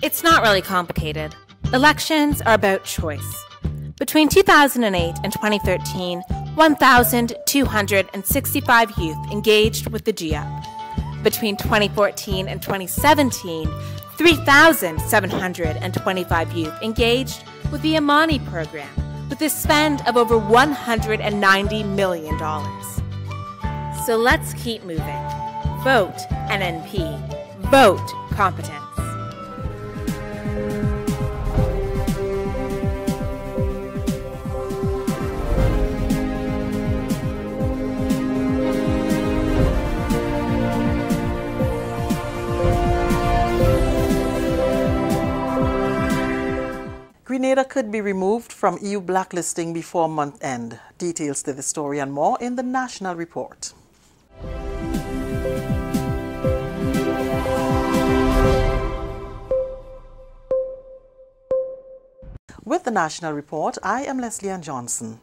It's not really complicated. Elections are about choice. Between 2008 and 2013, 1,265 youth engaged with the GIAP. Between 2014 and 2017, 3,725 youth engaged with the Amani program, with a spend of over $190 million. So let's keep moving. Vote NNP. Vote competence. Grenada could be removed from EU blacklisting before month end. Details to the story and more in the National Report. With the National Report, I am Leslie Ann Johnson.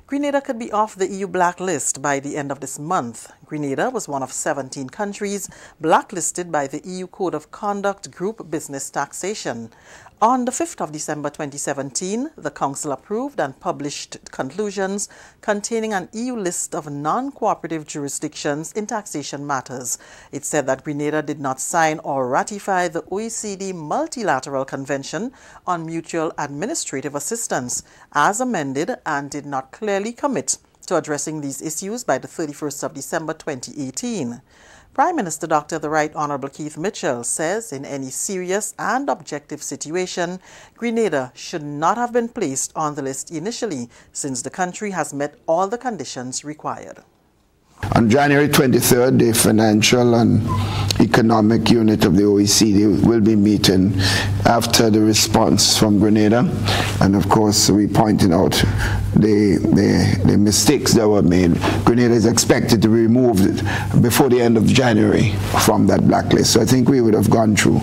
Grenada could be off the EU blacklist by the end of this month. Grenada was one of 17 countries blacklisted by the EU Code of Conduct Group Business Taxation. On the 5th of December 2017, the Council approved and published conclusions containing an EU list of non-cooperative jurisdictions in taxation matters. It said that Grenada did not sign or ratify the OECD Multilateral Convention on Mutual Administrative Assistance as amended and did not clearly commit to addressing these issues by the 31st of December 2018. Prime Minister Dr. The Right Honourable Keith Mitchell says in any serious and objective situation, Grenada should not have been placed on the list initially, since the country has met all the conditions required. On January 23rd, the Financial and Economic Unit of the OECD will be meeting after the response from Grenada. And of course, we pointed out the mistakes that were made. Grenada is expected to be removed before the end of January from that blacklist. So I think we would have gone through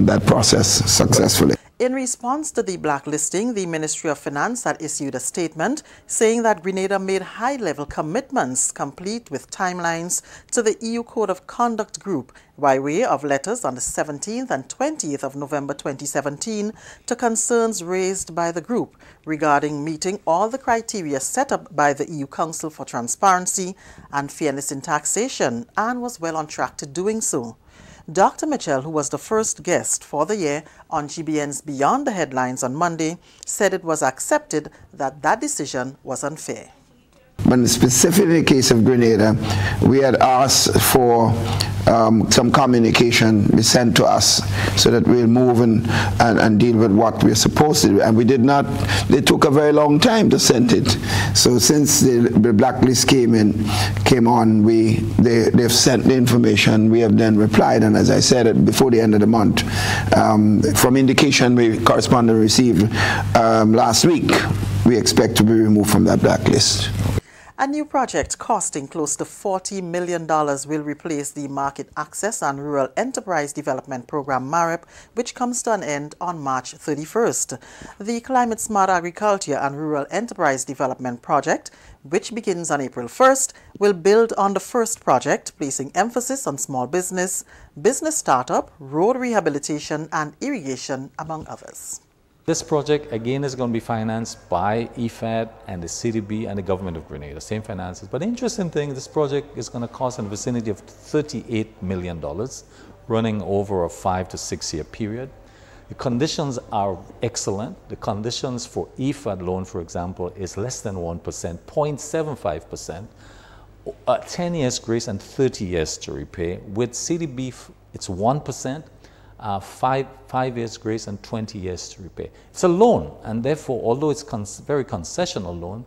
that process successfully. In response to the blacklisting, the Ministry of Finance had issued a statement saying that Grenada made high-level commitments, complete with timelines, to the EU Code of Conduct Group by way of letters on the 17th and 20th of November 2017 to concerns raised by the group regarding meeting all the criteria set up by the EU Council for Transparency and Fairness in Taxation, and was well on track to doing so. Dr. Mitchell, who was the first guest for the year on GBN's Beyond the Headlines on Monday, said it was accepted that that decision was unfair. But specifically in the case of Grenada, we had asked for some communication be sent to us so that we'll move and deal with what we're supposed to do. And we did not. They took a very long time to send it. So since the blacklist came on, they've sent the information. We have then replied, and as I said, before the end of the month, from indication we correspondent received last week, we expect to be removed from that blacklist. A new project costing close to $40 million will replace the Market Access and Rural Enterprise Development Program MAREP, which comes to an end on March 31st. The Climate Smart Agriculture and Rural Enterprise Development Project, which begins on April 1st, will build on the first project, placing emphasis on small business, business startup, road rehabilitation and irrigation, among others. This project again is going to be financed by IFAD and the CDB and the government of Grenada, same finances. But the interesting thing, this project is going to cost in the vicinity of $38 million, running over a 5 to 6 year period. The conditions are excellent. The conditions for IFAD loan, for example, is less than 1%, 0.75%, 10 years grace and 30 years to repay. With CDB, it's 1%. 5 years grace and 20 years to repay. It's a loan, and therefore, although it's very concessional loan,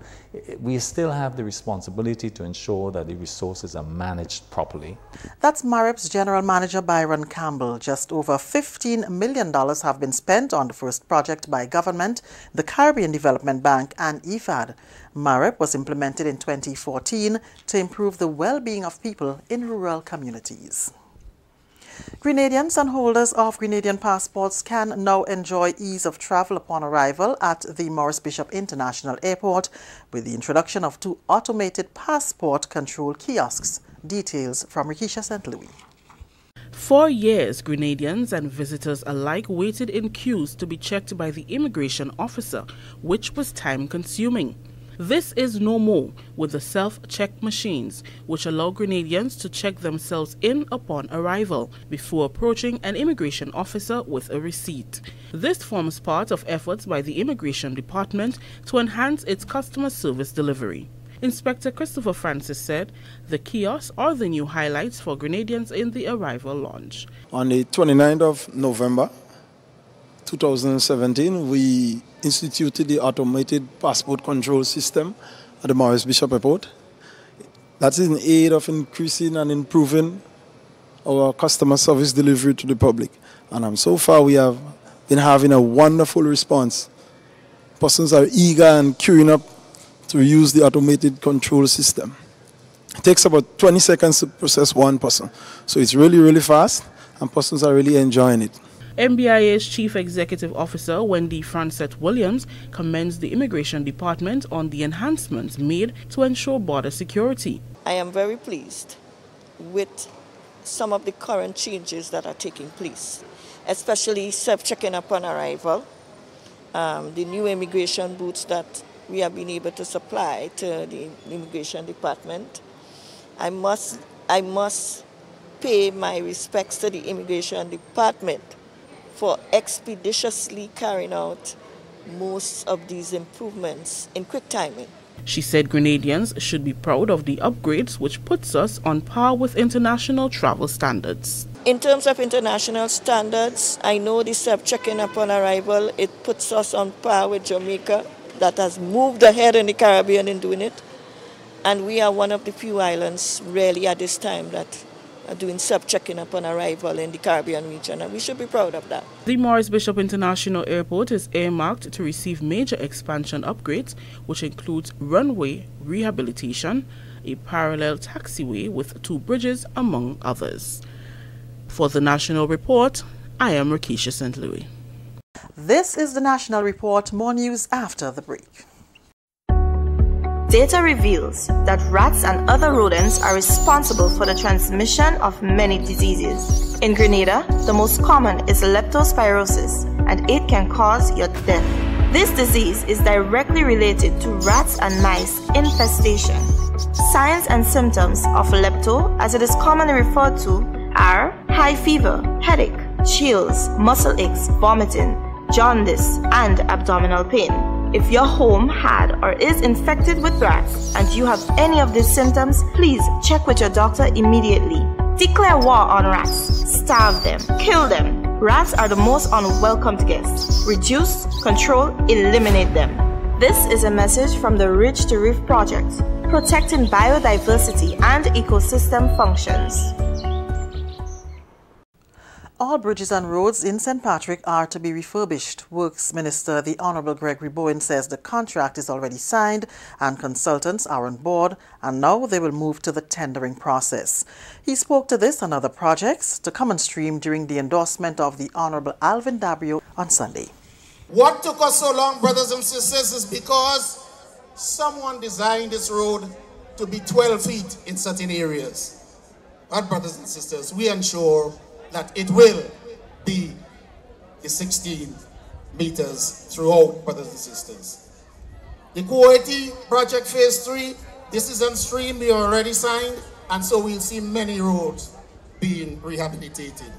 we still have the responsibility to ensure that the resources are managed properly. That's MAREP's General Manager Byron Campbell. Just over $15 million have been spent on the first project by government, the Caribbean Development Bank and IFAD. MAREP was implemented in 2014 to improve the well-being of people in rural communities. Grenadians and holders of Grenadian passports can now enjoy ease of travel upon arrival at the Maurice Bishop International Airport with the introduction of 2 automated passport control kiosks. Details from Rikisha St. Louis. For years, Grenadians and visitors alike waited in queues to be checked by the immigration officer, which was time-consuming. This is no more with the self-check machines, which allow Grenadians to check themselves in upon arrival before approaching an immigration officer with a receipt. This forms part of efforts by the Immigration Department to enhance its customer service delivery. Inspector Christopher Francis said the kiosks are the new highlights for Grenadians in the arrival lounge. On the 29th of November 2017, we instituted the automated passport control system at the Maurice Bishop Airport. That's in aid of increasing and improving our customer service delivery to the public. And so far we have been having a wonderful response. Persons are eager and queuing up to use the automated control system. It takes about 20 seconds to process one person. So it's really, really fast, and persons are really enjoying it. MBIA's Chief Executive Officer Wendy Francette Williams commends the Immigration Department on the enhancements made to ensure border security. I am very pleased with some of the current changes that are taking place, especially self-checking upon arrival, the new immigration booths that we have been able to supply to the Immigration Department. I must pay my respects to the Immigration Department for expeditiously carrying out most of these improvements in quick timing. She said Grenadians should be proud of the upgrades, which puts us on par with international travel standards. In terms of international standards, I know the self-checking upon arrival, it puts us on par with Jamaica, that has moved ahead in the Caribbean in doing it. And we are one of the few islands really at this time that are doing self-checking upon arrival in the Caribbean region, and we should be proud of that. The Maurice Bishop International Airport is earmarked to receive major expansion upgrades, which includes runway rehabilitation, a parallel taxiway with 2 bridges, among others. For the National Report, I am Rakisha St. Louis. This is the National Report. More news after the break. Data reveals that rats and other rodents are responsible for the transmission of many diseases. In Grenada, the most common is leptospirosis, and it can cause your death. This disease is directly related to rats and mice infestation. Signs and symptoms of lepto, as it is commonly referred to, are high fever, headache, chills, muscle aches, vomiting, jaundice, and abdominal pain. If your home had or is infected with rats and you have any of these symptoms, please check with your doctor immediately. Declare war on rats. Starve them. Kill them. Rats are the most unwelcome guests. Reduce, control, eliminate them. This is a message from the Ridge to Reef Project, protecting biodiversity and ecosystem functions. All bridges and roads in St. Patrick are to be refurbished. Works Minister, the Honorable Gregory Bowen, says the contract is already signed and consultants are on board, and now they will move to the tendering process. He spoke to this and other projects to come on stream during the endorsement of the Honorable Alvin Dabrio on Sunday. What took us so long, brothers and sisters, is because someone designed this road to be 12 feet in certain areas. But brothers and sisters, we ensure that it will be the 16 meters throughout, brothers and sisters. The Kuwaiti project phase 3, this is on stream, we are already signed, and so we'll see many roads being rehabilitated.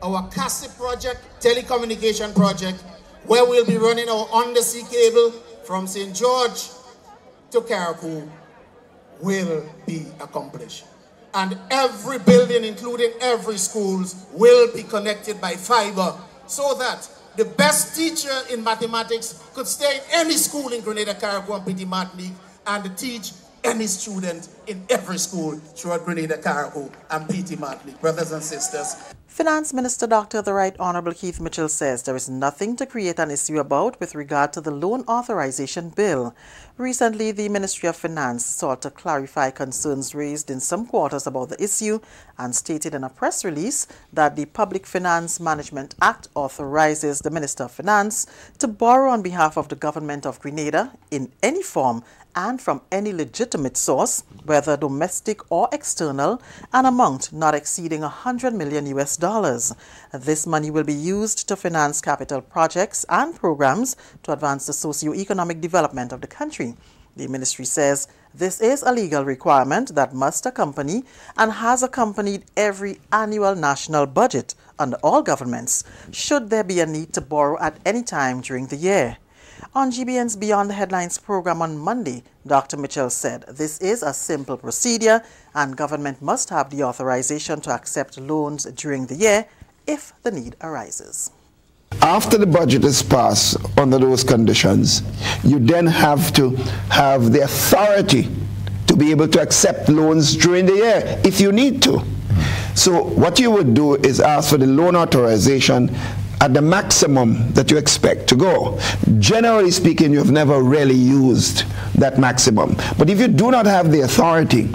Our CASIP project, telecommunication project, where we'll be running our undersea cable from St. George to Carriacou, will be accomplished. And every building, including every school, will be connected by fiber so that the best teacher in mathematics could stay in any school in Grenada, Carriacou, and Petit Martinique and teach any student in every school throughout Grenada, Carriacou, and Petit Martinique. Brothers and sisters. Finance Minister Dr. The Right Honorable Keith Mitchell says there is nothing to create an issue about with regard to the loan authorization bill. Recently, the Ministry of Finance sought to clarify concerns raised in some quarters about the issue and stated in a press release that the Public Finance Management Act authorizes the Minister of Finance to borrow on behalf of the government of Grenada in any form and from any legitimate source, whether whether domestic or external, an amount not exceeding $100 million US. This money will be used to finance capital projects and programs to advance the socio-economic development of the country. The ministry says this is a legal requirement that must accompany and has accompanied every annual national budget under all governments, should there be a need to borrow at any time during the year. On GBN's Beyond the Headlines program on Monday, Dr. Mitchell said this is a simple procedure and government must have the authorization to accept loans during the year if the need arises. After the budget is passed under those conditions, you then have to have the authority to be able to accept loans during the year if you need to. So what you would do is ask for the loan authorization at the maximum that you expect to go. Generally speaking, you've never really used that maximum. But if you do not have the authority,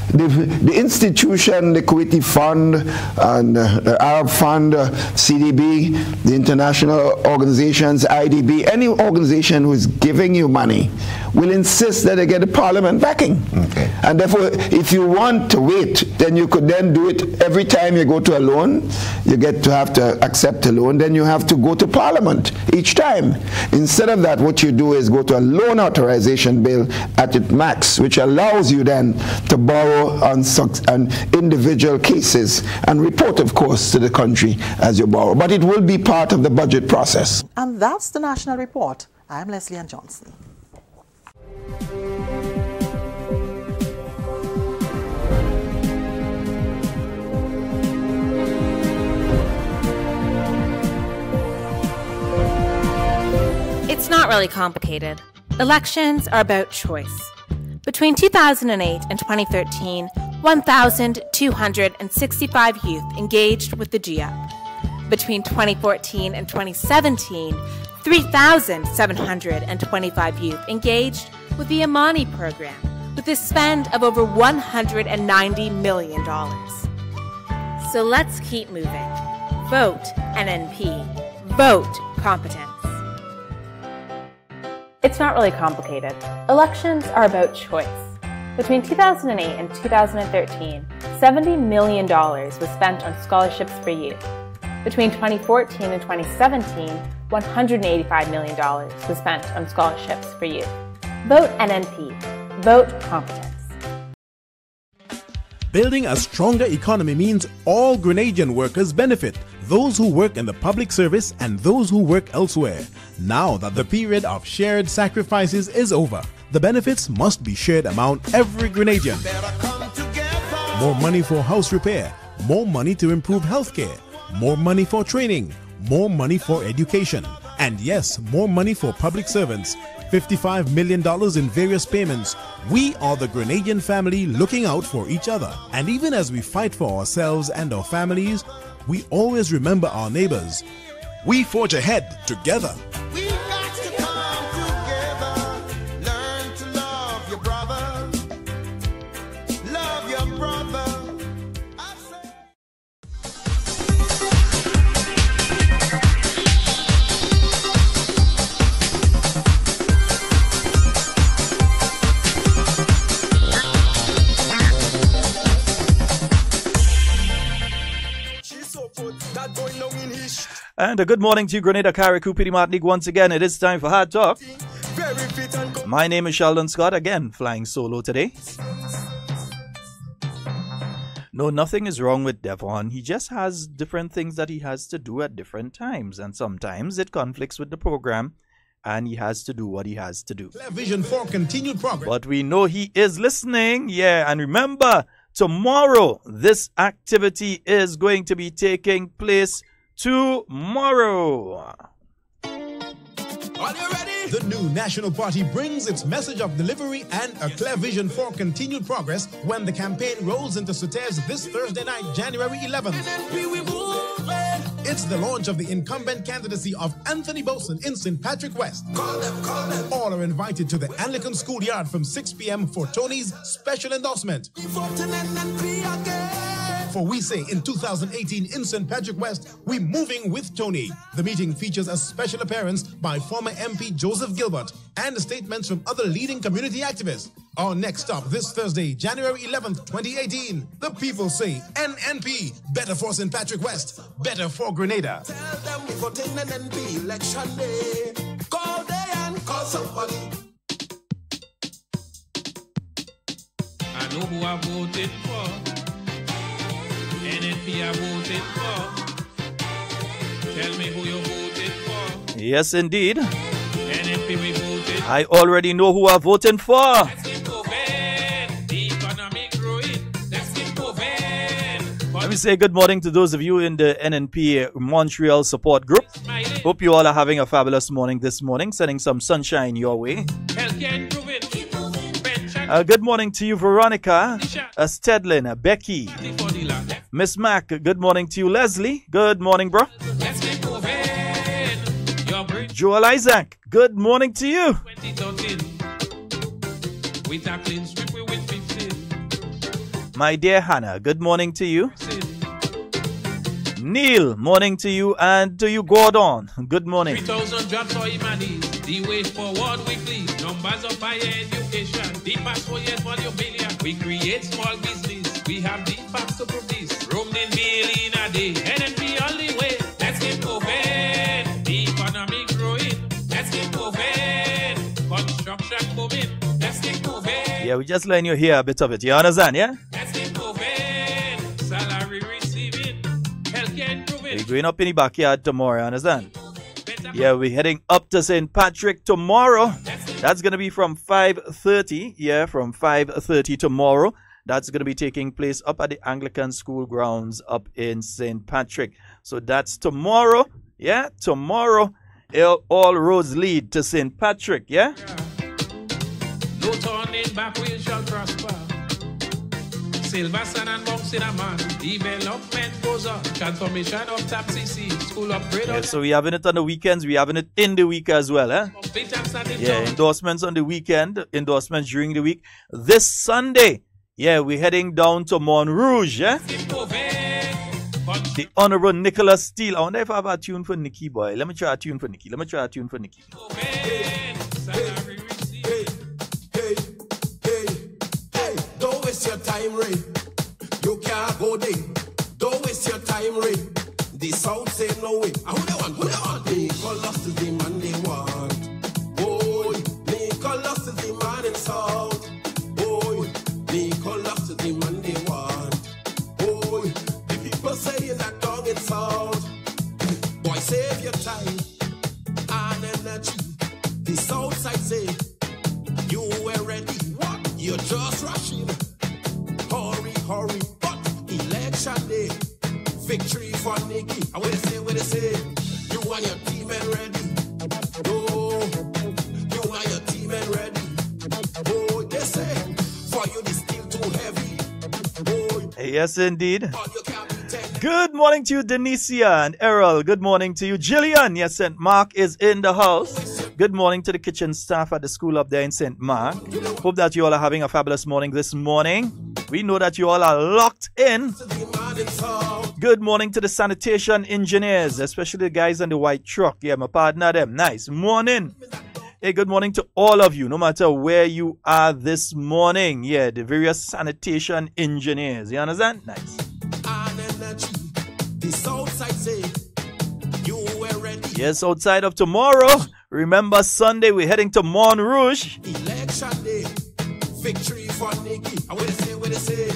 the institution, the Kuwaiti Fund, and the Arab Fund, CDB, the international organizations, IDB, any organization who is giving you money will insist that they get the parliament backing. Okay. And therefore, if you want to wait, then you could then do it every time you go to a loan. You get to have to accept a loan, then you have to go to parliament each time. Instead of that, what you do is go to a loan authorization bill at its max, which allows you then to borrow on individual cases and report, of course, to the country as you borrow. But it will be part of the budget process. And that's the National Report. I'm Leslie Ann Johnson. It's not really complicated. Elections are about choice. Between 2008 and 2013, 1,265 youth engaged with the GIA. Between 2014 and 2017, 3,725 youth engaged with the Amani program, with a spend of over $190 million. So let's keep moving. Vote NNP. Vote competence. It's not really complicated. Elections are about choice. Between 2008 and 2013, $70 million was spent on scholarships for youth. Between 2014 and 2017, $185 million was spent on scholarships for youth. Vote NNP. Vote competence. Building a stronger economy means all Grenadian workers benefit, those who work in the public service and those who work elsewhere. Now that the period of shared sacrifices is over, the benefits must be shared among every Grenadian. More money for house repair, more money to improve healthcare, more money for training, more money for education, and yes, more money for public servants. $55 million in various payments. We are the Grenadian family looking out for each other. And even as we fight for ourselves and our families, we always remember our neighbors. We forge ahead together. We got to come together, learn to love your brother, love your brother. And a good morning to you, Grenada, Carriacou, Pity Martinique. Once again, it is time for Hard Talk. My name is Sheldon Scott, again, flying solo today. No, nothing is wrong with Devon. He just has different things that he has to do at different times. And sometimes it conflicts with the program, and he has to do what he has to do. Vision for continued progress. But we know he is listening. Yeah, and remember, tomorrow, this activity is going to be taking place tomorrow. Are you ready? The new National Party brings its message of delivery and a clear vision for continued progress when the campaign rolls into Soutez this Thursday night, January 11th. It's the launch of the incumbent candidacy of Anthony Boson in St. Patrick West. Call them. All are invited to the Anglican Schoolyard from 6 p.m. for Tony's special endorsement. Therefore, we say in 2018 in St. Patrick West, we moving with Tony. The meeting features a special appearance by former MP Joseph Gilbert and statements from other leading community activists. Our next stop this Thursday, January 11th, 2018. The people say NNP, better for St. Patrick West, better for Grenada. Tell them we vote in NNP election day. Call day and call somebody. I know who I voted for. NNP I voted for. Tell me who you voted for. Yes, indeed. NNP we voted. I already know who I'm voting for. Let's keep moving. The economy growing. Let's keep moving. Let me say good morning to those of you in the NNP Montreal support group. Hope you all are having a fabulous morning this morning, sending some sunshine your way. Healthcare improving. Good morning to you, Veronica, Stedlin, Becky, Miss Mac. Good morning to you, Leslie. Good morning, bro. Let's keep moving. Joel Isaac. Good morning to you. 2013. With a clean sweep, we win 15. My dear Hannah, good morning to you. Neil, morning to you, and to you, Gordon. Good morning. 3,000 jobs for Imani. The way forward we please. Numbers of higher education. The past 4 years for your billion. We create small business. We have the facts to prove this. Roaming million a day. NNP all the way. Let's keep moving. The economy growing. Let's keep moving. Construction booming. Let's keep moving. Yeah, we just letting you hear a bit of it. You understand, yeah? Let's keep moving. Salary receiving. Healthcare improving. We're going up in the backyard tomorrow, you understand? Yeah, we're heading up to St. Patrick tomorrow. That's going to be from 5:30. Yeah, from 5:30 tomorrow. That's going to be taking place up at the Anglican School grounds up in St. Patrick. So that's tomorrow. Yeah, tomorrow. All roads lead to St. Patrick. Yeah? No turning back, we shall prosper. Silver Sun and Mount Cinnamon. Development goes on. Transformation of Tap CC. School upgrade. Yeah, so we having it on the weekends. We having it in the week as well. Eh? Yeah, endorsements on the weekend. Endorsements during the week. This Sunday, yeah, we're heading down to Montrouge. Yeah? The Honorable Nicholas Steele. I wonder if I have a tune for Nikki, boy. Let me try a tune for Nikki. Don't waste your time, Ray. You can't go there. Don't waste your time, Ray. The South say no way. Who they want? Nicholas is the man they want. Boy, Nicholas is the man in South. Boy, Nicholas is the man they want. Boy, the people saying that dog in South. Boy, save your time and energy. The South side say you were ready. What? You're just rushing. Hurry, but election day, victory for Nikki. And what they say, you and your team and ready. Oh, you and your team and ready. Oh, they say, for you this still too heavy. Oh, yes, indeed. Good morning to you, Denicia and Errol. Good morning to you, Jillian. Yes, St. Mark is in the house. Good morning to the kitchen staff at the school up there in St. Mark. Hope that you all are having a fabulous morning this morning. We know that you all are locked in. Good morning to the sanitation engineers, especially the guys on the white truck. Yeah, my partner them. Nice morning. Hey, good morning to all of you, no matter where you are this morning. Yeah, the various sanitation engineers. You understand? Nice. Yes, outside of tomorrow. Remember Sunday, we're heading to Montrouge. Election day, victory for Nikki. And what they say,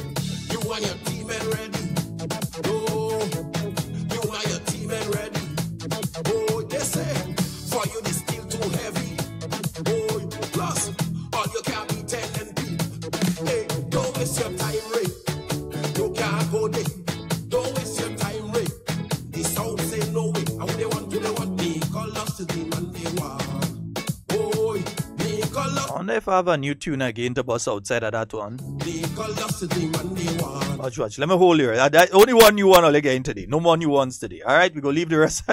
you and your team and ready. Oh, you and your team and ready. Oh, they say, for you this still too heavy. Oh, plus, all you can be 10 and beat. Hey, don't waste your time, Ray. You can't go there. Don't waste your time, Ray. The South say no way. And what they want, Nicholas to the man they want. I wonder if I have a new tune again to bust outside of that one. Watch. Let me hold you. Only one new one I'll get in today. No more new ones today. Alright, we go leave the rest.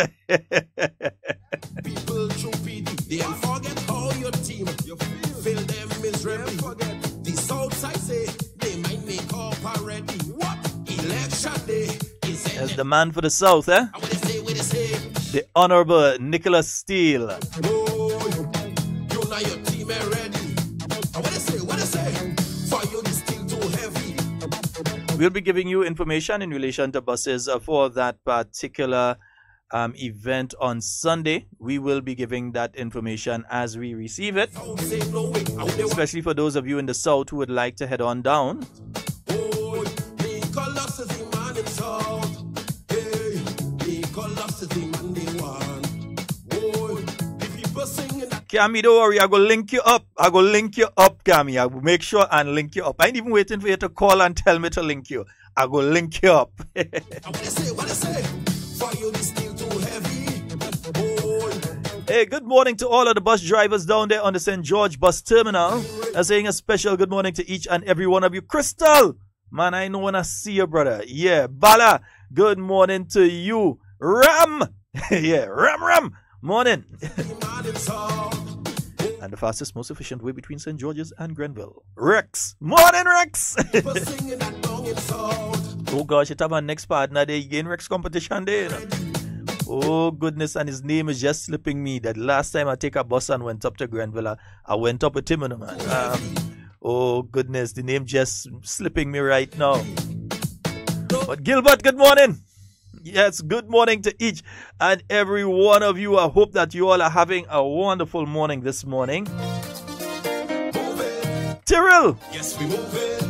People through PD, they forget how your team. You feel them miserably. The South side say they might make up already. What? Election As the man for the South, eh? The Honorable Nicholas Steele. We'll be giving you information in relation to buses for that particular event on Sunday. We will be giving that information as we receive it, especially for those of you in the South who would like to head on down. Cammy, don't worry, I go link you up. Cammy. I will make sure and link you up. I ain't even waiting for you to call and tell me to link you. I go link you up. Hey, good morning to all of the bus drivers down there on the St. George bus terminal. I'm saying a special good morning to each and every one of you. Crystal, man, I know when I see you, brother. Yeah, Bala, good morning to you. Ram, yeah, Ram, morning. And the fastest, most efficient way between St. George's and Grenville. Rex, morning, Rex. Oh gosh, it have our next partner there again, Rex competition there. Oh goodness, and his name is just slipping me. That last time I take a bus and went up to Grenville, I went up with him, man. Oh goodness, the name just slipping me right now. But Gilbert, good morning. Yes, good morning to each and every one of you. I hope that you all are having a wonderful morning this morning. Tyrrell. Yes, we move it.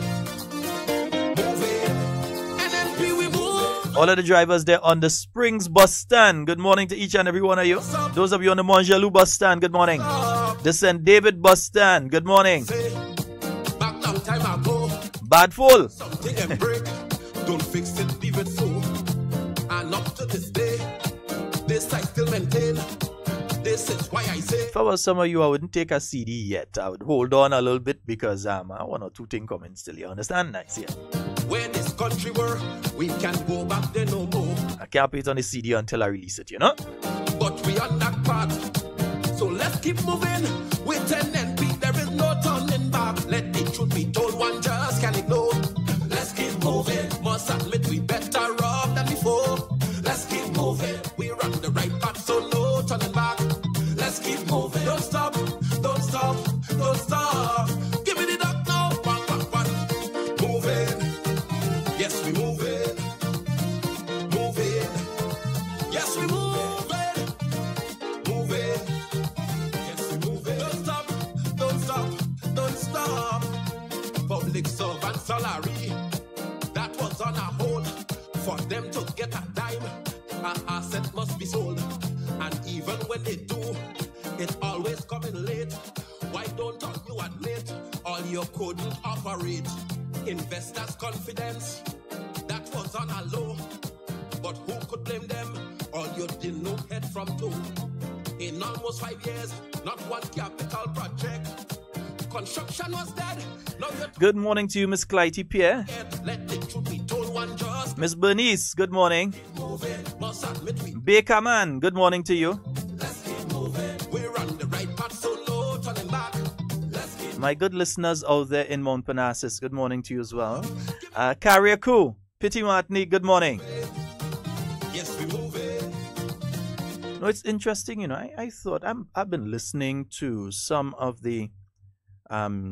All of the drivers there on the Springs bus stand, good morning to each and every one of you. Those of you on the Montgelou bus stand, good morning. The St. David bus stand, good morning. Bad full. Don't fix it, leave it so. And up to this day, this I still maintain. This is why I say. If I was some of you, I wouldn't take a CD yet. I would hold on a little bit because one or two things coming still. You understand? Nice, yeah. Where this country were, we can't go back there no more. I can't put it on the CD until I release it, you know? But we on that path, so let's keep moving. With NNP, there is no turning back. Let the truth be told, one just can't ignore. Let's keep moving. Must admit we better off than before. Let's keep moving. We're on the right path, so no turning back. Let's keep moving. Don't stop, don't stop, don't stop. Give me the duck now. One. Moving. Yes, we moving. Moving. Yes, we moving. Moving. Yes, we moving. Don't stop, don't stop, don't stop. Public servant salary, that was on a hold. For them to get a dime, an asset must be sold. And even when they do, it's always coming late. Why don't you admit all you couldn't operate? Investors' confidence, that was on a low. But who could blame them? All you didn't know head from toe. In almost 5 years, not one capital project. Construction was dead. Good morning to you, Miss Clytie Pierre. Miss Bernice, good morning. Baker Man, good morning to you. My good listeners out there in Mount Parnassus, good morning to you as well. Carrier Koo, Pity Martinique, good morning. No, it's interesting, you know. I thought I've been listening to some of the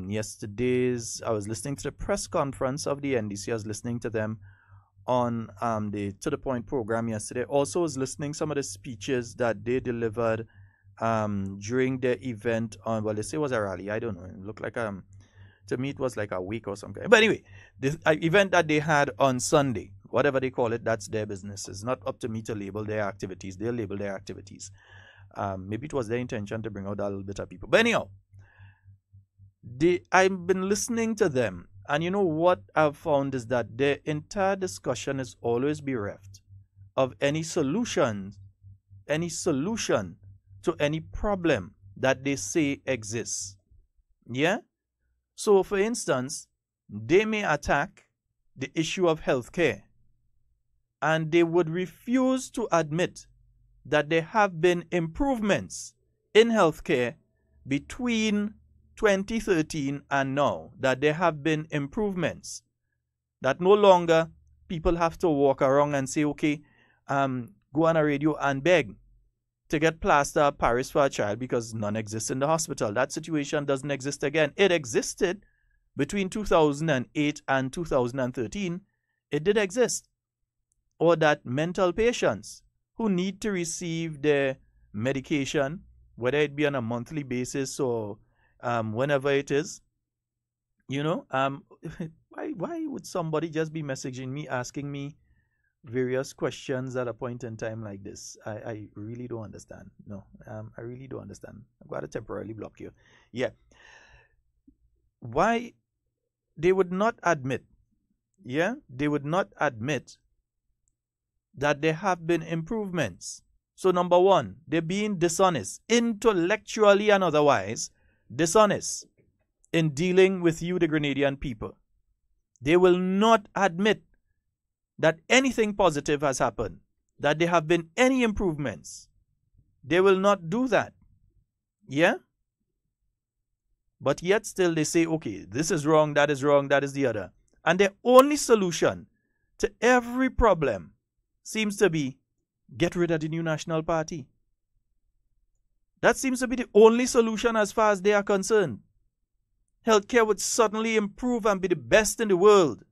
yesterday's. I was listening to the press conference of the NDC. I was listening to them on the To The Point program yesterday. Also was listening some of the speeches that they delivered during their event on, well, they say it was a rally. I don't know. It looked like to me it was like a week or something. But anyway, this event that they had on Sunday, whatever they call it, that's their business. It's not up to me to label their activities. They'll label their activities. Maybe it was their intention to bring out a little bit of people. But anyhow, I've been listening to them, and you know what I've found is that their entire discussion is always bereft of any solution to any problem that they say exists. Yeah? So, for instance, they may attack the issue of healthcare, and they would refuse to admit that there have been improvements in healthcare between 2013 and now, that there have been improvements, that no longer people have to walk around and say, okay, go on a radio and beg to get plaster of Paris for a child because none exists in the hospital. That situation doesn't exist again. It existed between 2008 and 2013. It did exist. Or that mental patients who need to receive their medication, whether it be on a monthly basis or whenever it is, why would somebody just be messaging me, asking me various questions at a point in time like this? I really don't understand. No, I really don't understand. I've got to temporarily block you. Yeah. Why they would not admit, they would not admit that there have been improvements. So number one, they're being dishonest, intellectually and otherwise dishonest in dealing with you, the Grenadian people. They will not admit that anything positive has happened, that there have been any improvements. They will not do that. Yeah? But yet still they say, okay, this is wrong, that is the other. And their only solution to every problem seems to be get rid of the new National Party. That seems to be the only solution as far as they are concerned. Healthcare would suddenly improve and be the best in the world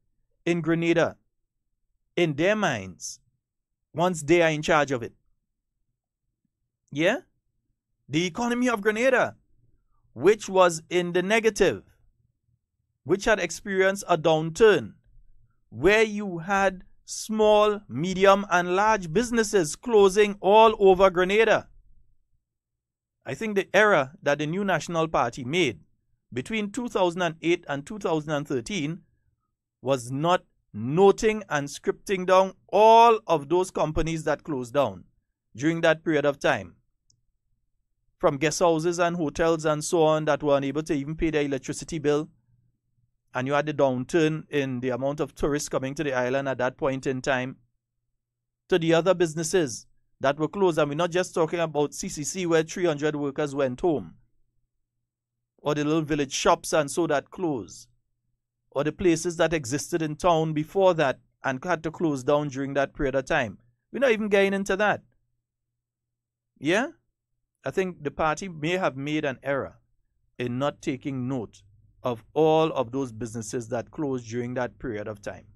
in Grenada, in their minds, once they are in charge of it. Yeah? The economy of Grenada, which was in the negative, which had experienced a downturn, where you had small, medium, and large businesses closing all over Grenada. I think the error that the new National Party made between 2008 and 2013 was not noting and scripting down all of those companies that closed down during that period of time. From guest houses and hotels and so on that were unable to even pay their electricity bill. And you had the downturn in the amount of tourists coming to the island at that point in time. To the other businesses that were closed. And we're not just talking about CCC where 300 workers went home. Or the little village shops and so that closed. Or the places that existed in town before that and had to close down during that period of time. We're not even getting into that. Yeah? I think the party may have made an error in not taking note of all of those businesses that closed during that period of time.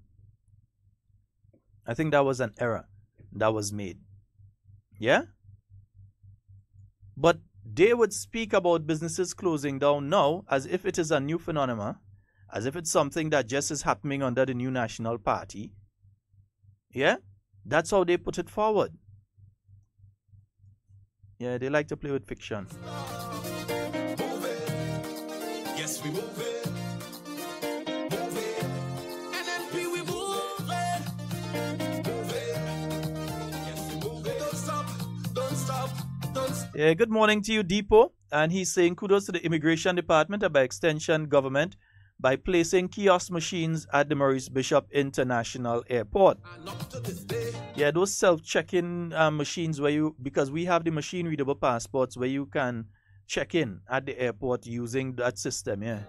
I think that was an error that was made. Yeah? But they would speak about businesses closing down now as if it is a new phenomenon, as if it's something that just is happening under the new National Party. Yeah? That's how they put it forward. Yeah, they like to play with fiction. Yes, we move it. Move it. NNP, we move it. Move it. Yes, we move it. Don't stop. Don't stop. Don't stop. Yeah, good morning to you, Depot. And he's saying kudos to the Immigration Department and by extension government by placing kiosk machines at the Maurice Bishop International Airport. Yeah, those self-check-in machines where you, because we have the machine-readable passports where you can check in at the airport using that system, yeah.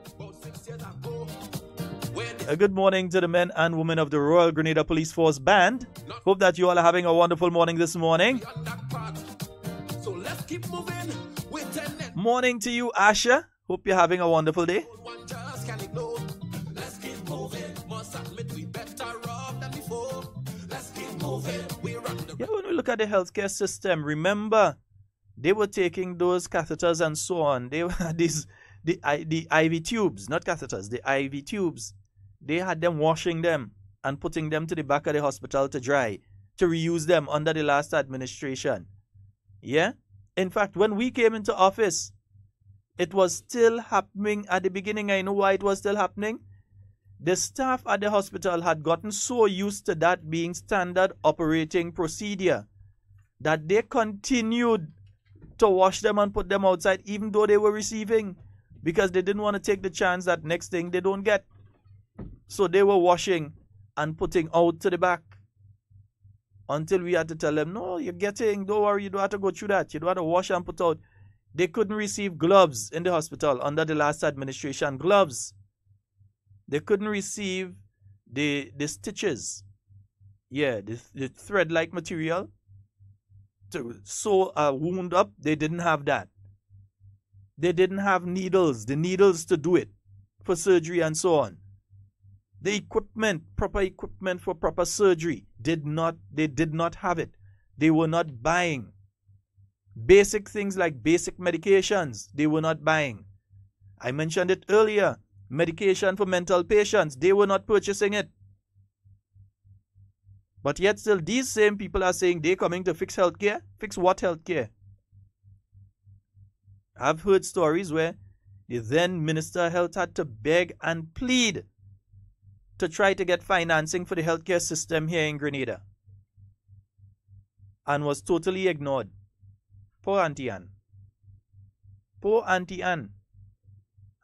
Good morning to the men and women of the Royal Grenada Police Force Band. Hope that you all are having a wonderful morning this morning. Morning to you, Asha. Hope you're having a wonderful day. Yeah, when we look at the healthcare system, remember, they were taking those catheters and so on. They had the IV tubes, not catheters, the IV tubes. They had them washing them and putting them to the back of the hospital to dry, to reuse them under the last administration. Yeah? In fact, when we came into office, it was still happening at the beginning. I know why it was still happening. The staff at the hospital had gotten so used to that being standard operating procedure that they continued to wash them and put them outside even though they were receiving, because they didn't want to take the chance that next thing they don't get. So they were washing and putting out to the back until we had to tell them, no, you're getting, don't worry, you don't have to go through that. You don't have to wash and put out. They couldn't receive gloves in the hospital under the last administration. Gloves. They couldn't receive the stitches yeah, the thread-like material to sew a wound up. They didn't have that. They didn't have needles, the needles to do it for surgery and so on. The equipment, proper equipment for proper surgery, they did not have it. They were not buying. Basic things like basic medications, they were not buying. I mentioned it earlier. Medication for mental patients, they were not purchasing it. But yet still these same people are saying they're coming to fix healthcare. Fix what healthcare? I've heard stories where the then Minister of Health had to beg and plead to try to get financing for the healthcare system here in Grenada, and was totally ignored. Poor Auntie Anne. Poor Auntie Anne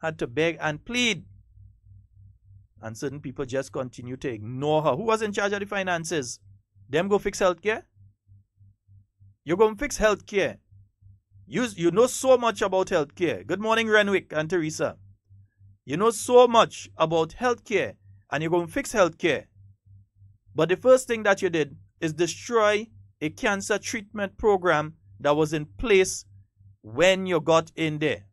had to beg and plead, and certain people just continue to ignore her. Who was in charge of the finances? Them go fix healthcare? You're going to fix healthcare. You know so much about healthcare. Good morning, Renwick and Teresa. You know so much about healthcare, and you're going to fix healthcare. But the first thing that you did is destroy a cancer treatment program that was in place when you got in there.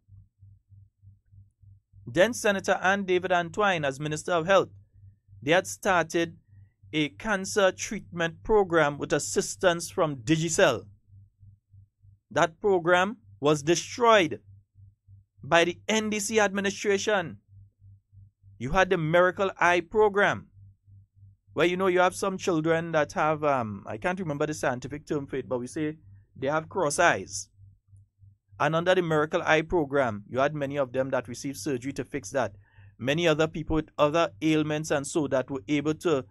Then Senator Ann David Antwine, as Minister of Health, they had started a cancer treatment program with assistance from Digicel. That program was destroyed by the NDC administration. You had the Miracle Eye program, where you have some children that have, I can't remember the scientific term for it, but we say they have cross eyes. And under the Miracle Eye program, you had many of them that received surgery to fix that. Many other people with other ailments and so that were able to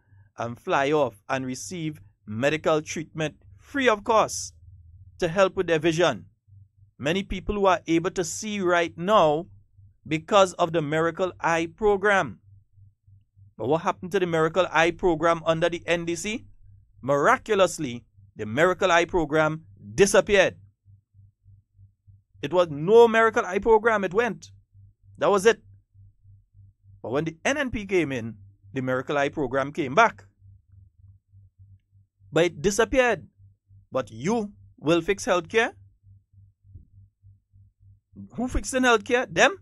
fly off and receive medical treatment free of cost to help with their vision. Many people who are able to see right now because of the Miracle Eye program. But what happened to the Miracle Eye program under the NDC? Miraculously, the Miracle Eye program disappeared. It was no Miracle Eye program, it went. That was it. But when the NNP came in, the Miracle Eye program came back. But it disappeared. But you will fix healthcare? Who fixing healthcare? Them?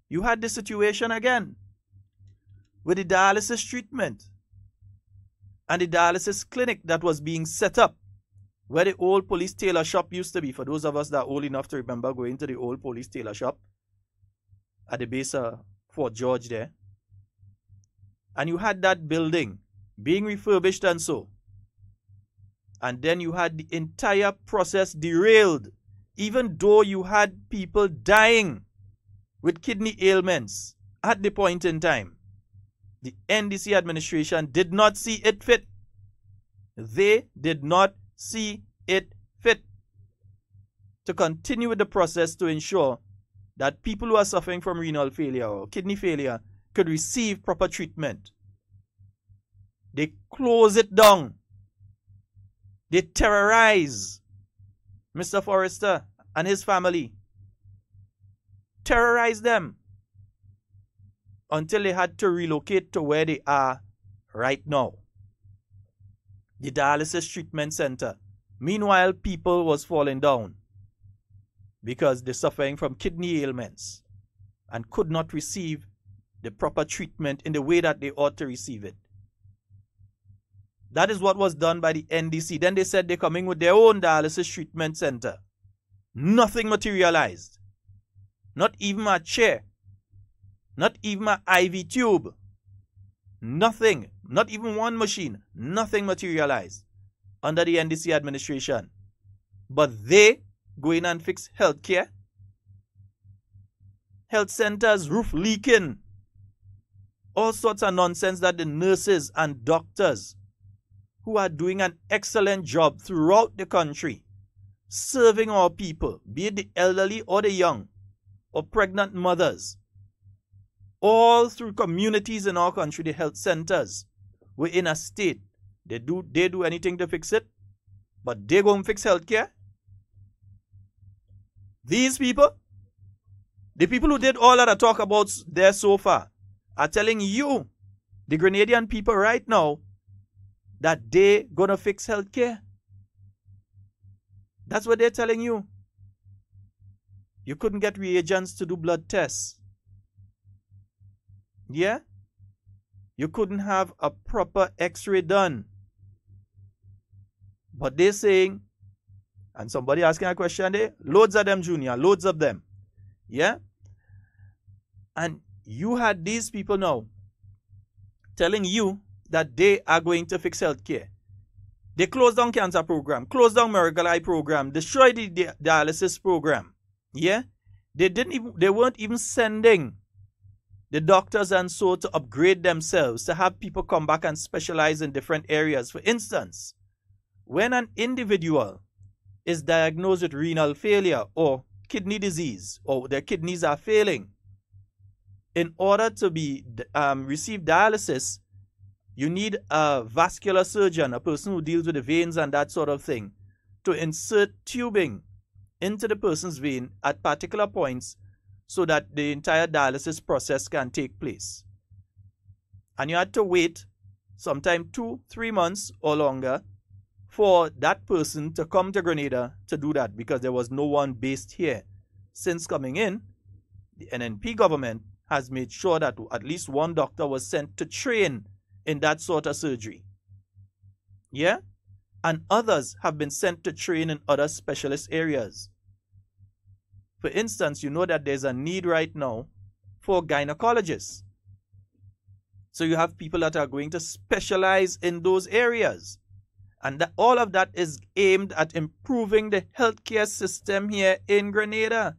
You had the situation again with the dialysis treatment and the dialysis clinic that was being set up where the old police tailor shop used to be. For those of us that are old enough to remember going to the old police tailor shop at the base of Fort George there. And you had that building being refurbished and so. And then you had the entire process derailed, even though you had people dying with kidney ailments at the point in time. The NDC administration did not see it fit. They did not see it fit to continue with the process to ensure that people who are suffering from renal failure or kidney failure could receive proper treatment. They close it down. They terrorize Mr. Forrester and his family. Terrorize them until they had to relocate to where they are right now, the dialysis treatment center. Meanwhile, people was falling down because they're suffering from kidney ailments and could not receive the proper treatment in the way that they ought to receive it. That is what was done by the NDC. Then they said they're coming with their own dialysis treatment center. Nothing materialized. Not even a chair. Not even an IV tube. Nothing. Not even one machine. Nothing materialized under the NDC administration. But they go in and fix healthcare. Health centers, roof leaking. All sorts of nonsense that the nurses and doctors who are doing an excellent job throughout the country, serving our people, be it the elderly or the young, or pregnant mothers, all through communities in our country, the health centers were in a state. They do anything to fix it, but they go and fix healthcare. These people, the people who did all that I talk about there so far, are telling you, the Grenadian people right now, that they gonna fix healthcare. That's what they're telling you. You couldn't get reagents to do blood tests. Yeah? You couldn't have a proper x-ray done. But they're saying, and somebody asking a question there, loads of them, Junior, loads of them. Yeah? And you had these people now telling you that they are going to fix healthcare. They closed down cancer program, closed down Miracle Eye program, destroyed the dialysis program. Yeah? They weren't even sending the doctors and so to upgrade themselves, to have people come back and specialize in different areas. For instance, when an individual is diagnosed with renal failure or kidney disease, or their kidneys are failing, in order to receive dialysis, you need a vascular surgeon, a person who deals with the veins and that sort of thing, to insert tubing into the person's vein at particular points so that the entire dialysis process can take place. And you had to wait sometime 2-3 months or longer for that person to come to Grenada to do that, because there was no one based here. Since coming in, the NNP government has made sure that at least one doctor was sent to train in that sort of surgery. Yeah? And others have been sent to train in other specialist areas. For instance, you know that there's a need right now for gynecologists. So you have people that are going to specialize in those areas. And all of that is aimed at improving the healthcare system here in Grenada.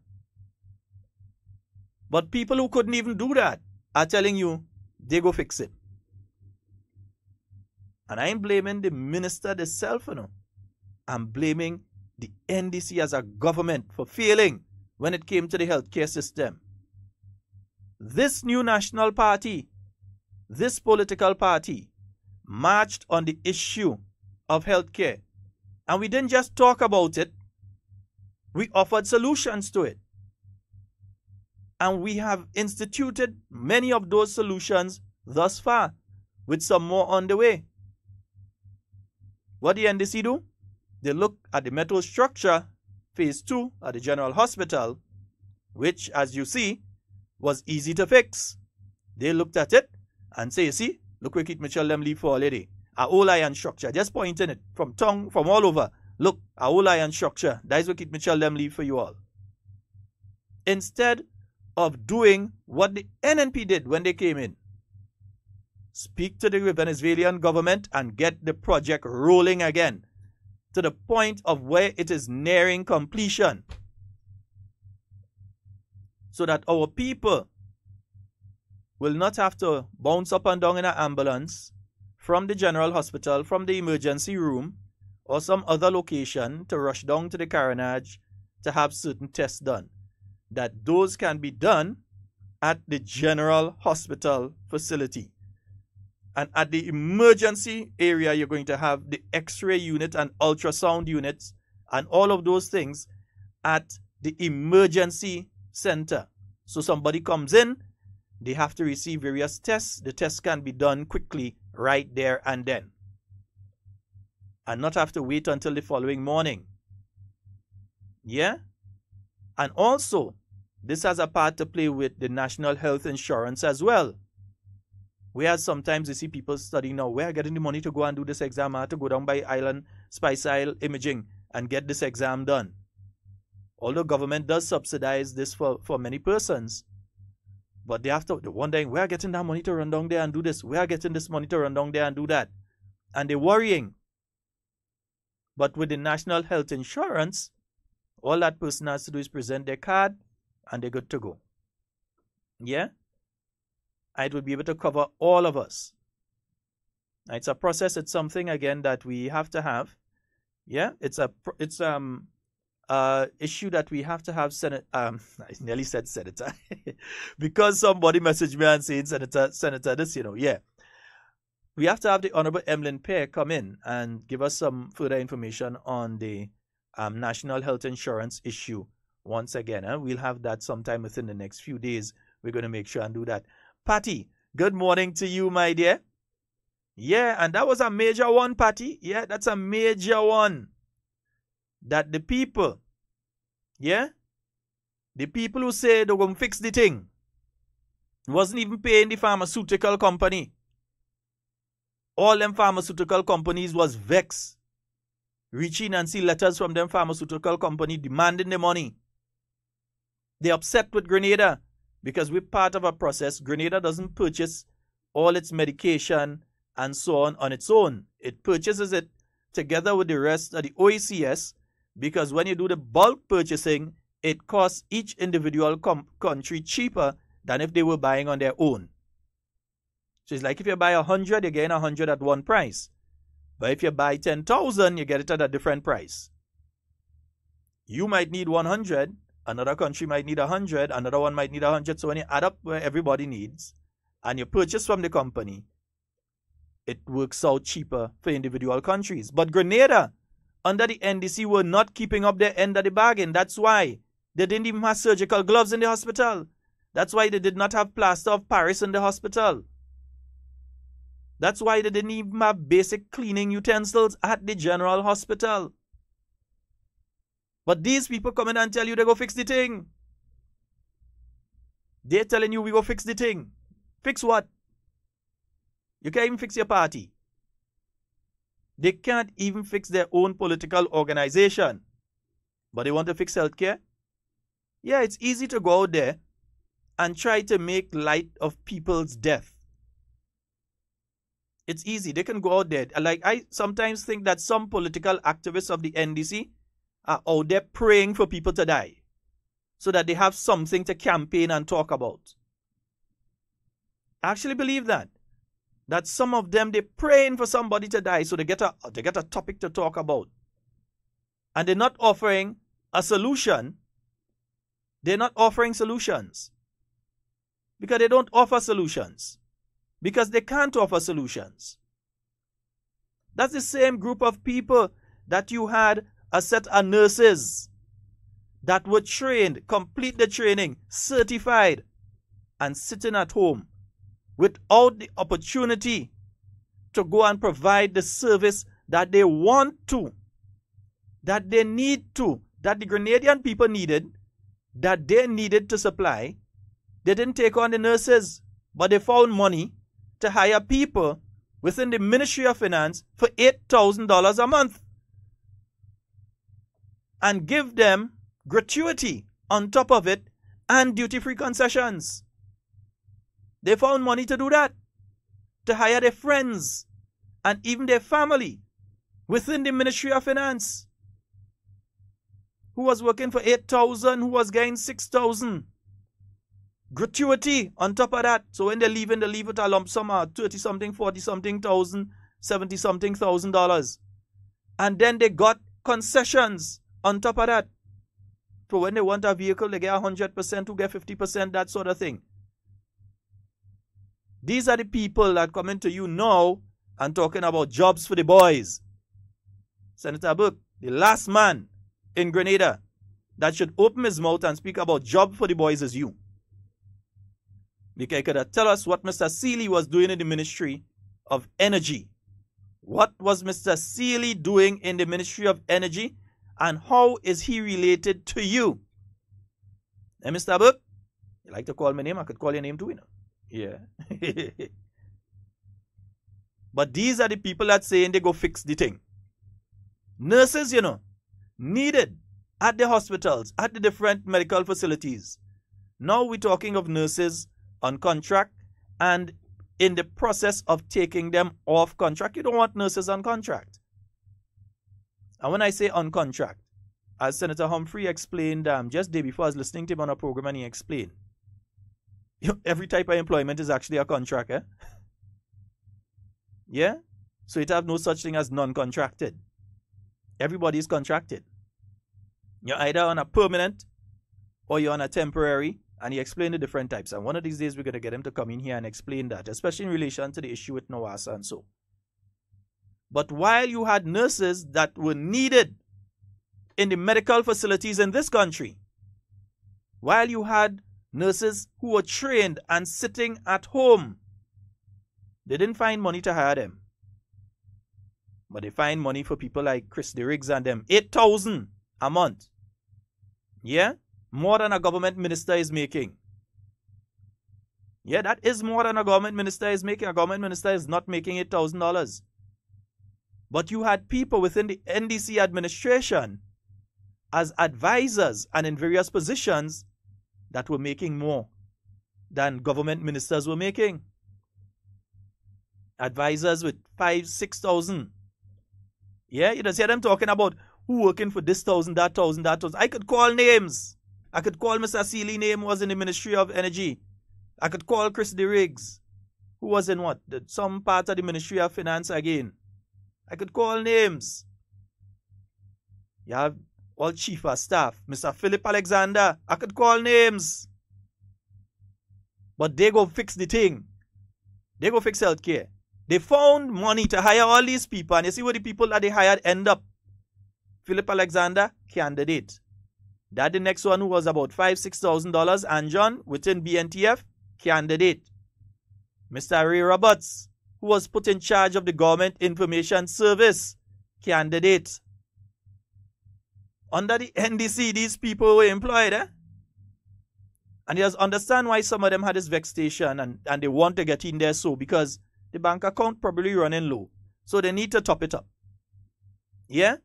But people who couldn't even do that are telling you they go fix it. And I ain't blaming the minister themselves, you know. I'm blaming the NDC as a government for failing when it came to the healthcare system. This new national party, this political party, marched on the issue of healthcare. And we didn't just talk about it, we offered solutions to it. And we have instituted many of those solutions thus far, with some more on the way. What did the NDC do? They looked at the metal structure, phase 2 at the General Hospital, which, as you see, was easy to fix. They looked at it and say, you see, look where Keith Mitchell them leave for already. Our old iron structure, just pointing it from tongue, from all over. Look, our old iron structure, that is what Keith Mitchell them leave for you all. Instead of doing what the NNP did when they came in, speak to the Venezuelan government and get the project rolling again to the point of where it is nearing completion, so that our people will not have to bounce up and down in an ambulance from the general hospital, from the emergency room, or some other location to rush down to the coronage to have certain tests done. That those can be done at the general hospital facility. And at the emergency area, you're going to have the X-ray unit and ultrasound units and all of those things at the emergency center. So somebody comes in, they have to receive various tests. The tests can be done quickly right there and then, and not have to wait until the following morning. Yeah? And also, this has a part to play with the national health insurance as well. Whereas sometimes you see people studying now, where are getting the money to go and do this exam? I have to go down by Island Spice Isle Imaging and get this exam done. Although government does subsidize this for many persons, but they're wondering, where are getting that money to run down there and do this? Where are getting this money to run down there and do that? And they're worrying. But with the national health insurance, all that person has to do is present their card and they're good to go. Yeah? It will be able to cover all of us. It's a process. It's something, again, that we have to have. Yeah? It's issue that we have to have. I nearly said senator because somebody messaged me and saying senator this, you know. Yeah, we have to have the Honorable Emlyn Pear come in and give us some further information on the national health insurance issue once again. We'll have that sometime within the next few days. We're going to make sure and do that. Patty, good morning to you, my dear. Yeah, and that was a major one, Patty. Yeah, that's a major one. That the people, yeah, the people who say they're going to fix the thing wasn't even paying the pharmaceutical company. All them pharmaceutical companies was vexed, reaching and see letters from them pharmaceutical company demanding the money. They're upset with Grenada because we're part of a process. Grenada doesn't purchase all its medication and so on its own. It purchases it together with the rest of the OECS, because when you do the bulk purchasing, it costs each individual country cheaper than if they were buying on their own. So it's like if you buy 100, you're getting 100 at one price. But if you buy 10,000, you get it at a different price. You might need 100, another country might need 100, another one might need 100. So when you add up where everybody needs, and you purchase from the company, it works out cheaper for individual countries. But Grenada, under the NDC, were not keeping up their end of the bargain. That's why they didn't even have surgical gloves in the hospital. That's why they did not have plaster of Paris in the hospital. That's why they didn't even have basic cleaning utensils at the general hospital. But these people come in and tell you they go fix the thing. They're telling you we go fix the thing. Fix what? You can't even fix your party. They can't even fix their own political organization. But they want to fix healthcare? Yeah, it's easy to go out there and try to make light of people's death. It's easy. They can go out there. Like, I sometimes think that some political activists of the NDC are out there praying for people to die so that they have something to campaign and talk about. I actually believe that some of them, they're praying for somebody to die so they get a topic to talk about. And they're not offering a solution. They're not offering solutions. Because they don't offer solutions. Because they can't offer solutions. That's the same group of people that you had a set of nurses that were trained, complete the training, certified, and sitting at home without the opportunity to go and provide the service that they want to, that they need to, that the Grenadian people needed, that they needed to supply. They didn't take on the nurses, but they found money to hire people within the Ministry of Finance for $8,000 a month and give them gratuity on top of it and duty-free concessions. They found money to do that, to hire their friends and even their family within the Ministry of Finance, who was working for $8,000, who was getting $6,000. Gratuity on top of that. So when they leave it a lump sum of 30-something, 40-something thousand, 70-something $1,000. And then they got concessions on top of that. For when they want a vehicle, they get 100%, who get 50%, that sort of thing. These are the people that come into you now and talking about jobs for the boys. Senator Burke, the last man in Grenada that should open his mouth and speak about job for the boys is you. Because he could tell us what Mr. Seeley was doing in the Ministry of Energy. What was Mr. Seeley doing in the Ministry of Energy, and how is he related to you? And Mr. Burke, you like to call my name? I could call your name too, you know. Yeah. But these are the people that saying they go fix the thing. Nurses, you know, needed at the hospitals, at the different medical facilities. Now we're talking of nurses on contract and in the process of taking them off contract. You don't want nurses on contract. And when I say on contract, as Senator Humphrey explained just the day before, I was listening to him on a program and he explained, every type of employment is actually a contract, eh? Yeah? So it have no such thing as non-contracted. Everybody is contracted. You're either on a permanent or you're on a temporary, and he explained the different types. And one of these days we're going to get him to come in here and explain that, especially in relation to the issue with NOASA and so. But while you had nurses that were needed in the medical facilities in this country, while you had nurses who were trained and sitting at home, they didn't find money to hire them. But they find money for people like Chris Riggs and them. 8,000 a month. Yeah? More than a government minister is making. Yeah, that is more than a government minister is making. A government minister is not making $8,000. But you had people within the NDC administration as advisors and in various positions that were making more than government ministers were making. Advisors with 5,000, 6,000. Yeah, you just hear them talking about who working for this thousand, that thousand, that thousand. I could call names. I could call Mr. Seeley name who was in the Ministry of Energy. I could call Chris Riggs, who was in what? Some part of the Ministry of Finance again. I could call names. You have all chief of staff. Mr. Philip Alexander. I could call names. But they go fix the thing. They go fix healthcare. They found money to hire all these people, and you see what the people that they hired end up. Philip Alexander, candidate. That the next one who was about $5,000, $6,000, and John within BNTF, candidate. Mr. Ray Roberts, who was put in charge of the Government Information Service, candidate. Under the NDC, these people were employed, And you just understand why some of them had this vexation and they want to get in there so, because the bank account probably running low. So they need to top it up. Yeah?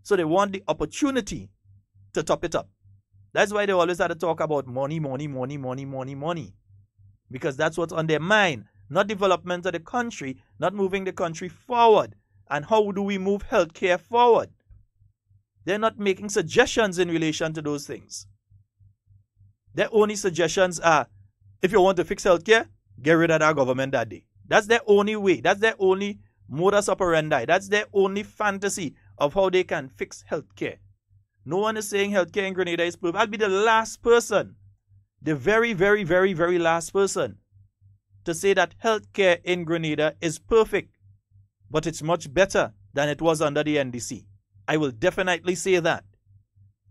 So they want the opportunity to top it up. That's why they always had to talk about money, money, money, money, money, money. Because that's what's on their mind. Not development of the country, not moving the country forward. And how do we move healthcare forward? They're not making suggestions in relation to those things. Their only suggestions are, if you want to fix healthcare, get rid of our government that day. That's their only way. That's their only modus operandi. That's their only fantasy of how they can fix healthcare. No one is saying healthcare in Grenada is perfect. I'll be the last person, the very, very, very, very last person to say that healthcare in Grenada is perfect, but it's much better than it was under the NDC. I will definitely say that.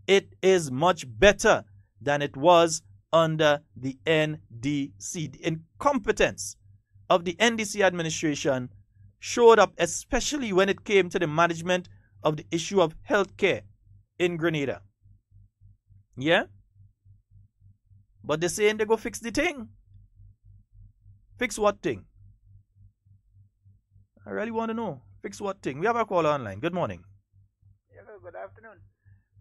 It is much better than it was under the NDC. The incompetence of the NDC administration showed up, especially when it came to the management of the issue of healthcare in Grenada. Yeah? But they're saying they go fix the thing. Fix what thing? I really want to know. Fix what thing? We have a caller online. Good morning. Hello, good afternoon.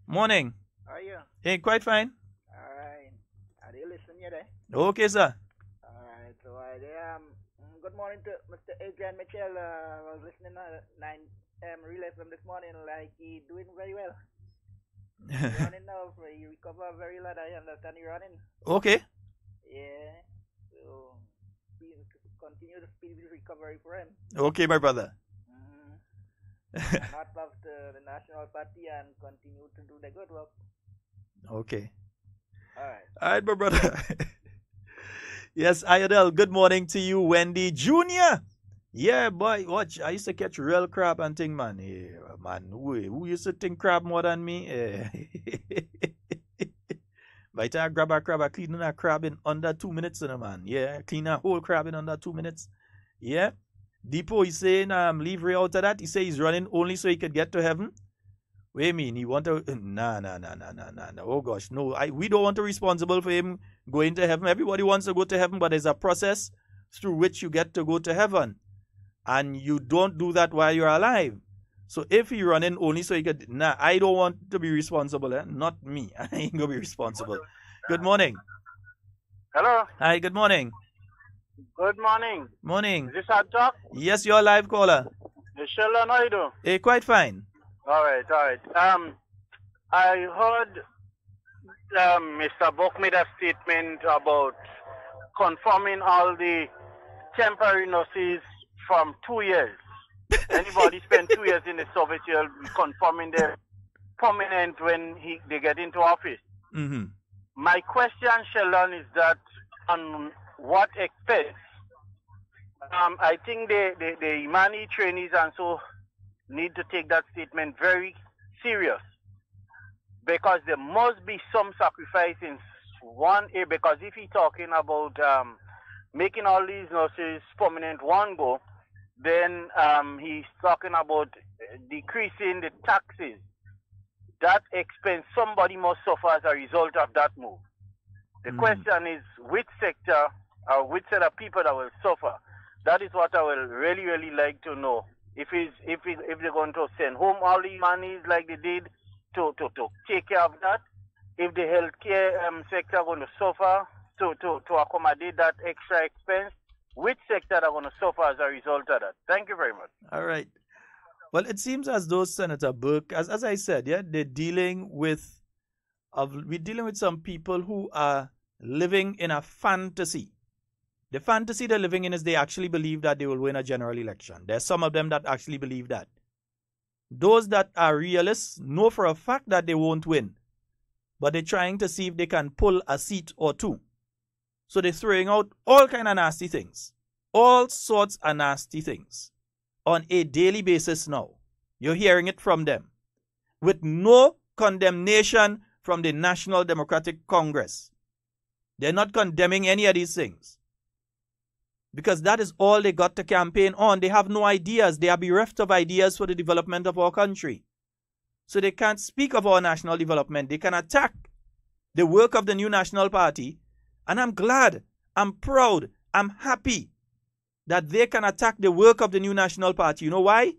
Morning. How are you? Hey, quite fine. Alright. Are you listening here? Okay, sir. Alright, so good morning to Mr. Adrian Mitchell. I was listening to 9 relay from this morning, like he doing very well. He's running now, he recover very lot. I understand he running. Okay. Yeah. So continue the speedy recovery for him. Okay, my brother. Not love the National Party and continue to do the good work. Okay. All right, my brother. Yes, Ayodel, good morning to you, Wendy Jr. Yeah, boy, watch. I used to catch real crab and thing, man. Yeah, man, who used to think crab more than me? Yeah. By the time I grab a crab, I clean a crab in under 2 minutes, man. Yeah, clean a whole crab in under 2 minutes. Yeah. Depot, he's saying, leave Ray out of that. He says he's running only so he could get to heaven. What do you mean? He want to... Nah. Oh, gosh. No, we don't want to be responsible for him going to heaven. Everybody wants to go to heaven, but there's a process through which you get to go to heaven. And you don't do that while you're alive. So if he running only so he could... Nah, I don't want to be responsible. Not me. I ain't going to be responsible. Good morning. Hello. Hi, good morning. Good morning. Morning. Is this our talk? Yes, you're a live caller. Sheldon, how you do? Hey, quite fine. All right. I heard Mr. Buck made a statement about confirming all the temporary nurses from 2 years. Anybody spend 2 years in the service, you'll be confirming them permanent when they get into office. Mm-hmm. My question, Sheldon, is that on what expense? I think the Imani trainees and so need to take that statement very serious, because there must be some sacrifice in one area. Because if he's talking about making all these nurses permanent one go, then he's talking about decreasing the taxes, that expense, somebody must suffer as a result of that move. The question is which sector or which set of people that will suffer. That is what I will really, really like to know. If they're going to send home all the monies like they did to take care of that, if the healthcare sector going to suffer to accommodate that extra expense, which sector are going to suffer as a result of that? Thank you very much. All right. Well, it seems as though Senator Burke, as I said, yeah, we're dealing with some people who are living in a fantasy. The fantasy they're living in is they actually believe that they will win a general election. There's some of them that actually believe that. Those that are realists know for a fact that they won't win, but they're trying to see if they can pull a seat or two. So they're throwing out all kind of nasty things, all sorts of nasty things on a daily basis now. You're hearing it from them with no condemnation from the National Democratic Congress. They're not condemning any of these things because that is all they got to campaign on. They have no ideas. They are bereft of ideas for the development of our country. So they can't speak of our national development. They can attack the work of the new National Party. And I'm glad, I'm proud, I'm happy that they can attack the work of the new National Party. You know why?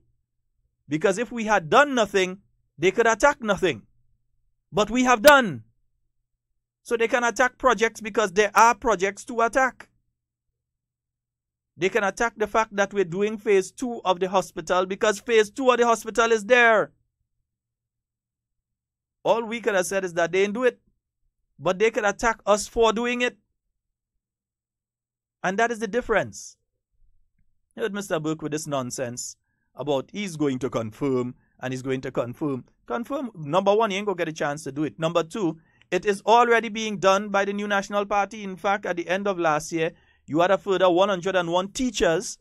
Because if we had done nothing, they could attack nothing. But we have done. So they can attack projects because there are projects to attack. They can attack the fact that we're doing phase 2 of the hospital because phase 2 of the hospital is there. All we could have said is that they didn't do it. But they could attack us for doing it. And that is the difference. You heard Mr. Burke with this nonsense about he's going to confirm and he's going to confirm. Confirm, number one, he ain't going to get a chance to do it. Number two, it is already being done by the new National Party. In fact, at the end of last year, you had a further 101 teachers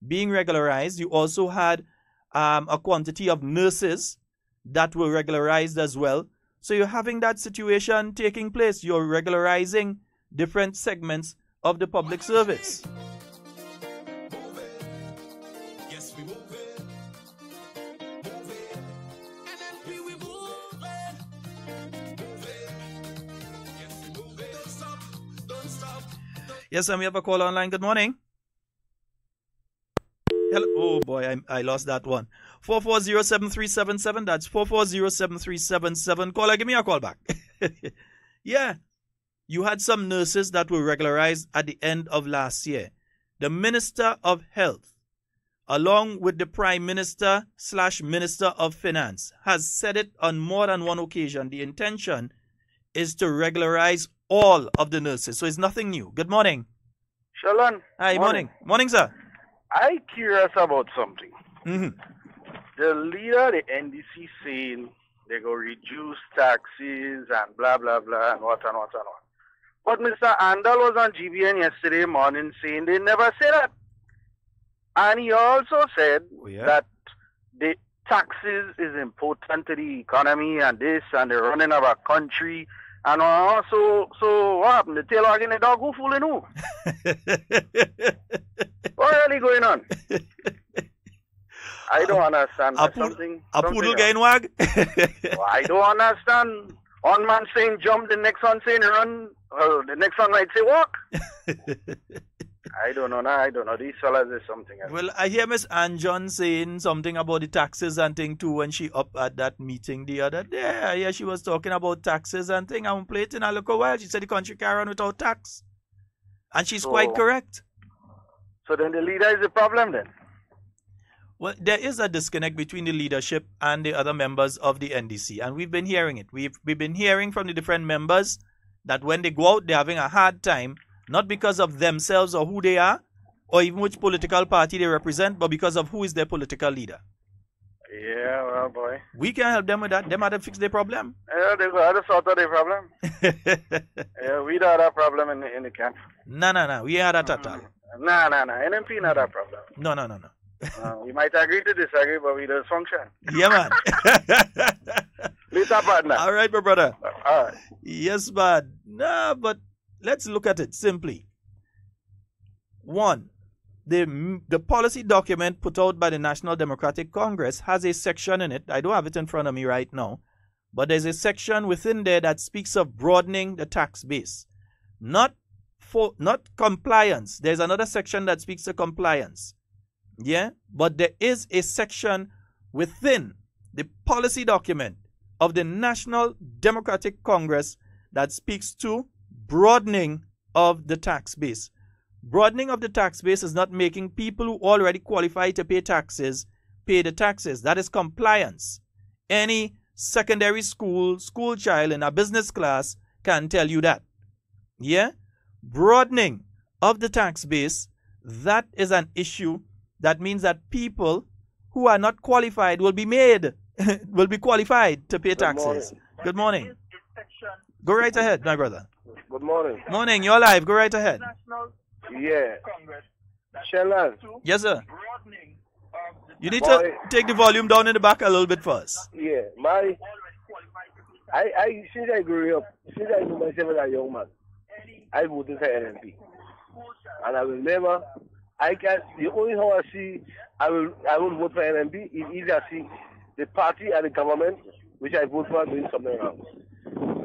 being regularized. You also had a quantity of nurses that were regularized as well. So you're having that situation taking place. You're regularizing different segments of the public service. Yes, we have a call online. Good morning. Hello. Oh boy, I lost that one. 440-7377. That's 440-7377. Caller, give me a call back. Yeah. You had some nurses that were regularized at the end of last year. The Minister of Health, along with the Prime Minister / Minister of Finance, has said it on more than one occasion. The intention is to regularize all of the nurses. So it's nothing new. Good morning. Sheldon. Hi, morning. Morning, sir. I'm curious about something. Mm-hmm. The leader of the NDC saying they go reduce taxes and blah, blah, blah, and what and what and what. But Mr. Andal was on GBN yesterday morning saying they never say that. And he also said that the taxes is important to the economy and this and the running of our country. And so what happened? The tail wagging the dog, who fooling who? What really going on? I don't understand. A poodle getting wag? I don't understand. One man saying jump, the next one saying run, the next one might say walk. I don't know. These fellas is something else. Well, I hear Miss Ann John saying something about the taxes and thing too when she up at that meeting the other day. I hear she was talking about taxes and thing. I'm playing and I look a while. She said the country carry on without tax. And she's quite correct. So then the leader is the problem then? Well, there is a disconnect between the leadership and the other members of the NDC. And we've been hearing it. We've been hearing from the different members that when they go out, they're having a hard time. Not because of themselves or who they are, or even which political party they represent, but because of who is their political leader. Yeah, well, boy. We can help them with that. Them have to fix their problem. Yeah, they got to sort out their problem. Yeah, we don't have that problem in the camp. No. We had that at all. No. NMP not that problem. No. We might agree to disagree, but we don't function. Yeah, man. Later, partner. All right, my brother. All right. Yes, man. No, but let's look at it simply. One, the policy document put out by the National Democratic Congress has a section in it. I don't have it in front of me right now, but there's a section within there that speaks of broadening the tax base. Not compliance. There's another section that speaks to compliance. Yeah, but there is a section within the policy document of the National Democratic Congress that speaks to broadening of the tax base. Broadening of the tax base is not making people who already qualify to pay taxes pay the taxes. That is compliance. Any secondary school child in a business class can tell you that. Yeah? Broadening of the tax base, that is an issue. That means that people who are not qualified will be qualified to pay taxes. Good morning. Go right ahead, my brother. Good morning. Morning, you're live. Go right ahead. Yeah. Sheldon. Yes, sir. You need to take the volume down in the back a little bit first. Yeah. Since I grew up, since I knew myself as a young man, I voted for NMP. And I will never, the only how I see, I will vote for NMP is either I see the party and the government, which I vote for, doing something wrong.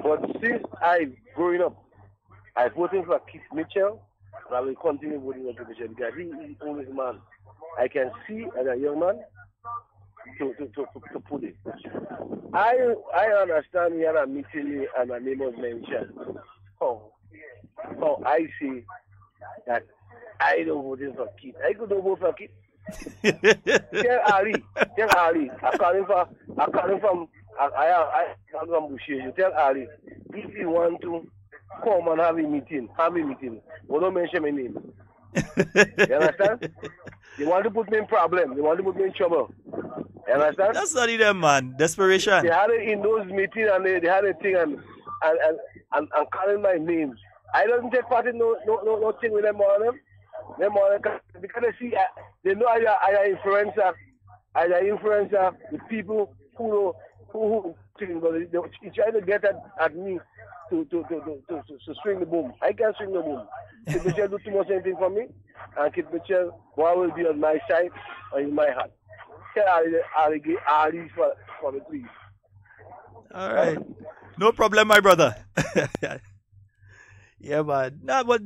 But since I've grown up, I voted for Keith Mitchell, and I will continue voting for Mitchell because he is the only man I can see as a young man to put it. I understand we had a meeting and my neighbors mentioned how I see that I don't vote for Keith. I could don't vote for Keith. Tell Ali, I'm calling from Bushy. Tell Ali, if you want to come and have a meeting. But don't mention my name. You understand? They want to put me in problem. They want to put me in trouble. You understand? That's not them, man. Desperation. They had it in those meetings and they had a thing and calling my name. I don't take part in no thing with them on them. Because they see, they know I am influencer with people who think, but they try to get at me to swing the boom. I can't swing the boom. Keith Mitchell do too much anything for me, and Keith Mitchell, one will be on my side or in my heart. Tell Ali for me, please. All right. No problem, my brother. Yeah, but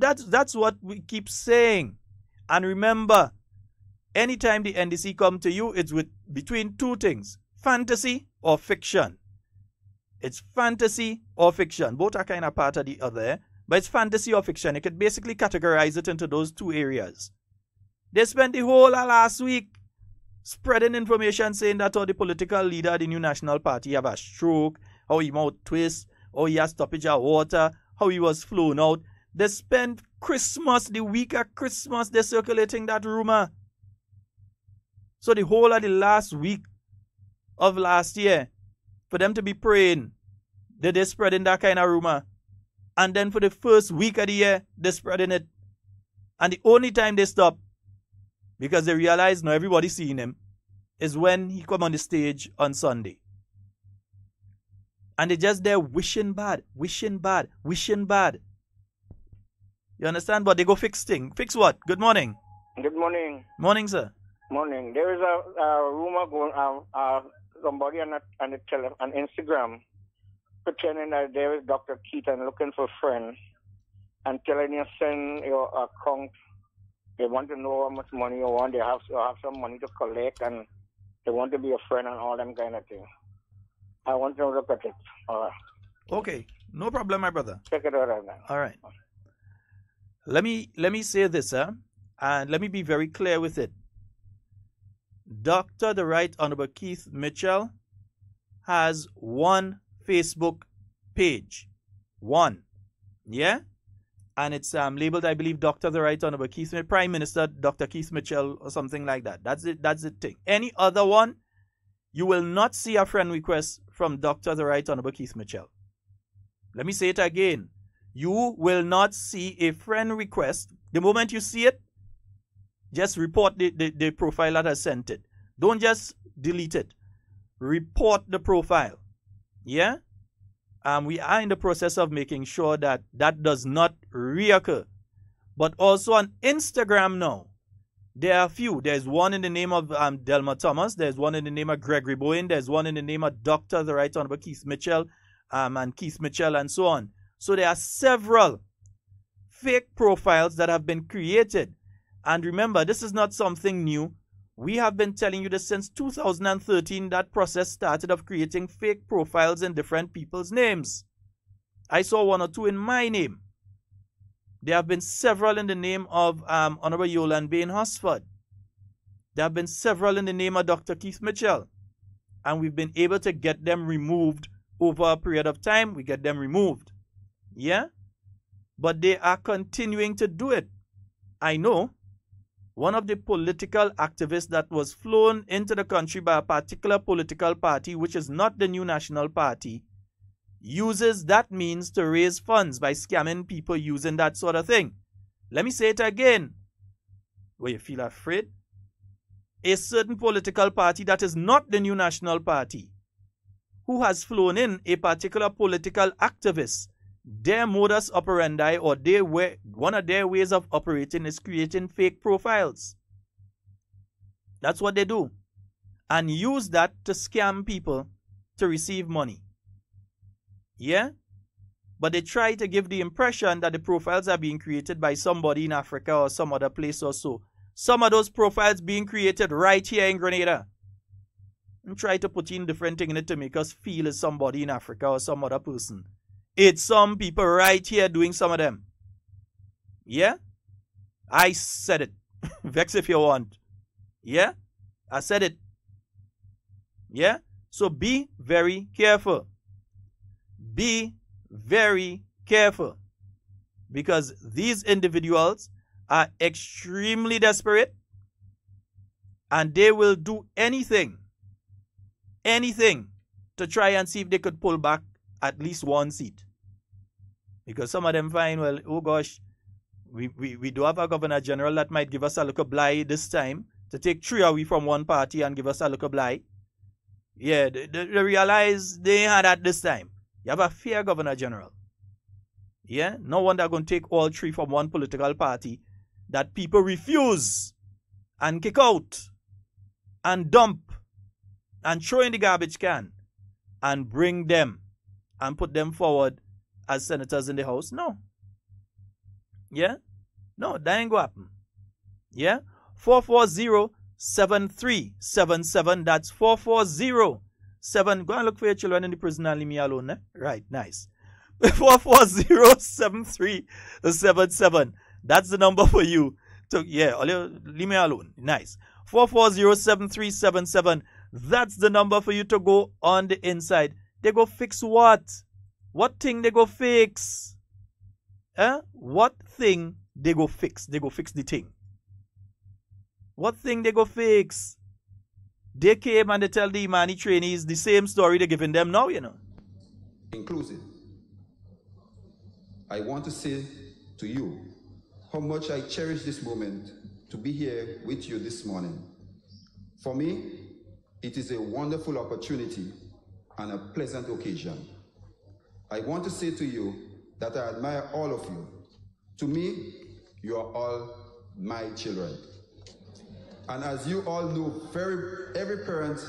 that's what we keep saying. And remember, anytime the NDC come to you, it's between two things: fantasy or fiction. It's fantasy or fiction. Both are kind of part of the other, but it's fantasy or fiction. You could basically categorize it into those two areas. They spent the whole of last week spreading information saying that the political leader of the New National Party have a stroke, how he mouth twist, how he has stoppage of water, how he was flown out. They spent Christmas, the week of Christmas, they're circulating that rumor. So the whole of the last week of last year, for them to be praying, they're spreading that kind of rumor. And then for the first week of the year, they're spreading it. And the only time they stop, because they realize now everybody's seeing him, is when he come on the stage on Sunday. And they're just there wishing bad. You understand? But they go fix thing. Fix what? Good morning. Good morning. Morning, sir. Morning. There is a rumor going somebody on Instagram pretending that there is Dr. Keaton looking for a friend and telling you send your account. They want to know how much money you want. They have some money to collect and they want to be a friend and all them kind of things. I want to look at it. Okay. No problem, my brother. Check it out right now. All right. Let me say this, and let me be very clear with it. Dr. the Right Honorable Keith Mitchell has one Facebook page. One. Yeah? And it's labeled, I believe, Dr. the Right Honorable Keith Mitchell, Prime Minister Dr. Keith Mitchell or something like that. That's the thing. Any other one, you will not see a friend request from Dr. the Right Honorable Keith Mitchell. Let me say it again. You will not see a friend request. The moment you see it, just report the profile that has sent it. Don't just delete it. Report the profile. Yeah? We are in the process of making sure that does not reoccur. But also on Instagram now, There are a few. There's one in the name of Delma Thomas. There's one in the name of Gregory Bowen. There's one in the name of Dr. the Right Honorable Keith Mitchell and Keith Mitchell and so on. So there are several fake profiles that have been created. And remember, this is not something new. We have been telling you this since 2013. That process started of creating fake profiles in different people's names. I saw one or two in my name. There have been several in the name of Honorable Yolan Bain Hosford. There have been several in the name of Dr. Keith Mitchell. And we've been able to get them removed over a period of time. We get them removed. Yeah? But they are continuing to do it. I know one of the political activists that was flown into the country by a particular political party, which is not the New National Party, uses that means to raise funds by scamming people using that sort of thing. Let me say it again. Where you feel afraid? A certain political party that is not the New National Party, who has flown in a particular political activist, their modus operandi or one of their ways of operating is creating fake profiles. That's what they do. And use that to scam people to receive money. Yeah? But they try to give the impression that the profiles are being created by somebody in Africa or some other place or so. Some of those profiles being created right here in Grenada. And try to put in different things in it to make us feel as somebody in Africa or some other person. It's some people right here doing some of them. Yeah? I said it. Vex if you want. Yeah? I said it. Yeah? So be very careful. Be very careful, because these individuals are extremely desperate and they will do anything to try and see if they could pull back at least one seat. Because some of them find, well, oh gosh, we do have a governor general that might give us a little blight this time to take 3 away from one party and give us a little blight. Yeah, they realize they ain't had that this time. You have a fair governor general. Yeah? No one that's going to take all 3 from one political party that people refuse and kick out and dump and throw in the garbage can and bring them and put them forward as senators in the House. No. Yeah? No, that ain't going to happen. Yeah? 440-7377. That's 440-7. Go and look for your children in the prison and leave me alone. Eh? Right, nice. 440-7377. That's the number for you. Leave me alone. Nice. 440-7377. That's the number for you to go on the inside. They go fix what? What thing they go fix? What thing they go fix? They go fix the thing. What thing they go fix? They came and they tell the Imani trainees the same story they're giving them now, you know. Inclusive. I want to say to you how much I cherish this moment to be here with you this morning. For me, it is a wonderful opportunity and a pleasant occasion. I want to say to you that I admire all of you. To me, you are all my children. And as you all know, every parent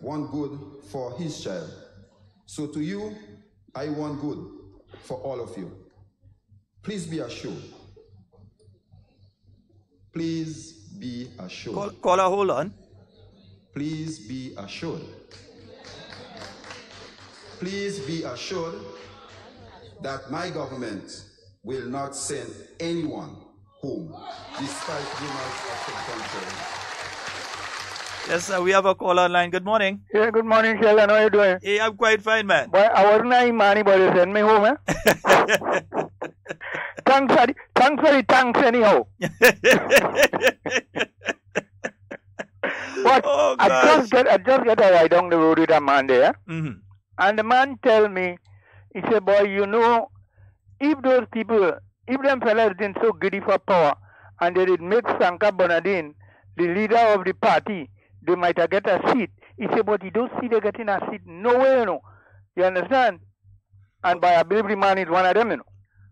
wants good for his child. So to you, I want good for all of you. Please be assured. Please be assured. Caller, hold on. Please be assured. Please be assured that my government will not send anyone home, despite rumors of contention. Yes, sir, we have a call online. Good morning. Yeah, good morning, Sheldon. How are you doing? Hey, I'm quite fine, man. Boy, I wasn't any money, but they send me home, eh? Thanks for the thanks anyhow. But oh, I just get a ride down the road with a man there. Mm-hmm. And the man tell me, he said, boy, you know, if those people, if them fellas didn't so giddy for power, and they did make Sanka Bonadin the leader of the party, they might have get a seat. He said, but you don't see they getting a seat nowhere, you know. You understand? And by I believe the man is one of them, you know.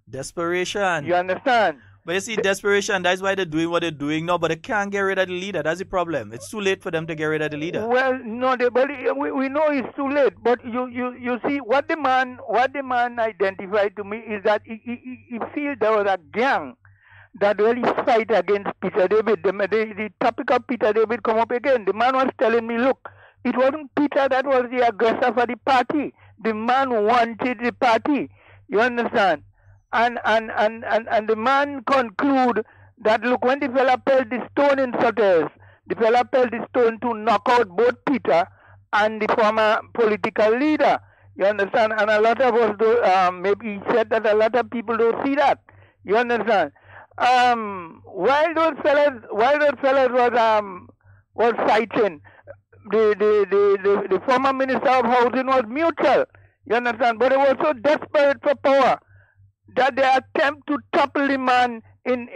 Desperation. You understand? But you see, desperation, that's why they're doing what they're doing now, but they can't get rid of the leader. That's the problem. It's too late for them to get rid of the leader. Well, no, but we know it's too late. But you see, what the man identified to me is that he feels there was a gang that really fight against Peter David. The topic of Peter David come up again. The man was telling me, look, it wasn't Peter that was the aggressor for the party. The man wanted the party. You understand? And the man conclude that, look, when the fella pelted the stone in Sotters, the fella pelted the stone to knock out both Peter and the former political leader. You understand? And a lot of us do, maybe he said that a lot of people don't see that. You understand? While those fellas was fighting, the former minister of housing was mutual. You understand? But they were so desperate for power that they attempt to topple the man in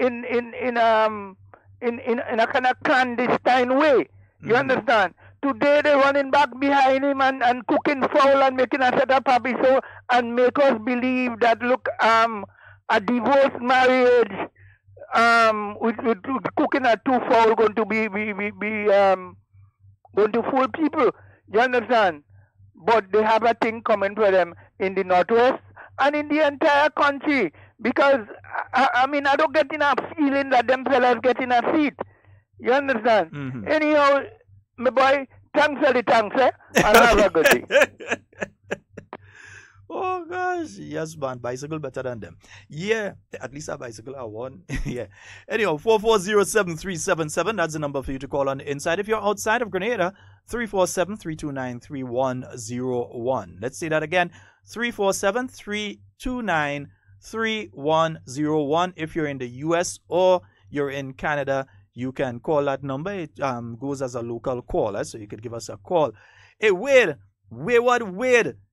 a kind of clandestine way. You understand? Today they're running back behind him and cooking foul and making a set of happy show and make us believe that, look, a divorced marriage with cooking a two foul going to be going to fool people. You understand? But they have a thing coming for them in the Northwest and in the entire country, because I mean, I don't get enough feeling that them fellas get in a seat. You understand? Anyhow, my boy, thanks for the thanks, eh? And have a good day. Oh gosh, yes, man, bicycle better than them. Yeah, at least a bicycle I won. Yeah. Anyhow, 4407377, that's the number for you to call on the inside. If you're outside of Grenada, 347-329-3101. Let's say that again, 347-329-3101. If you're in the US or you're in Canada, you can call that number. It goes as a local caller, so you could give us a call. Hey, Wade,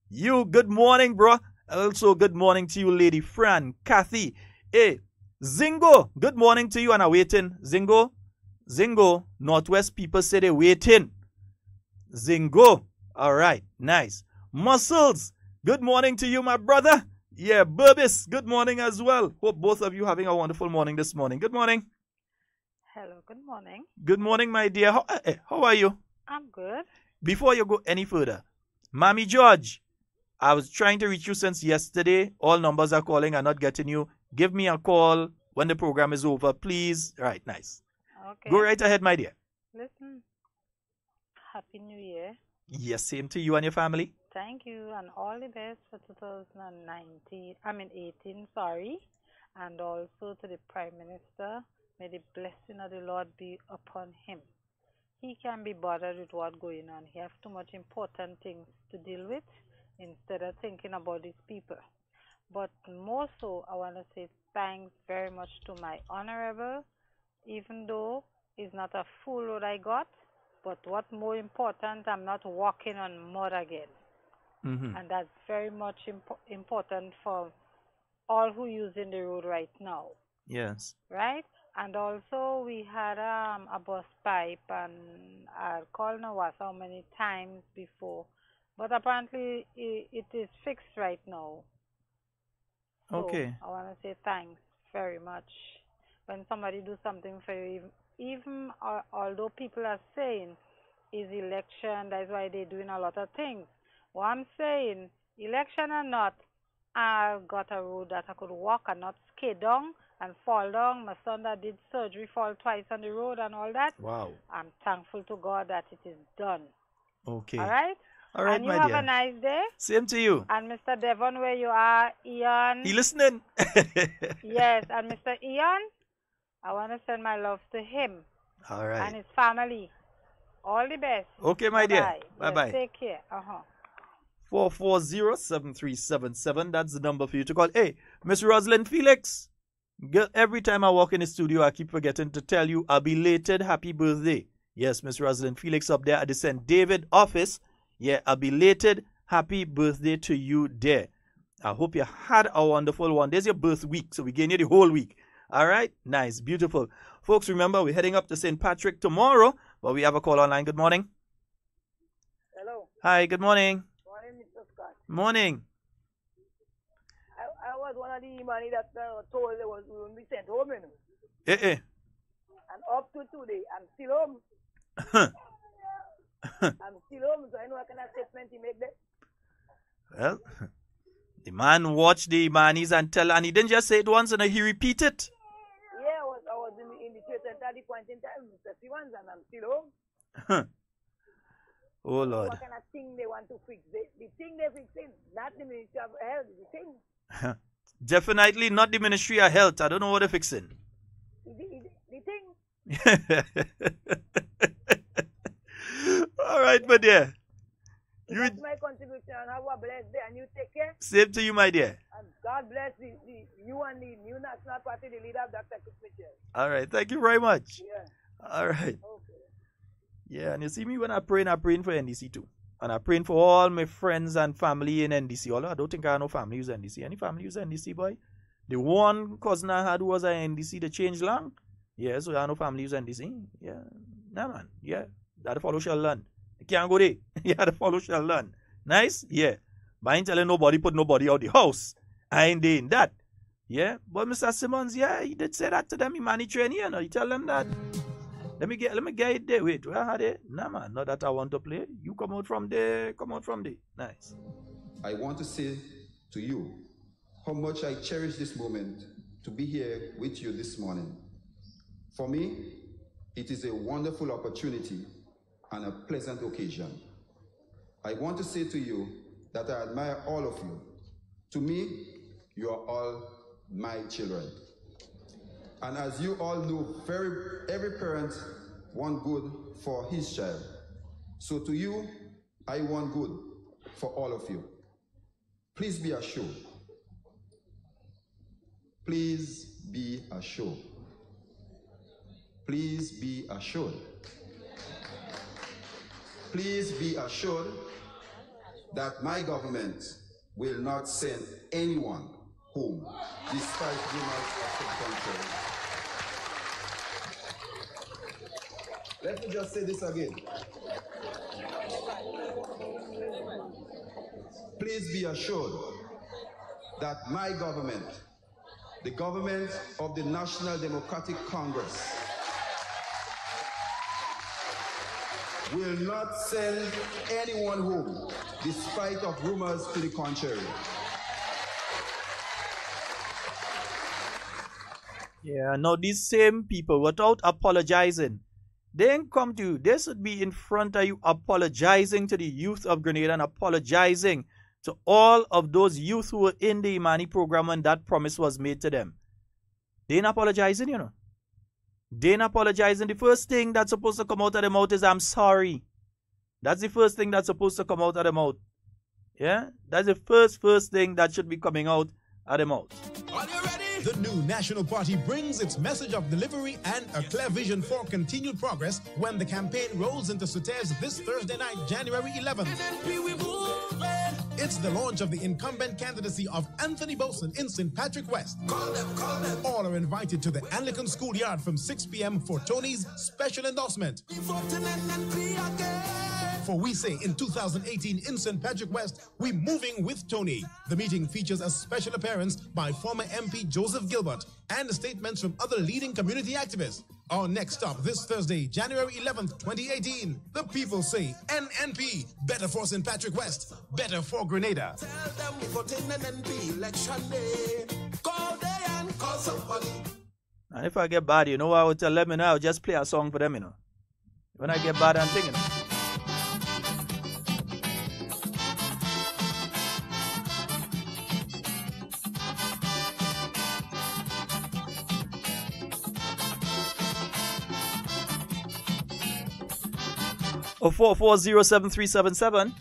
you, good morning, bro. Also, good morning to you, Lady Fran, Kathy. Hey, Zingo, good morning to you, and I'm waiting. Zingo, Northwest people say they're waiting. Zingo, all right, nice. Muscles, good morning to you, my brother. Yeah, Burbis, good morning as well. Hope both of you having a wonderful morning this morning. Good morning. Hello, good morning. Good morning, my dear. How are you? I'm good. Before you go any further, Mommy George, I was trying to reach you since yesterday. All numbers are calling. I'm not getting you. Give me a call when the program is over, please. Right, nice. Okay. Go right ahead, my dear. Listen, Happy New Year. Yes, same to you and your family. Thank you, and all the best for 18, sorry. And also to the Prime Minister, may the blessing of the Lord be upon him. He can be bothered with what's going on. He has too much important things to deal with instead of thinking about these people. But more so, I want to say thanks very much to my honorable, even though it's not a full road I got, but what's more important, I'm not walking on mud again. And that's very much important for all who using the road right now. Yes. Right? And also we had a burst pipe, and I called Nawas how many times before. But apparently it is fixed right now. So okay. I want to say thanks very much. When somebody do something for you, even although people are saying is election, that's why they're doing a lot of things. What I'm saying, election or not, I got a road that I could walk and not skate down and fall down. My son that did surgery fall twice on the road and all that. Wow. I'm thankful to God that it is done. Okay. All right? All right, and you my have dear. a nice day. Same to you. And Mr. Devon, where you are, Ian. He listening? Yes, and Mr. Ian, I want to send my love to him. All right. And his family. All the best. Okay, my dear. Bye-bye. Bye-bye. Yes, take care. 440-7377. That's the number for you to call. Hey, Miss Rosalind Felix. Girl, every time I walk in the studio, I keep forgetting to tell you a belated happy birthday. Yes, Miss Rosalind Felix up there at the St. David office. Yeah, a belated happy birthday to you there. I hope you had a wonderful one. There's your birth week, so we gave you the whole week. All right? Nice, beautiful. Folks, remember, we're heading up to St. Patrick tomorrow, but we have a call online. Good morning. Hello. Hi, good morning. Morning, Mr. Scott. Morning. I was one of the money that told they was going to be sent home, you know. And up to today, I'm still home. I'm still home, so I know what kind of statement he make there. Well, the man watched the Imanis and he didn't just say it once and he repeat it. Yeah, I was in the trade center at the point in time, Mr. Stevens, and I'm still home. Oh, Lord. What kind of thing they want to fix? The thing they're fixing, not the Ministry of Health, the thing. Definitely not the Ministry of Health. I don't know what they're fixing. The thing. All right, my dear. That's my contribution. Have a blessed day, and you take care. Same to you, my dear. And God bless you and the new National Party, the leader of Dr. Chris Mitchell. All right, thank you very much. Yeah. All right. Okay. Yeah, and you see me when I'm praying for NDC too. And I'm praying for all my friends and family in NDC. Although I don't think I have no family who's NDC. Any family who's NDC, boy? The one cousin I had who was an NDC, they changed long. Yeah, so I have no family who's NDC. Yeah. Nah, man. Yeah. That to follow Sheldon. You can't go there. You have to follow Sheldon. Nice? Yeah. But I ain't telling nobody, put nobody out the house. I ain't doing that. Yeah. But Mr. Simmons, yeah, he did say that to them. He managed training, you know. He tell them that. Let me get it there. Wait, where are they? Nah, man, not that I want to play. You come out from there. Nice. I want to say to you how much I cherish this moment to be here with you this morning. For me, it is a wonderful opportunity and a pleasant occasion. I want to say to you that I admire all of you. To me, you are all my children. And as you all know, every parent wants good for his child. So to you, I want good for all of you. Please be assured. Please be assured. Please be assured. Please be assured that my government will not send anyone home despite rumors of control. Let me just say this again. Please be assured that my government, the government of the National Democratic Congress, will not send anyone home despite of rumors to the contrary. Yeah, now these same people, without apologizing, they ain't come to you. They should be in front of you apologizing to the youth of Grenada and apologizing to all of those youth who were in the Imani program when that promise was made to them. They ain't apologizing, you know. They ain't apologizing. The first thing that's supposed to come out of their mouth is, I'm sorry. That's the first thing that's supposed to come out of their mouth. Yeah? That's the first thing that should be coming out of their mouth. The new National Party brings its message of delivery and a clear vision for continued progress when the campaign rolls into Soutez this Thursday night, January 11th. It's the launch of the incumbent candidacy of Anthony Boson in St. Patrick West. Call them. All are invited to the Anglican Schoolyard from 6 p.m. for Tony's special endorsement. For we say in 2018 in St. Patrick West, we're moving with Tony. The meeting features a special appearance by former MP Joseph Gilbert and statements from other leading community activists. Our next stop this Thursday, January 11th, 2018. The people say NNP, better for St. Patrick West, better for Grenada. Tell them we vote in NNP election day. Call day and call somebody. And if I get bad, you know what I would tell them, you know, I'll just play a song for them, you know. When I get bad, I'm thinking. 044-07377.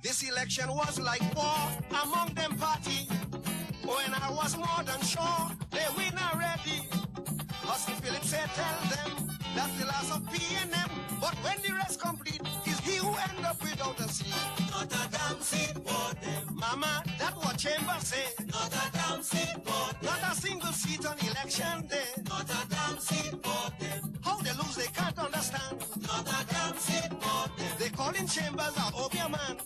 This election was like war among them party. When I was more than sure they win already. Husky Phillips said, tell them that's the last of PNM. But when the rest complete, is he who end up without a seat. Not a damn seat for them. Mama, that's what Chambers said. Not a damn seat for them. Not a single election day. Notre Dame sit for them. How they lose, they can't understand. Notre Dame sit for them. They call in chambers a Obia man.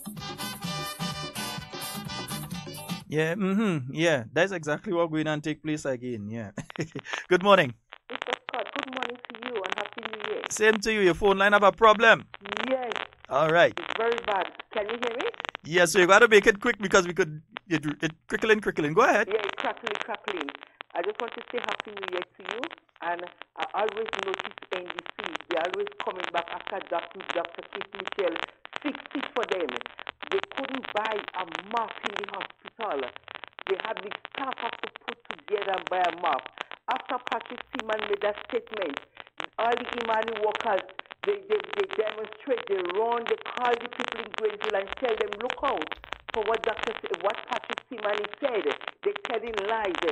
Yeah, yeah, that's exactly what going on take place again. Yeah. Good morning. Mr. Scott, good morning to you and Happy New Year. Same to you. Your phone line have a problem. Yes. All right. It's very bad. Can you hear me? Yeah, so you got to make it quick because it crickling. Go ahead. Yeah, it's crackling. I just want to say Happy New Year to you. And I always notice NDC, they're always coming back after Dr. Keith Mitchell fixed it for them. They couldn't buy a map in the hospital. They had the staff have to put together and buy a map. After Patrick Seaman made that statement, all the Imani workers, they demonstrate, they run, they call the people in Grangeville and tell them, look out for what Patrick Seaman said. They tell him lies.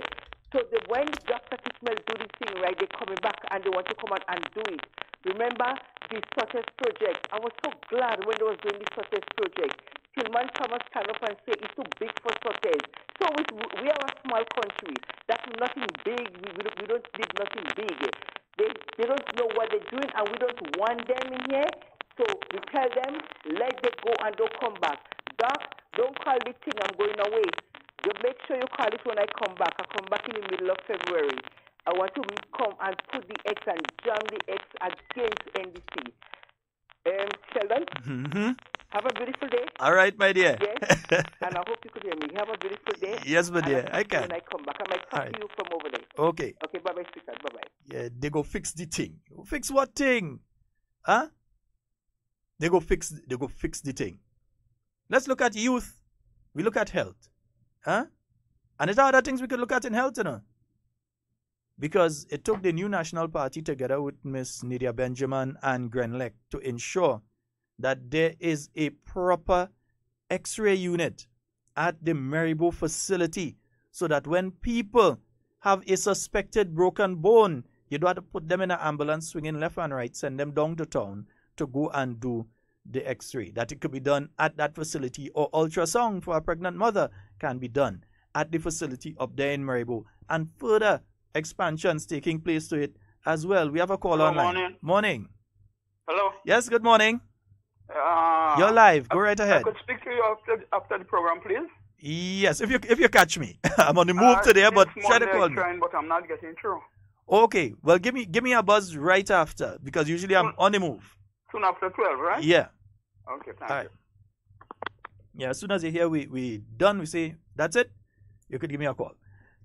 So when Dr. Kismel do this thing, right, they're coming back and they want to come out and do it. Remember the Sotes project? I was so glad when they was doing the Sotes project. Tillman Thomas stand up and say it's too big for Sotes. So we are a small country. That's nothing big. We don't need nothing big. They don't know what they're doing and we don't want them in here. So we tell them, let them go and don't come back. Doc, don't call the thing, I'm going away. You make sure you call it when I come back. I come back in the middle of February. I want to come and put the X and jam the X against NDC. Sheldon, have a beautiful day. All right, my dear. Yes, and I hope you could hear me. Have a beautiful day. Yes, my dear, I can. When I come back, I might talk to you from over there. Okay. Okay, bye-bye, sweetheart. Bye-bye. Yeah, they go fix the thing. Fix what thing? Huh? They go fix the thing. Let's look at youth. We look at health. Huh? And there's other things we could look at in health, you know. Because it took the new National Party together with Miss Nydia Benjamin and Grenlec to ensure that there is a proper X-ray unit at the Maribo facility so that when people have a suspected broken bone, you don't have to put them in an ambulance swinging left and right, send them down to town to go and do the X-ray. That it could be done at that facility, or ultrasound for a pregnant mother can be done at the facility up there in Maribo, and further expansions taking place to it as well. We have a call online. Morning. Hello. Yes, good morning. You're live. Go right ahead. I could speak to you after the program, please. Yes, if you catch me. I'm on the move today, but try to call me. But I'm not getting through. Okay, well, give me a buzz right after, because usually I'm on the move. Soon after 12, right? Yeah. Okay, thank you. Yeah, as soon as you hear we done, we say, that's it. You could give me a call.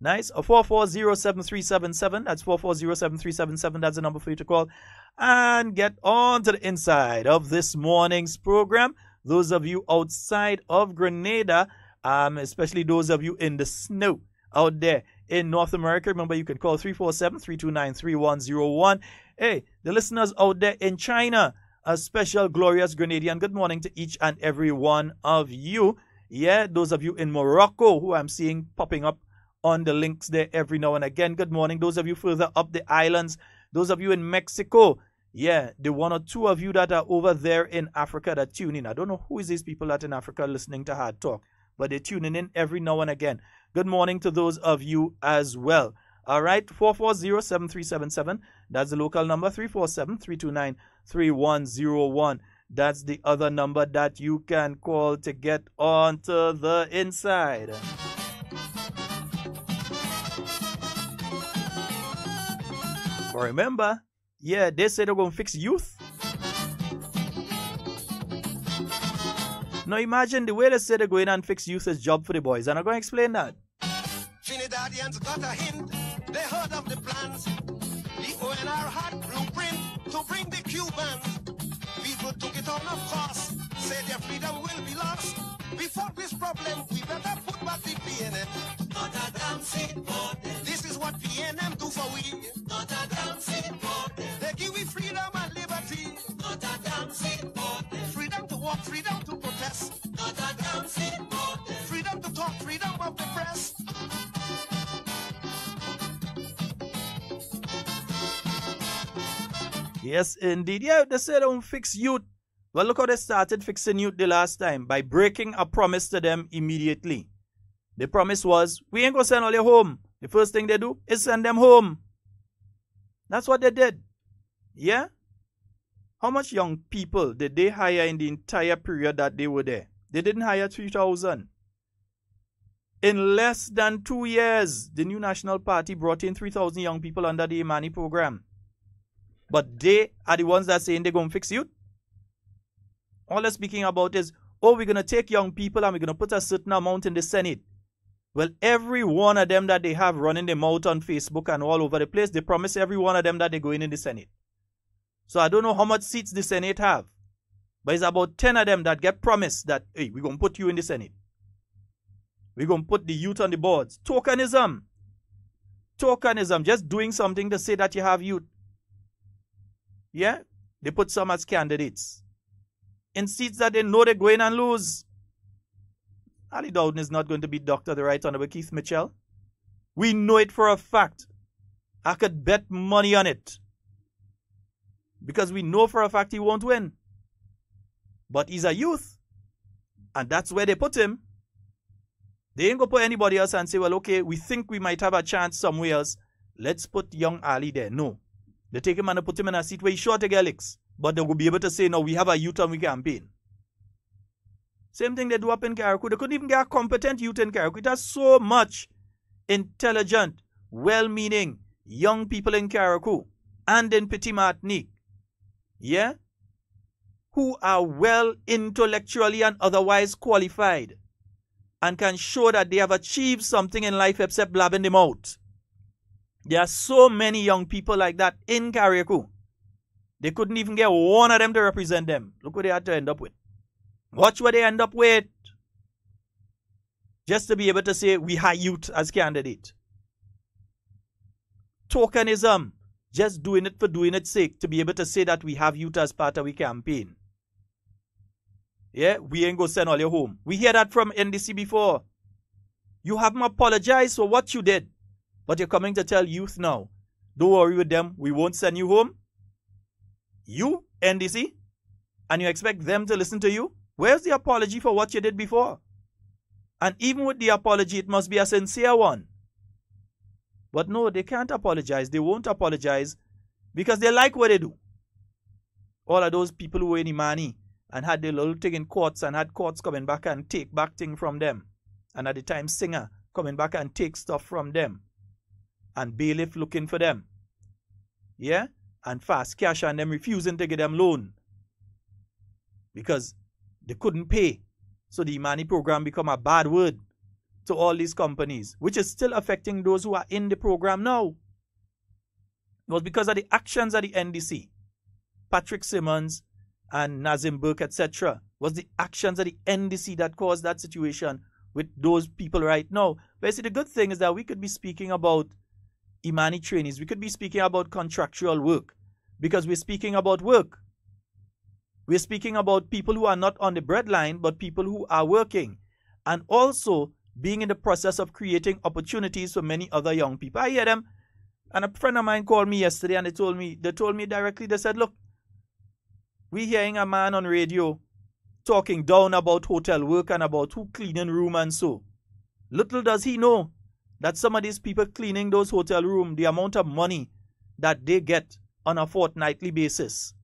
Nice. 4407377. That's 4407377. That's the number for you to call. And get on to the inside of this morning's program. Those of you outside of Grenada, especially those of you in the snow out there in North America, remember you can call 347-329-3101. Hey, the listeners out there in China, a special glorious Grenadian good morning to each and every one of you. Yeah, those of you in Morocco who I'm seeing popping up on the links there every now and again. Good morning. Those of you further up the islands, those of you in Mexico, yeah, the one or two of you that are over there in Africa that tune in. I don't know who is these people that in Africa listening to Hard Talk, but they're tuning in every now and again. Good morning to those of you as well. All right, 4407377. That's the local number. 347-329-3101. That's the other number that you can call to get on to the inside. But remember, yeah, they say they're going to fix youth. Now imagine the way they say they're going and fix youth is job for the boys. And I'm going to explain that. Trinidadians got a hint. They heard of the plans. The ONR had blueprint to bring the Cubans. People took it on, of course. Say their freedom will be lost. Before this problem, we better put back the PNM. Not a damn seat for them. This is what PNM do for we. Not a damn seat for them. They give we freedom and liberty. Not a damn seat for them. Freedom to walk, freedom to protest. Not a damn seat for them. Freedom to talk, freedom of the press. Yes, indeed. Yeah, they say don't fix youth. Well, look how they started fixing youth the last time, by breaking a promise to them immediately. The promise was, we ain't going to send all you home. The first thing they do is send them home. That's what they did. Yeah? How much young people did they hire in the entire period that they were there? They didn't hire 3,000. In less than 2 years, the new National Party brought in 3,000 young people under the Imani program. But they are the ones that saying they're going to fix youth. All they're speaking about is, oh, we're going to take young people and we're going to put a certain amount in the Senate. Well, every one of them that they have running their mouth on Facebook and all over the place, they promise every one of them that they're going in the Senate. So I don't know how much seats the Senate have, but it's about 10 of them that get promised that, hey, we're going to put you in the Senate. We're going to put the youth on the boards. Tokenism. Tokenism, just doing something to say that you have youth. Yeah? They put some as candidates in seats that they know they're going and lose. Ali Dowden is not going to beat Dr. the Right Honorable Keith Mitchell. We know it for a fact. I could bet money on it. Because we know for a fact he won't win. But he's a youth. And that's where they put him. They ain't going to put anybody else and say, well, okay, we think we might have a chance somewhere else. Let's put young Ali there. No. They take him and they put him in a seat where he's sure to get licks. But they will be able to say, no, we have a youth and we campaign. Same thing they do up in Carriacou. They couldn't even get a competent youth in Carriacou. It has so much intelligent, well-meaning young people in Carriacou and in Petit Martinique. Yeah? Who are well intellectually and otherwise qualified and can show that they have achieved something in life except blabbing them out. There are so many young people like that in Carriacou. They couldn't even get one of them to represent them. Look what they had to end up with. Watch what they end up with. Just to be able to say, we have youth as candidate. Tokenism. Just doing it for doing its sake. To be able to say that we have youth as part of our campaign. Yeah, we ain't go send all you home. We hear that from NDC before. You haven't apologized for what you did. But you're coming to tell youth now, don't worry with them, we won't send you home. You, NDC? And you expect them to listen to you? Where's the apology for what you did before? And even with the apology, it must be a sincere one. But no, they can't apologize. They won't apologize because they like what they do. All of those people who were in Imani and had their little thing in courts and had courts coming back and take back things from them. And at the time, Singer coming back and take stuff from them. And bailiff looking for them. Yeah? And fast cash and them refusing to give them loan. Because they couldn't pay. So the Imani program become a bad word to all these companies, which is still affecting those who are in the program now. It was because of the actions of the NDC. Patrick Simmons and Nazim Burke, etc. was the actions of the NDC that caused that situation with those people right now. But you see, the good thing is that we could be speaking about Imani trainees. We could be speaking about contractual work because we're speaking about work. We're speaking about people who are not on the breadline, but people who are working and also being in the process of creating opportunities for many other young people. I hear them, and a friend of mine called me yesterday and they told me directly, they said, look, we're hearing a man on radio talking down about hotel work and about who cleaning room and so. Little does he know that some of these people cleaning those hotel rooms, the amount of money that they get on a fortnightly basis.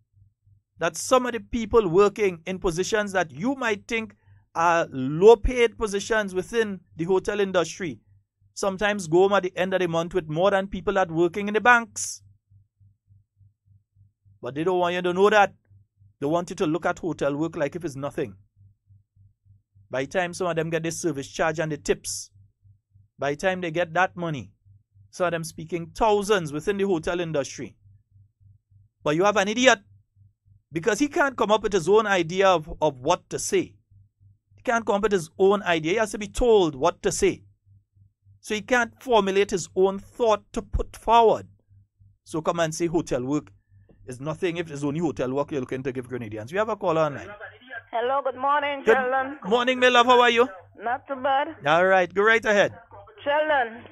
That some of the people working in positions that you might think are low-paid positions within the hotel industry sometimes go home at the end of the month with more than people that working in the banks. But they don't want you to know that. They want you to look at hotel work like if it's nothing. By the time some of them get the service charge and the tips, by the time they get that money, some of them speaking thousands within the hotel industry. But you have an idiot because he can't come up with his own idea of what to say. He can't come up with his own idea. He has to be told what to say. So he can't formulate his own thought to put forward. So come and say hotel work is nothing if it's only hotel work you're looking to give Grenadians. We have a caller online. Hello, good morning, Sheldon. Good morning, my love. How are you? Not too bad. All right, go right ahead. Sheldon,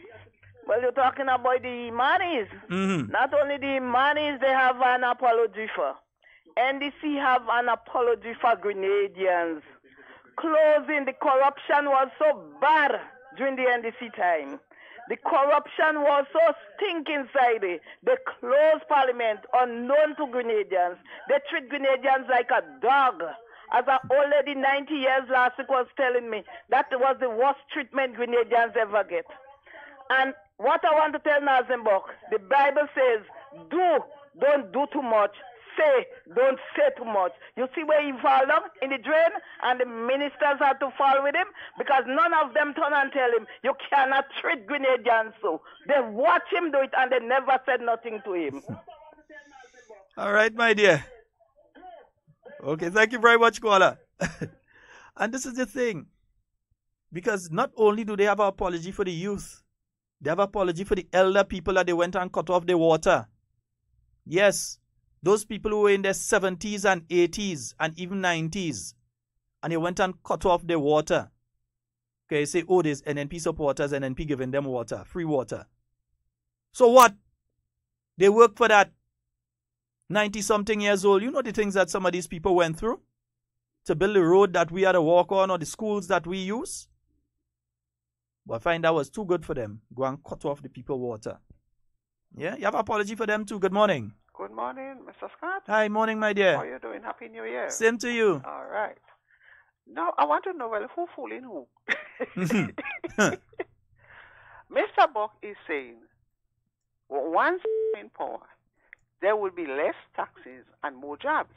well, you're talking about the Imanis. Mm-hmm. Not only the Imanis, they have an apology for. NDC have an apology for Grenadians. Closing the corruption was so bad during the NDC time. The corruption was so stink inside it. They closed parliament unknown to Grenadians. They treat Grenadians like a dog. As an old lady 90 years last week was telling me, that was the worst treatment Grenadians ever get. And what I want to tell Nazimbok, the Bible says, don't do too much. Say, don't say too much. You see where he fall down in the drain, and the ministers had to fall with him because none of them turn and tell him, you cannot treat Grenadians so. They watch him do it and they never said nothing to him. All right, my dear. Okay, thank you very much, caller. And this is the thing. Because not only do they have an apology for the youth, they have an apology for the elder people that they went and cut off the water. Yes, those people who were in their 70s and 80s and even 90s, and they went and cut off the water. Okay, say, oh, there's NNP supporters, NNP giving them water, free water. So what? They work for that. 90-something years old. You know the things that some of these people went through to build the road that we had to walk on or the schools that we use? But I find that was too good for them. Go and cut off the people water. Yeah, you have an apology for them too. Good morning. Good morning, Mr. Scott. Hi, morning, my dear. How are you doing? Happy New Year. Same to you. All right. Now, I want to know, well, who fooling who? Mr. Buck is saying, once in power, there will be less taxes and more jobs.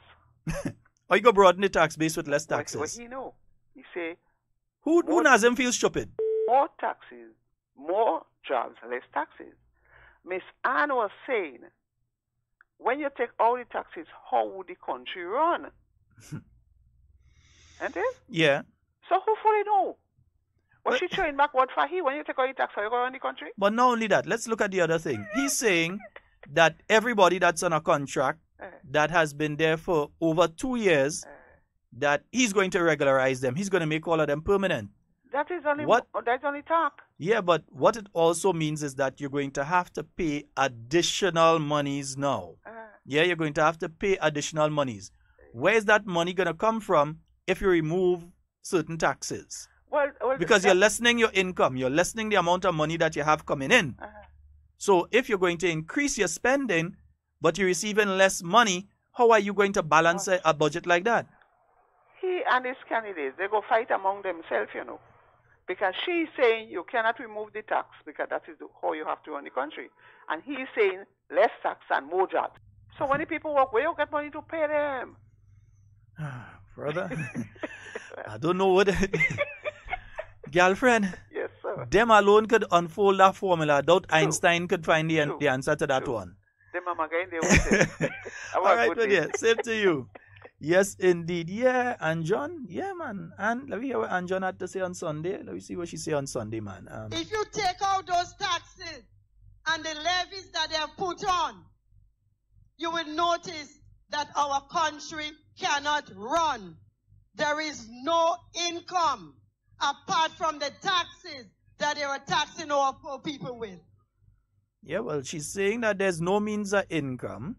Or you go broaden the tax base with less taxes. What he know? He say, who Nazim feels stupid? More taxes, more jobs, less taxes. Miss Anne was saying, when you take all the taxes, how would the country run? Ain't it? Yeah. So who fully know? Was she throwing back what for he? When you take all the tax, how you go run the country? But not only that, let's look at the other thing. He's saying that everybody that's on a contract that has been there for over 2 years, that he's going to regularize them. He's going to make all of them permanent. That is only What? That's only talk. Yeah, but what it also means is that you're going to have to pay additional monies now. Yeah, you're going to have to pay additional monies. Where is that money going to come from if you remove certain taxes? Well, because you're lessening your income. You're lessening the amount of money that you have coming in. So if you're going to increase your spending, but you're receiving less money, how are you going to balance a budget like that? He and his candidates, they go fight among themselves, you know. Because she's saying you cannot remove the tax because that is how you have to run the country. And he's saying less tax and more jobs. So when the people work, where you get money to pay them? Brother, I don't know what... Girlfriend, yes, sir. Them alone could unfold that formula. Doubt Einstein could find the answer to that one. Them mama again, they will All right, my dear. Same to you. Yes, indeed. Yeah, and John, yeah, man. And let me hear what Aunt John had to say on Sunday. Let me see what she say on Sunday, man. If you take out those taxes and the levies that they have put on, you will notice that our country cannot run. There is no income apart from the taxes that they are taxing our poor people with. Yeah, well, she's saying that there's no means of income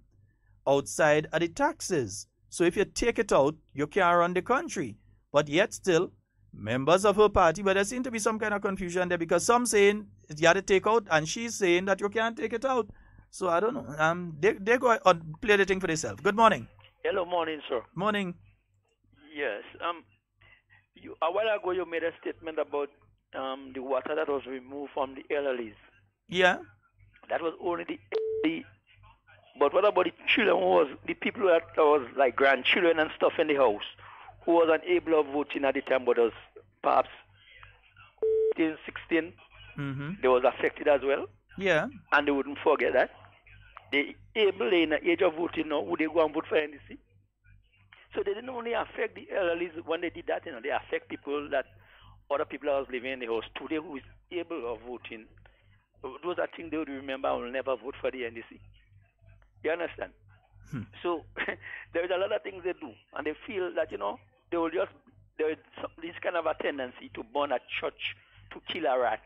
outside of the taxes. So if you take it out, you can't run the country. But yet still, members of her party, but there seems to be some kind of confusion there because some saying you have to take out and she's saying that you can't take it out. So I don't know. They go on play the thing for themselves. Good morning. Hello, morning, sir. Morning. Yes. A while ago you made a statement about the water that was removed from the elderlies. Yeah. That was only the but what about the children who was the people that was like grandchildren and stuff in the house who was unable of voting at the time but was perhaps 15, 16? They was affected as well. Yeah. And they wouldn't forget that. They able in the age of voting now, would they go and vote for NDC? So they didn't only affect the elderly when they did that, you know, they affect people that other people that was living in the house today who is able of voting. Those are things they would remember and will never vote for the NDC. You understand? So there is a lot of things they do, and they feel that, you know, they will just, there is this kind of a tendency to burn a church, to kill a rat.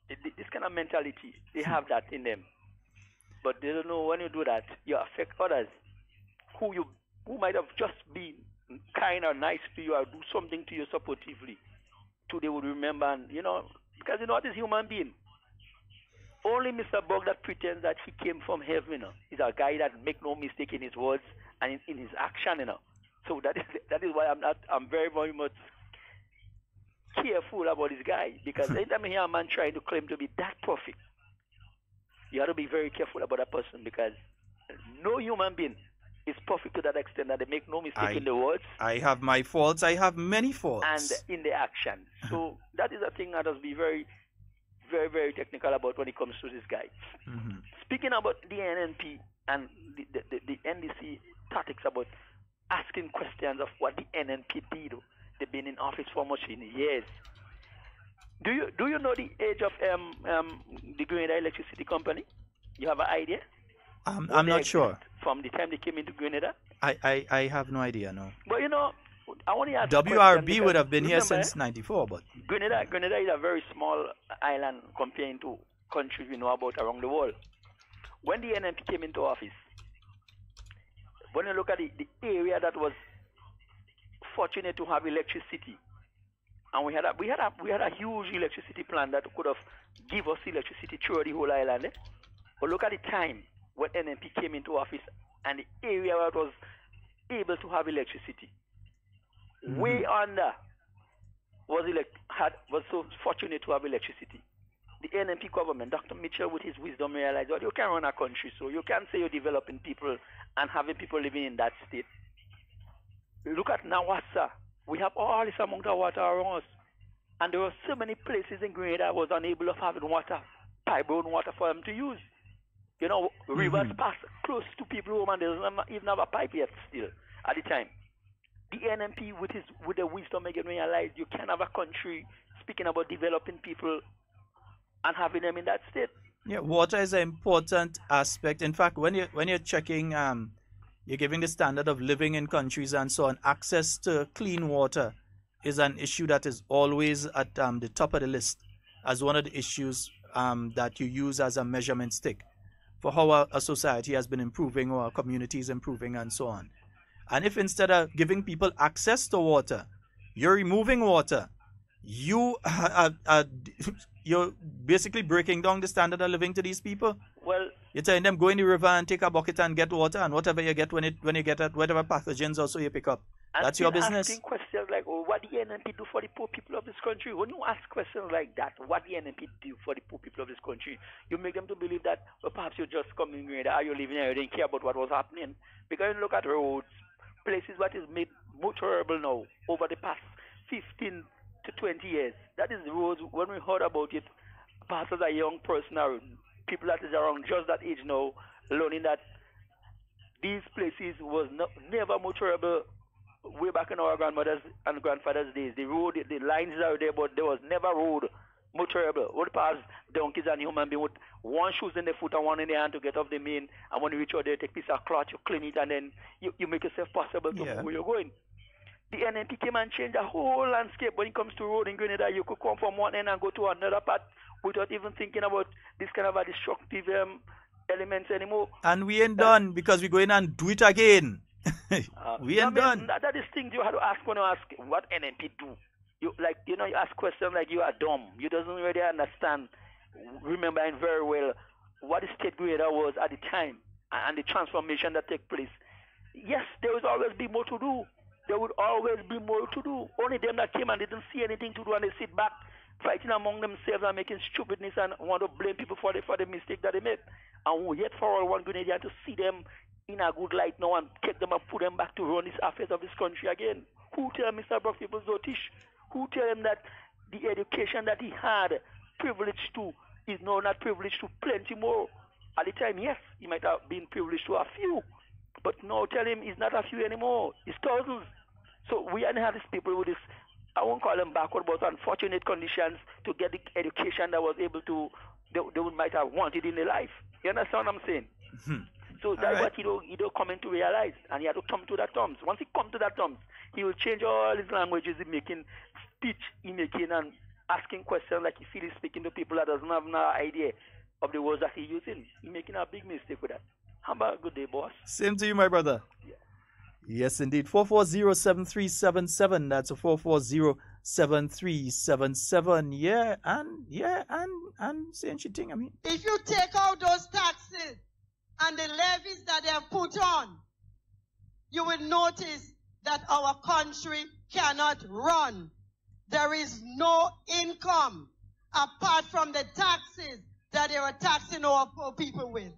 This kind of mentality, they have that in them. But they don't know when you do that, you affect others who might have just been kind or nice to you or do something to you supportively. Today would remember, and, you know, because you know what is human being. Only Mr. Bog that pretends that he came from heaven, you know. He's a guy that make no mistake in his words and in his action, you know. So that is why I'm very, very much careful about this guy, because anytime I hear a man trying to claim to be that perfect, you have to be very careful about that person, because no human being is perfect to that extent that they make no mistake in the words. I have my faults. I have many faults. And in the action. So that is a thing that has to be very, very, very technical about when it comes to this guy. Mm-hmm. Speaking about the NNP and the NDC tactics about asking questions of what the NNP did. They've been in office for much in years. Do you know the age of the Grenada Electricity Company? You have an idea? I'm not sure. From the time they came into Grenada? I have no idea, no. But you know, I want to ask WRB would have been here since 94, but... Grenada is a very small island compared to countries we know about around the world. When the NNP came into office, when you look at the area that was fortunate to have electricity, and we had a huge electricity plant that could have give us electricity through the whole island. But look at the time when NNP came into office and the area where it was able to have electricity. Mm-hmm. Way under was so fortunate to have electricity. The NNP government, Dr. Mitchell, with his wisdom, realized that you can run a country, so you can't say you're developing people and having people living in that state. Look at Nawassa. We have all this amount of water around us. And there were so many places in Grenada that was unable of having water, pipe-borne water for them to use. You know, rivers pass close to people's home and they don't even have a pipe yet still at the time. The NNP, with the wisdom, again, realized you can have a country speaking about developing people and having them in that state. Yeah, water is an important aspect. In fact, when you're checking, you're giving the standard of living in countries and so on, access to clean water is an issue that is always at the top of the list as one of the issues that you use as a measurement stick for how a society has been improving or a community is improving and so on. And if instead of giving people access to water, you're removing water, you're basically breaking down the standard of living to these people. Well, you're telling them go in the river and take a bucket and get water, and whatever you get when you get at whatever pathogens also you pick up. That's your business. Asking questions like, oh, what the NNP do for the poor people of this country? When you ask questions like that, what the NNP do for the poor people of this country, you make them to believe that, well, perhaps you're just coming here, are you living here, you didn't care about what was happening. Because you look at roads, places that is made motorable now over the past 15 to 20 years. That is roads, when we heard about it, perhaps as a young person or people that is around just that age now, learning that these places was never motorable way back in our grandmothers and grandfathers' days. The road, the lines are there, but there was never road motorable. Would pass donkeys and human beings with one shoes in the foot and one in the hand to get off the main, and when you reach out there, take a piece of cloth, you clean it, and then you make yourself possible to where you're going. The NNP came and changed the whole landscape when it comes to road in Grenada. You could come from one end and go to another part without even thinking about this kind of a destructive elements anymore. And we ain't done because we're going and do it again. We ain't done. That is things you have to ask when you ask what NNP do. You ask questions like you are dumb. You doesn't really understand, remembering very well what the state Grenada was at the time and the transformation that took place. Yes, there will always be more to do. There would always be more to do. Only them that came and didn't see anything to do and they sit back fighting among themselves and making stupidness and want to blame people for the mistake that they made. And we yet for all one Grenadian to see them in a good light now and take them and put them back to run these affairs of this country again. Who tell Mr. Brock Peoples Zotish? Who tell him that the education that he had privilege to is now not privileged to plenty more? At the time, yes, he might have been privileged to a few. But now tell him it's not a few anymore. It's thousands. So we have these people with this, I won't call them backward, but unfortunate conditions to get the education that was able to, they might have wanted in their life. You understand what I'm saying? So that's what he don't come in to realize. And he had to come to that terms. Once he come to that terms, he will change all his languages in making, speech in making, and asking questions like he feels speaking to people that doesn't have no idea of the words that he's using. He's making a big mistake with that. How about a good day, boss? Same to you, my brother. Yeah. Yes, indeed. 440-7377. That's a 7377. And saying she think, I mean. If you take out those taxes and the levies that they have put on, you will notice that our country cannot run. There is no income apart from the taxes that they are taxing our poor people with.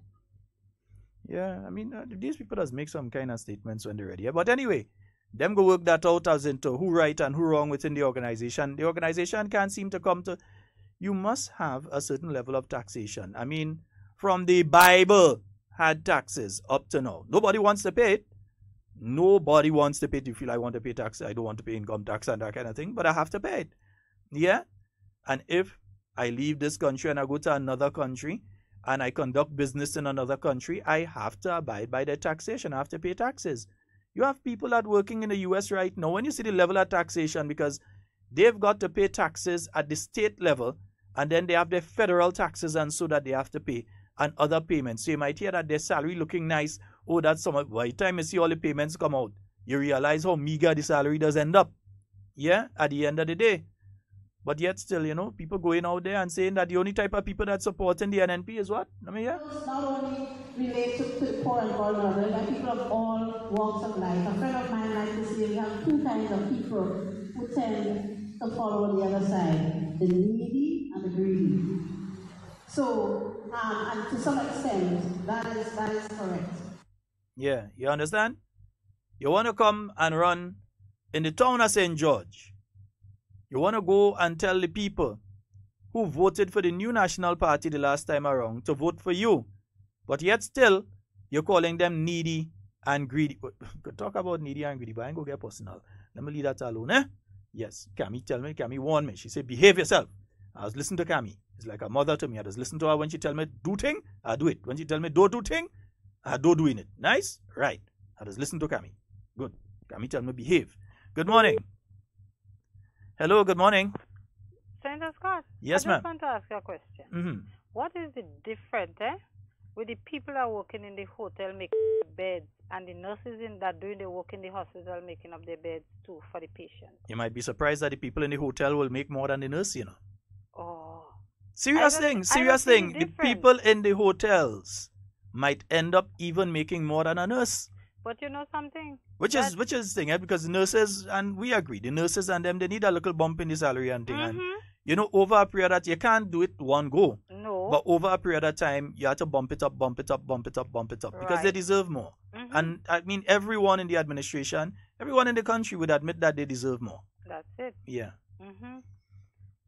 Yeah, I mean, these people does make some kind of statements when they're ready. But anyway, them go work that out as into who right and who wrong within the organization. The organization can't seem to come to, you must have a certain level of taxation. I mean, from the Bible had taxes up to now. Nobody wants to pay it. Nobody wants to pay it. You feel I want to pay tax, I don't want to pay income tax and that kind of thing, but I have to pay it. Yeah? And if I leave this country and I go to another country and I conduct business in another country, I have to abide by the taxation. I have to pay taxes. You have people that working in the US right now, when you see the level of taxation, because they've got to pay taxes at the state level, and then they have their federal taxes and so that they have to pay, and other payments. So you might hear that their salary looking nice. Oh, that's so much. By the time you see all the payments come out, you realize how meager the salary does end up. Yeah, at the end of the day. But yet still, you know, people going out there and saying that the only type of people that supporting the NNP is what? I mean, yeah. Not only relate to the poor and vulnerable, but people of all walks of life. A friend of mine likes to say we have two kinds of people who tend to follow the other side, the needy and the greedy. So, and to some extent, that is correct. Yeah, you understand? You want to come and run in the town of St. George. You want to go and tell the people who voted for the new National Party the last time around to vote for you. But yet still, you're calling them needy and greedy. Could talk about needy and greedy, but I ain't going to get personal. Let me leave that alone, eh? Yes, Cammy warned me. She said, behave yourself. I was listening to Cammy. It's like a mother to me. I just listen to her when she tell me do thing, I do it. When she tell me don't do thing, I don't doing it. Nice? Right. I just listen to Cammy. Good. Cammy tell me behave. Good morning. Hello, good morning. Senator Scott. Yes, I ma'am. just want to ask you a question. What is the difference, with the people that are working in the hotel making the beds and the nurses that doing the work in the hospital making up their beds too for the patients? You might be surprised that the people in the hotel will make more than the nurse, you know. Oh. Serious thing. The people in the hotels might end up even making more than a nurse. But you know something? Which is the thing, because the nurses, and we agree, the nurses and them, they need a little bump in the salary and thing. And, you know, over a period that you can't do it one go. No. But over a period of time, you have to bump it up, because they deserve more. And I mean, everyone in the administration, everyone in the country would admit that they deserve more. That's it. Yeah.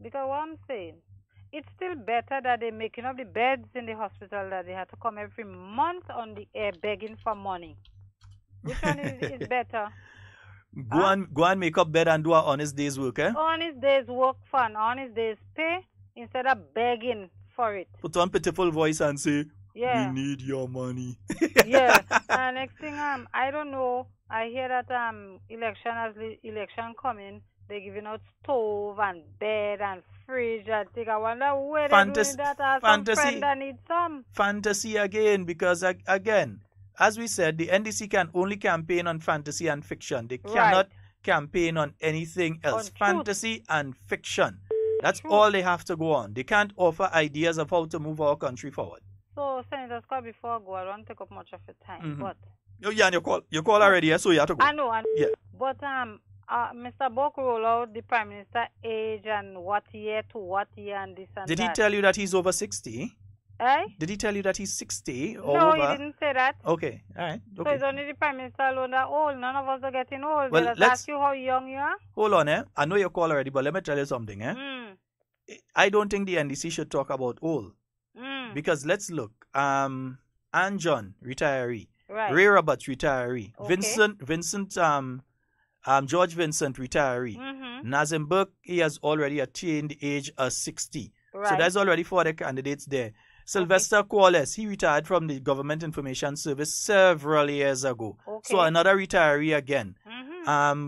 Because what I'm saying, it's still better that they're making up the beds in the hospital that they have to come every month on the air begging for money. Which one is better? Go and make up bed and do an honest day's work, eh? Honest day's work for an honest day's pay instead of begging for it. Put on pitiful voice and say, yeah, we need your money. Yeah. And next thing, I don't know. I hear that election coming, they're giving out stove and bed and fridge. I think I wonder where they're doing that. Some friend that needs some. Fantasy again, because again, as we said, the NDC can only campaign on fantasy and fiction. They cannot campaign on anything else. Fantasy and fiction. That's all they have to go on. They can't offer ideas of how to move our country forward. So, Senator Scott, before I go, I don't take up much of your time. But oh, yeah, and you call already, so you have to go. I know. Yeah. But Mr. Buck rolled out the Prime Minister age and what year to what year and this and Did that. he tell you that he's over 60? Eh? Did he tell you that he's 60 or no, over? he didn't say that. Okay, all right. Okay. So it's only the Prime Minister alone that old. None of us are getting old. Well, Let's ask you how young you are. Hold on, eh? I know you call already, but let me tell you something, eh? I don't think the NDC should talk about old. Because let's look. Ann John, retiree. Right. Ray Roberts, retiree. Okay. George Vincent, retiree. Nazim Burke, he has already attained the age of 60. Right. So there's already 4 other candidates there. Sylvester Qualis, he retired from the Government Information Service several years ago. Okay. So another retiree again.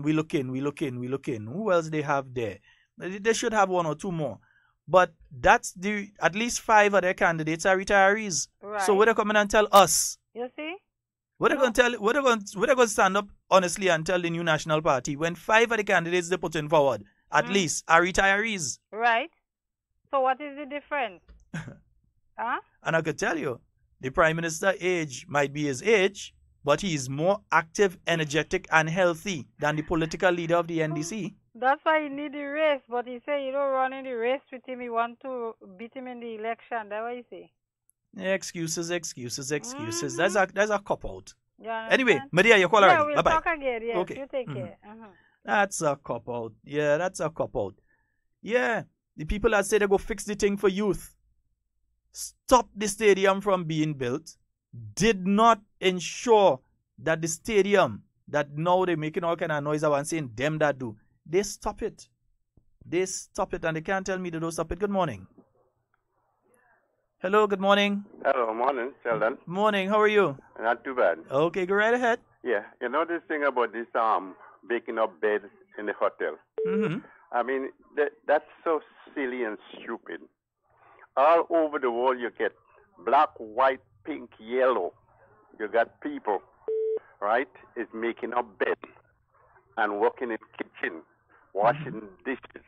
We looking. Who else they have there? They should have 1 or 2 more. But that's at least 5 of their candidates are retirees. Right. So what they coming and tell us? You see? What they going to tell? What they going to stand up honestly and tell the new National Party when 5 of the candidates they put in forward at least, are retirees. Right. So what is the difference? Huh? And I could tell you, the Prime Minister age might be his age, but he is more active, energetic, and healthy than the political leader of the NDC. That's why he need the race, but he say you don't run in the race with him. You want to beat him in the election. That's what he say. Excuses. That's a cop out. Yeah. Anyway, Medea, you call already. Yeah, we'll Bye-bye. talk again. Yes, Okay. you take care. That's a cop out. Yeah, that's a cop out. Yeah, the people that say they go fix the thing for youth, stop the stadium from being built, did not ensure that the stadium that now they're making all kind of noise about saying them that do, they stop it. They stop it, and they can't tell me they don't stop it. Good morning. Hello, good morning. Hello, morning, Sheldon. Morning, how are you? Not too bad. Okay, go right ahead. Yeah, you know this thing about this baking up beds in the hotel. Mm-hmm. I mean, that's so silly and stupid. All over the world you get black, white, pink, yellow. You got people, right, is making up bed and working in kitchen, washing dishes.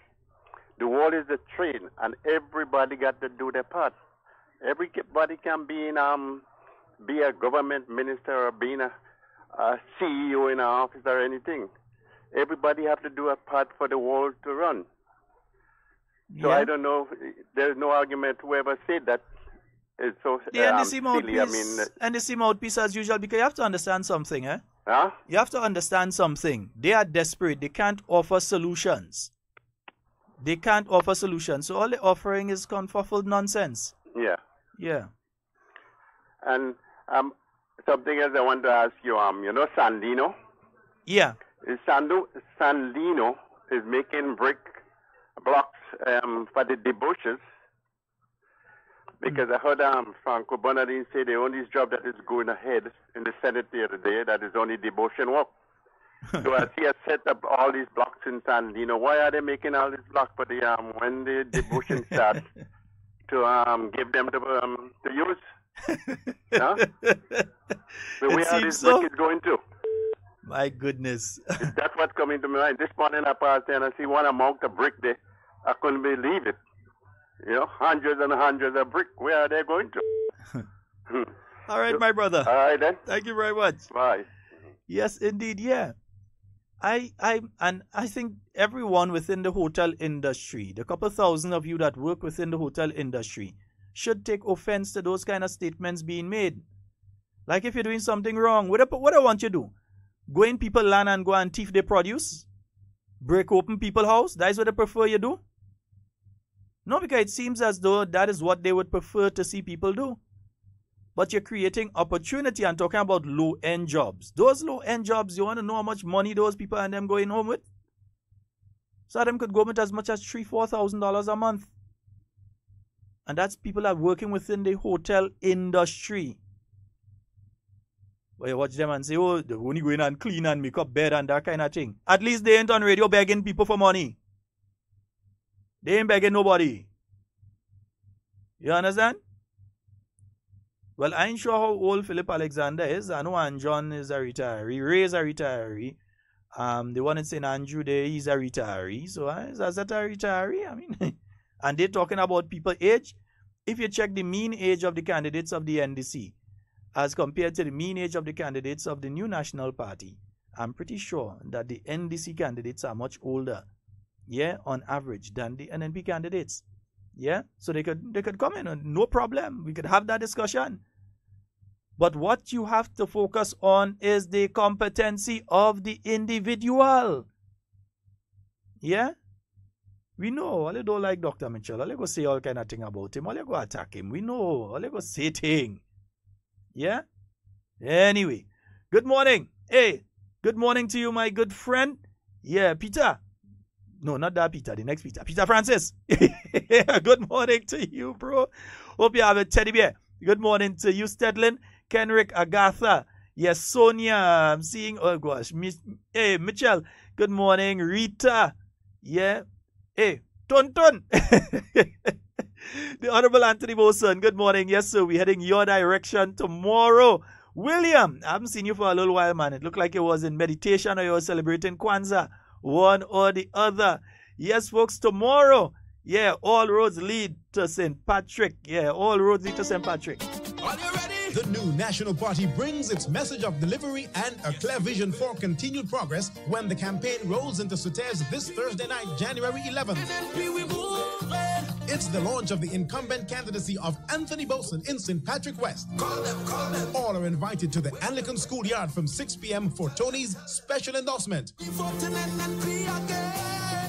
The world is a train, and everybody got to do their part. Everybody can be a government minister or being a CEO in an office or anything. Everybody have to do a part for the world to run. So Yeah. I don't know. There's no argument whoever said that is so The NDC silly. mouthpiece, I mean, NDC mouthpiece as usual, because you have to understand something, eh? huh? You have to understand something. They are desperate. They can't offer solutions. They can't offer solutions. So all they're offering is confuffled nonsense. Yeah. Yeah. And something else I want to ask you. You know Sandino? Yeah. Sandino is making brick blocks for the debauches. Because I heard Franco Bonadine say the only job that is going ahead in the Senate the other day, that is only devotion work. So as he has set up all these blocks in Sandino, why are they making all these blocks for the when the devotion starts to give them to use? Huh? So where are these brick is going to? My goodness. That's what's coming to my mind. This morning I passed there and I see one amount of brick there. I couldn't believe it. You know, hundreds and hundreds of brick. Where are they going to? All right, my brother. All right then. Thank you very much. Bye. Yes, indeed, yeah. I think everyone within the hotel industry, the couple thousand of you that work within the hotel industry, should take offense to those kind of statements being made. Like if you're doing something wrong, what I want you to do? Go in people's land and go and thief their produce? Break open people's house? That is what they prefer you do? No, because it seems as though that is what they would prefer to see people do. But you're creating opportunity and talking about low-end jobs. Those low-end jobs, you want to know how much money those people and them going home with? So them could go with as much as $3,000-$4,000 a month. And that's people that are working within the hotel industry. But you watch them and say, oh, they're only going and clean and make up bed and that kind of thing. At least they ain't on radio begging people for money. They ain't begging nobody. You understand? Well, I ain't sure how old Philip Alexander is. I know Ann John is a retiree. Ray is a retiree. The one in St. Andrew there, he's a retiree. So is that a retiree? I mean, and they're talking about people age. If you check the mean age of the candidates of the NDC as compared to the mean age of the candidates of the New National Party, I'm pretty sure that the NDC candidates are much older, yeah, on average, than the NNP candidates. Yeah, so they could come in and no problem. We could have that discussion. But what you have to focus on is the competency of the individual. Yeah? We know, all you don't like Dr. Mitchell. All you go say all kind of thing about him. All you go attack him. We know. All you go say thing. Yeah? Anyway, good morning. Hey, good morning to you, my good friend. Yeah, Peter. No, not that Peter, the next Peter. Peter Francis. Good morning to you, bro. Hope you have a teddy bear. Good morning to you, Stedlin, Kenrick, Agatha. Yes, Sonia. I'm seeing, oh gosh. Hey, Mitchell. Good morning, Rita. Yeah. Hey, Tonton. The Honorable Anthony Boson. Good morning. Yes, sir. We're heading your direction tomorrow. William, I haven't seen you for a little while, man. It looked like you was in meditation or you was celebrating Kwanzaa. One or the other. Yes, folks, tomorrow, yeah, all roads lead to St. Patrick. Yeah, all roads lead to St. Patrick. Are you ready? The new National Party brings its message of delivery and a clear vision for continued progress when the campaign rolls into Souters this Thursday night, January 11th. It's the launch of the incumbent candidacy of Anthony Boson in St. Patrick West. Call them. All are invited to the Anglican Schoolyard from 6 p.m. for Tony's special endorsement.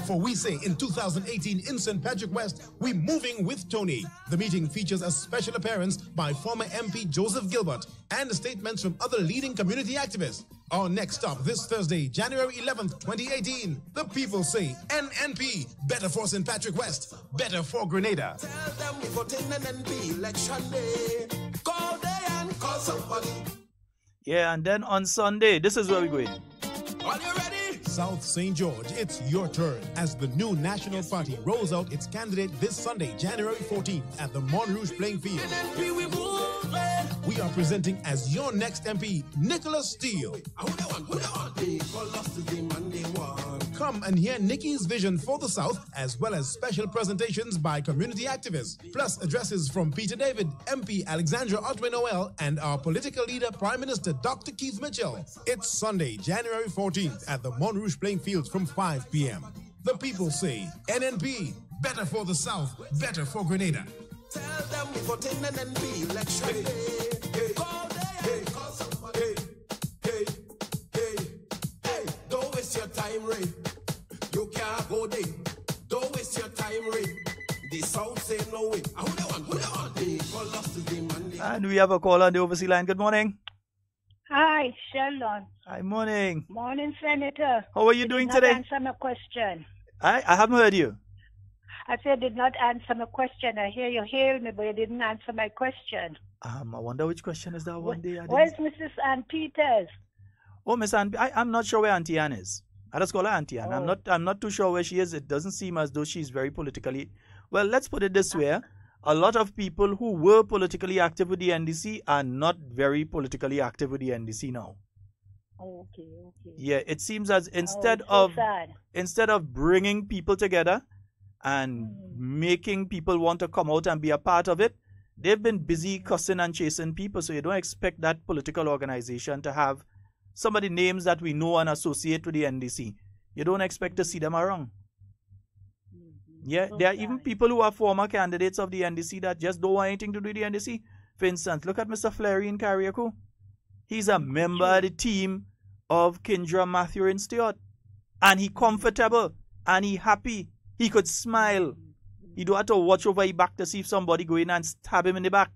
For we say in 2018 in St. Patrick West, we moving with Tony. The meeting features a special appearance by former MP Joseph Gilbert and statements from other leading community activists. Our next stop this Thursday, January 11th, 2018. The people say NNP, better for St. Patrick West, better for Grenada. Tell them we vote in NNP election day. Call day and call somebody. Yeah, and then on Sunday, this is where we're going. Are you ready? South St. George, it's your turn as the new National Party rolls out its candidate this Sunday, January 14th at the Montrouge playing field. We are presenting as your next MP, Nicholas Steele. Come and hear Nikki's vision for the South, as well as special presentations by community activists, plus addresses from Peter David, MP Alexandra Otway-Noel, and our political leader, Prime Minister Dr. Keith Mitchell. It's Sunday, January 14th at the Montrouge playing fields from 5 p.m. The people say NNP, better for the South, better for Grenada. Tell them we vote in NNP election day. Call day and call somebody. Hey, don't waste your time, Ray. You can't go there. Don't waste your time, Ray. The South say no way. Who they want? People lost to the money. And we have a call on the overseas line. Good morning. Hi, Sheldon. Hi, morning. Morning, Senator. How are you doing today? Answer my question. I haven't heard you. I said did not answer my question. I hear you hail me, but you didn't answer my question. I wonder which question is that one day. Where's Mrs. Ann Peters? Oh, Miss Ann, I'm not sure where Auntie Ann is. I just call her Auntie Ann. Oh. I'm not too sure where she is. It doesn't seem as though she's very politically. Well, let's put it this way. A lot of people who were politically active with the NDC are not very politically active with the NDC now. Okay. Yeah, it seems as instead of bringing people together and making people want to come out and be a part of it, they've been busy cussing and chasing people. So you don't expect that political organization to have some of the names that we know and associate with the NDC. You don't expect to see them around. Yeah, there are even people who are former candidates of the NDC that just don't want anything to do with the NDC. For instance, look at Mr. Fleury in Carriacou. He's a member of the team of Kindra, Matthew, and Stewart. And he comfortable and he happy. He could smile. He don't have to watch over his back to see if somebody go in and stab him in the back.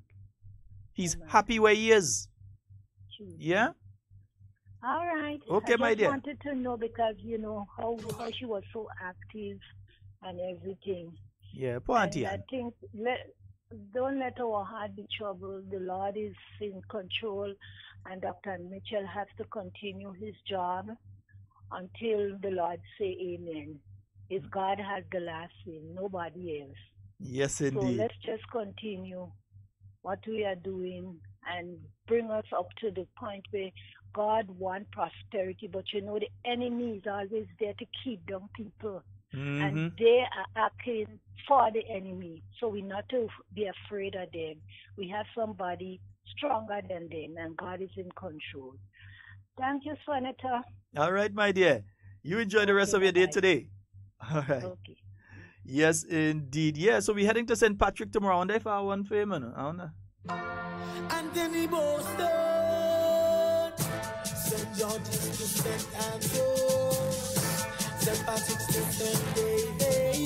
He's happy where he is. Yeah? All right. Okay, my dear. I just wanted to know because, you know, how she was so active and everything. Yeah, poor Auntie I Ann. think don't let our heart be troubled. The Lord is in control, and Dr. Mitchell has to continue his job until the Lord say amen. If God has the last say, nobody else. Yes, So indeed. let's just continue what we are doing and bring us up to the point where God wants prosperity, but you know the enemy is always there to keep down people. And they are acting for the enemy. So we not to be afraid of them. We have somebody stronger than them, and God is in control. Thank you, Senator. All right, my dear. You enjoy the rest of your day today. All right. Okay. Yes, indeed. Yeah, so we're heading to St. Patrick tomorrow. I wonder if I want fame, I don't know. Anthony Boston, St. George to St. Andrews, St. Patrick's to St. David.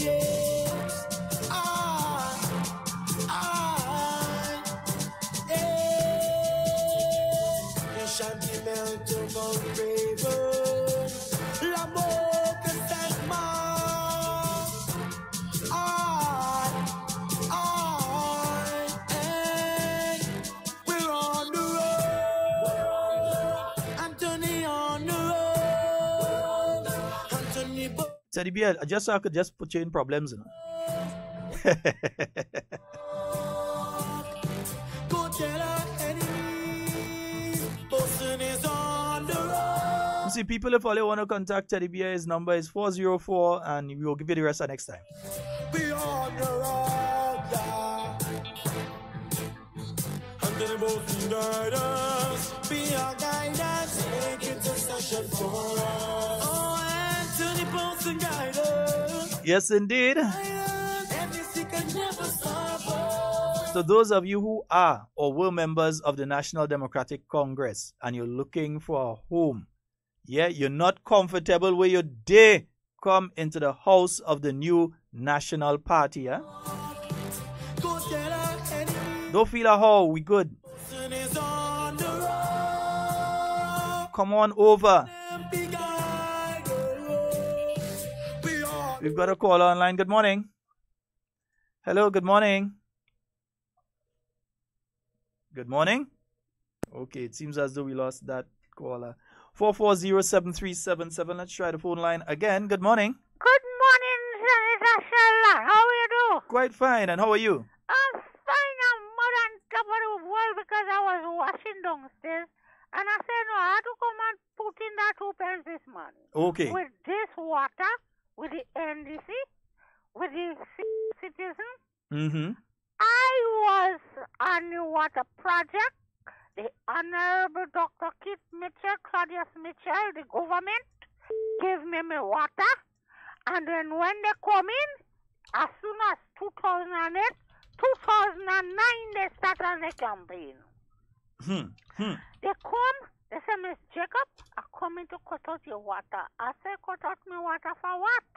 You shanty melt to Mount Raven, Lamont to St. Mark. We're on the road. Anthony on the road. Anthony Teddy Bear, just so I could just put you in problems, you know. Go tell our enemies, Boston is on the road. See, see, people, if all you want to contact Teddy Bear, his number is 404, and we will give you the rest next time. Beyond the road, yeah. Under the most guidance, be our guidance, take it to session for us. Oh, and to the most guidance. Yes, indeed. So those of you who are or were members of the National Democratic Congress and you're looking for a home, yeah, you're not comfortable where you dare come into the house of the new National Party, yeah? Don't feel a how, we good. Come on over. We've got a caller online. Good morning. Hello, good morning. Good morning. Okay, it seems as though we lost that caller. 440-7377. Let's try the phone line again. Good morning. Good morning, Senator Sheldon. How are you doing? Quite fine. And how are you? I'm fine. I'm more on top of the world because I was washing downstairs. And I said, no, I had to come and put in that 2 pence this morning. Okay. With this water, with the NDC, with the citizen. Mm-hmm. I was on the water project. The Honorable Dr. Kit Mitchell, Claudius Mitchell, the government gave me my water. And then when they come in, as soon as 2008, 2009, they start on the campaign. They come, they say, Miss Jacob, I'm coming to cut out your water. I say, cut out my water for what?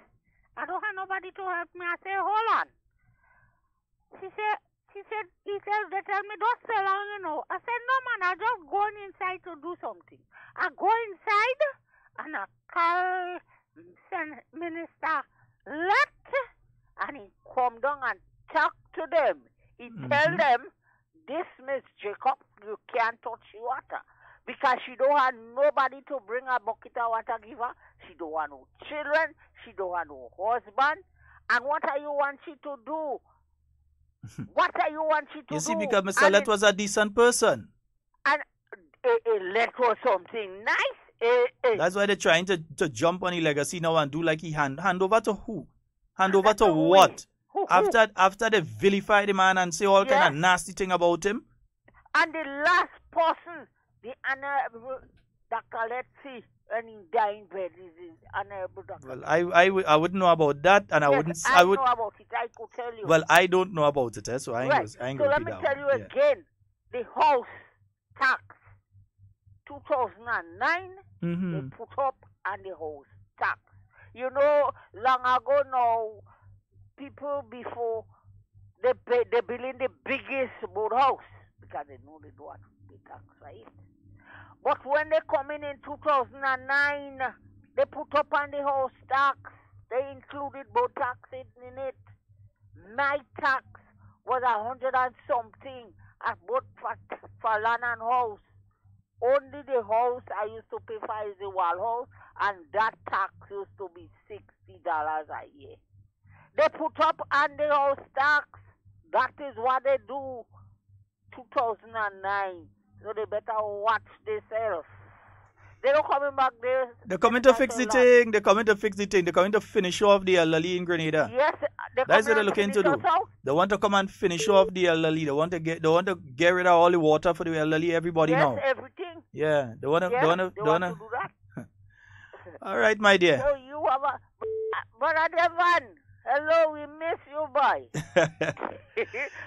I don't have nobody to help me. I say, hold on. He said, they tell me, don't stay long, you know. I said, no, man, I just going inside to do something. I go inside, and I call Minister Lett, and he come down and talk to them. He tell them, this Miss Jacob, you can't touch your water. Because she don't have nobody to bring a bucket of water give her. She don't want no children. She don't want no husband. And what are you want she to do? What are you want she to do? You see, because Mr. Lett was a decent person. And Lett was something nice. That's why they're trying to jump on the legacy now and do like he hand over to who? Hand over to what? Who? After they vilify the man and say all kind of nasty thing about him. And the last person, the Honorable Dr. Letzi, and he died in bed, is Honorable Dr. Well, I wouldn't know about that, and I yes, wouldn't. I know about it. I could tell you. Well, I don't know about it, so I ain't right. going So let me tell you again, the house tax, 2009, they put up on the house tax. You know, long ago now, people before they building the biggest boathouse because they know they don't want to pay tax, right? But when they come in 2009, they put up on the house tax. They included both taxes in it. My tax was 100 and something at both for land and house. Only the house I used to pay for is the wall house, and that tax used to be $60 a year. They put up on the house tax. That is what they do. 2009. So they better watch themselves. They don't coming back there. They're coming to fix the thing. They're coming to fix the thing. They're coming to finish off the elderly in Grenada. Yes, that's what they're looking to do. They want to come and finish off the elderly. They want to get rid of all the water for the elderly. Everybody now. Yes, everything. Yeah, they want to. Yes, they want to do that. All right, my dear. So you have a Brother Devan. Hello, we miss you, boy.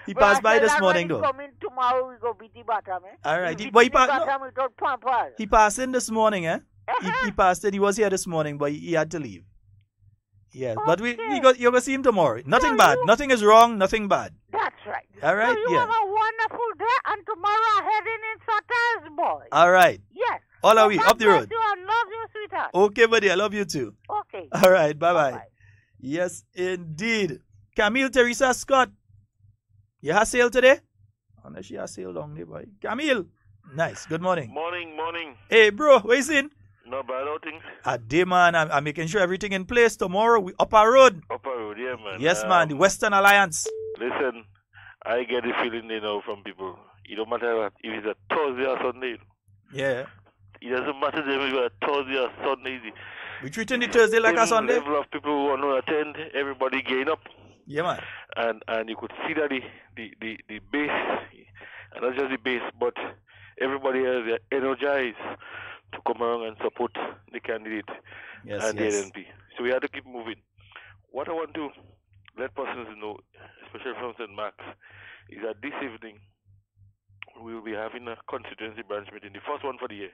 He passed by this morning, though. Coming tomorrow, we go beat the bottom, eh? All right, he passed in this morning, eh? He passed in. He was here this morning, but he had to leave. Yes, but you're gonna see him tomorrow. Nothing bad. Nothing is wrong. Nothing bad. That's right. All right. So you have a wonderful day, and tomorrow heading in Sotter's, boy. All right. Yes. All are we up the road? I love you, sweetheart. Okay, buddy. I love you too. Okay. All right. Bye. Yes, indeed. Camille Teresa Scott. You have sale today? Unless she has sale long day, boy. Camille. Nice. Good morning. Morning. Hey, bro. What you saying? No bad outings. A day, man. I'm making sure everything in place tomorrow. We up our road. Yeah, man. Yes, man. The Western Alliance. Listen, I get the feeling, from people. It don't matter if it's a Thursday or Sunday. Yeah. It doesn't matter to them if it's Thursday or Sunday. We treating the Thursday like a Sunday. Level of people who want to attend, everybody gain up. Yeah, man. And you could see that the base, and not just the base, but everybody is energized to come around and support the candidate and the NNP. So we have to keep moving. What I want to let persons know, especially from St. Mark's, is that this evening we will be having a constituency branch meeting, the first one for the year,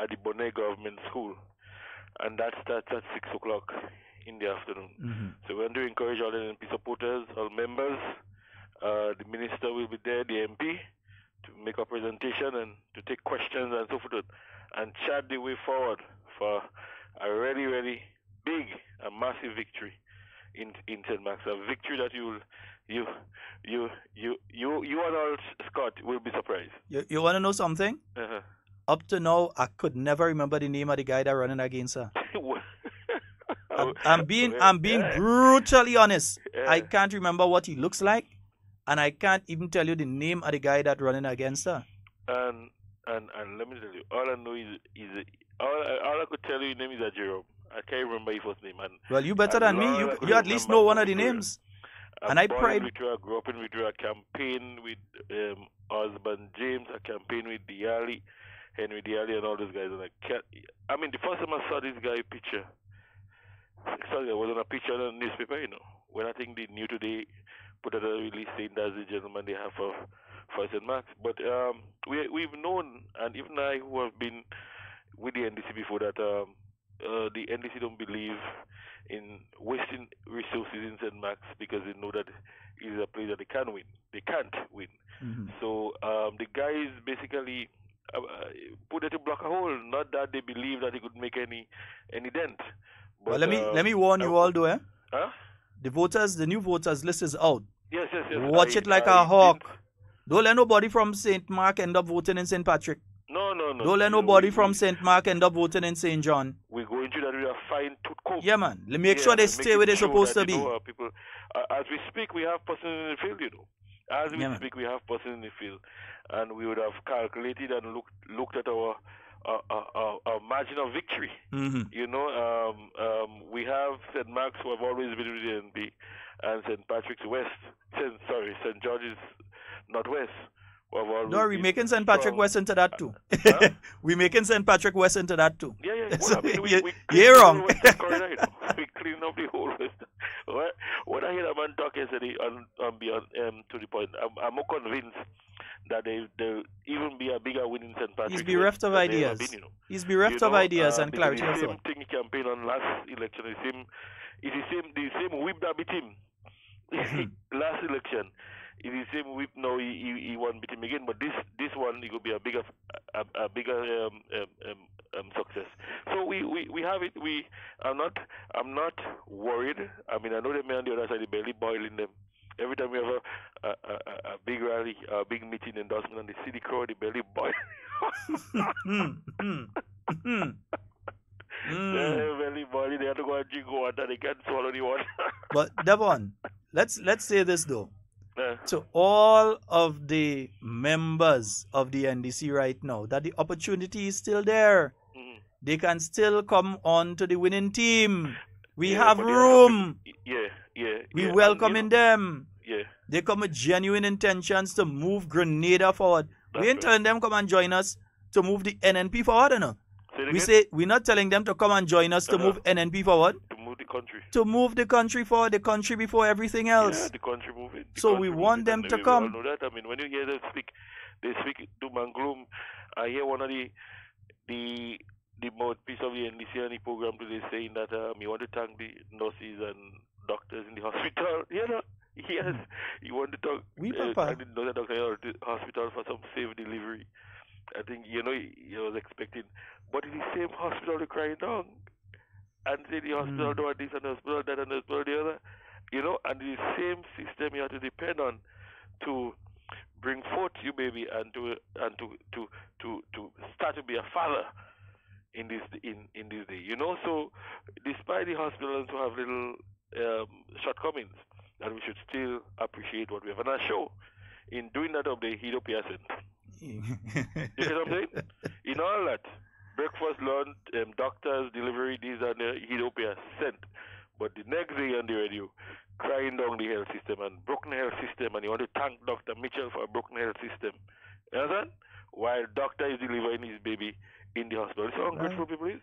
at the Bonnet Government School. And that starts at 6 o'clock in the afternoon. Mm-hmm. So we want to encourage all the NNP supporters, all members. The minister will be there, the MP, to make a presentation and to take questions and so forth, and chart the way forward for a really, really big and massive victory in St. Mark's. A victory that you and all, Scott, will be surprised. You want to know something? Uh-huh. Up to now, I could never remember the name of the guy that running against her. I'm being brutally honest. I can't remember what he looks like, and I can't even tell you the name of the guy that running against her. And let me tell you, all I know is all I could tell you his name is Jerome. I can't remember his first name. Well, you better than me. You at least know one of the names. And I pride. I grew up in Victoria. I campaigned with Osborne James. I campaigned with Diali, Henry Diali, and all those guys. And I mean, the first time I saw this guy picture, sorry, I was on a picture in a newspaper, you know, when I think the New Today put out a release saying that's the gentleman they have for St. Mark's. But we've known, and even I who have been with the NDC before that, the NDC don't believe in wasting resources in St. Mark's because they know that it is a place that they can win. They can't win. Mm-hmm. So the guys basically put it to block a hole. Not that they believe that he could make any dent. But, well, let me warn you all, though. Huh? The new voters list is out. Yes. Watch it like a hawk. Don't let nobody from St. Mark end up voting in St. Patrick. No. Don't let nobody from St. Mark end up voting in St. John. We're going through that with a fine tooth comb. Yeah, man. Make sure they stay where they're supposed to be. People, as we speak, we have persons in the field, you know. As we speak, we have persons in the field. And we would have calculated and looked at our margin of victory. Mm-hmm. You know, we have St. Mark's who have always been with the NB, and St. Patrick's West. St. George's Northwest. No, we're making St. Patrick West into that too. We're making St. Patrick West into that too. Yeah. So, well, I mean, you're wrong. Corridor, you know. We clean up the whole West. When I hear a man talk yesterday beyond to the point, I'm more convinced that there even be a bigger win in St. Patrick's. He's bereft of ideas. He's bereft of ideas and clarity. The same thing he campaigned on last election. The same whip that beat him last election. It is the same whip now. He won't beat him again. But this one, it will be a bigger success. So we have it. I'm not worried. I mean, I know the men on the other side are barely boiling them. Every time we have a big rally, a big meeting endorsement, and they see the crowd, they barely boil. They're barely boiling. They have to go and drink water. They can't swallow the water. But Devon, let's say this though. To all of the members of the NDC right now, that the opportunity is still there. Mm-hmm. They can still come on to the winning team. We have room. We welcoming them. Yeah. They come with genuine intentions to move Grenada forward. We ain't telling them come and join us to move the NNP forward, you know. We're not telling them to come and join us to move NNP forward. To move the country. To move the country forward, the country before everything else. Yeah, the country moving. So we want them to come. We all know that. I mean, when you hear them speak, they speak doom and gloom. I hear one of the mouthpiece of the NDC and the program today saying that you want to thank the nurses and doctors in the hospital. You know, yes, you want to talk. I didn't know that doctor in the hospital for some safe delivery. I think, you know, he was expecting. But in the same hospital, they're crying down. And say the hospital do this and the hospital that and the hospital the other. You know, and the same system you have to depend on to bring forth you baby and to start to be a father in this day. You know, so despite the hospitals who have little shortcomings, that we should still appreciate what we have. And I show in doing that of the Hido Pearson. You see what I'm saying? In all that, breakfast, lunch, doctors, delivery, these and Ethiopia sent. But the next day on the radio, crying down the health system and broken health system, and you want to thank Dr. Mitchell for a broken health system. You understand? While doctor is delivering his baby in the hospital. So ungrateful people is.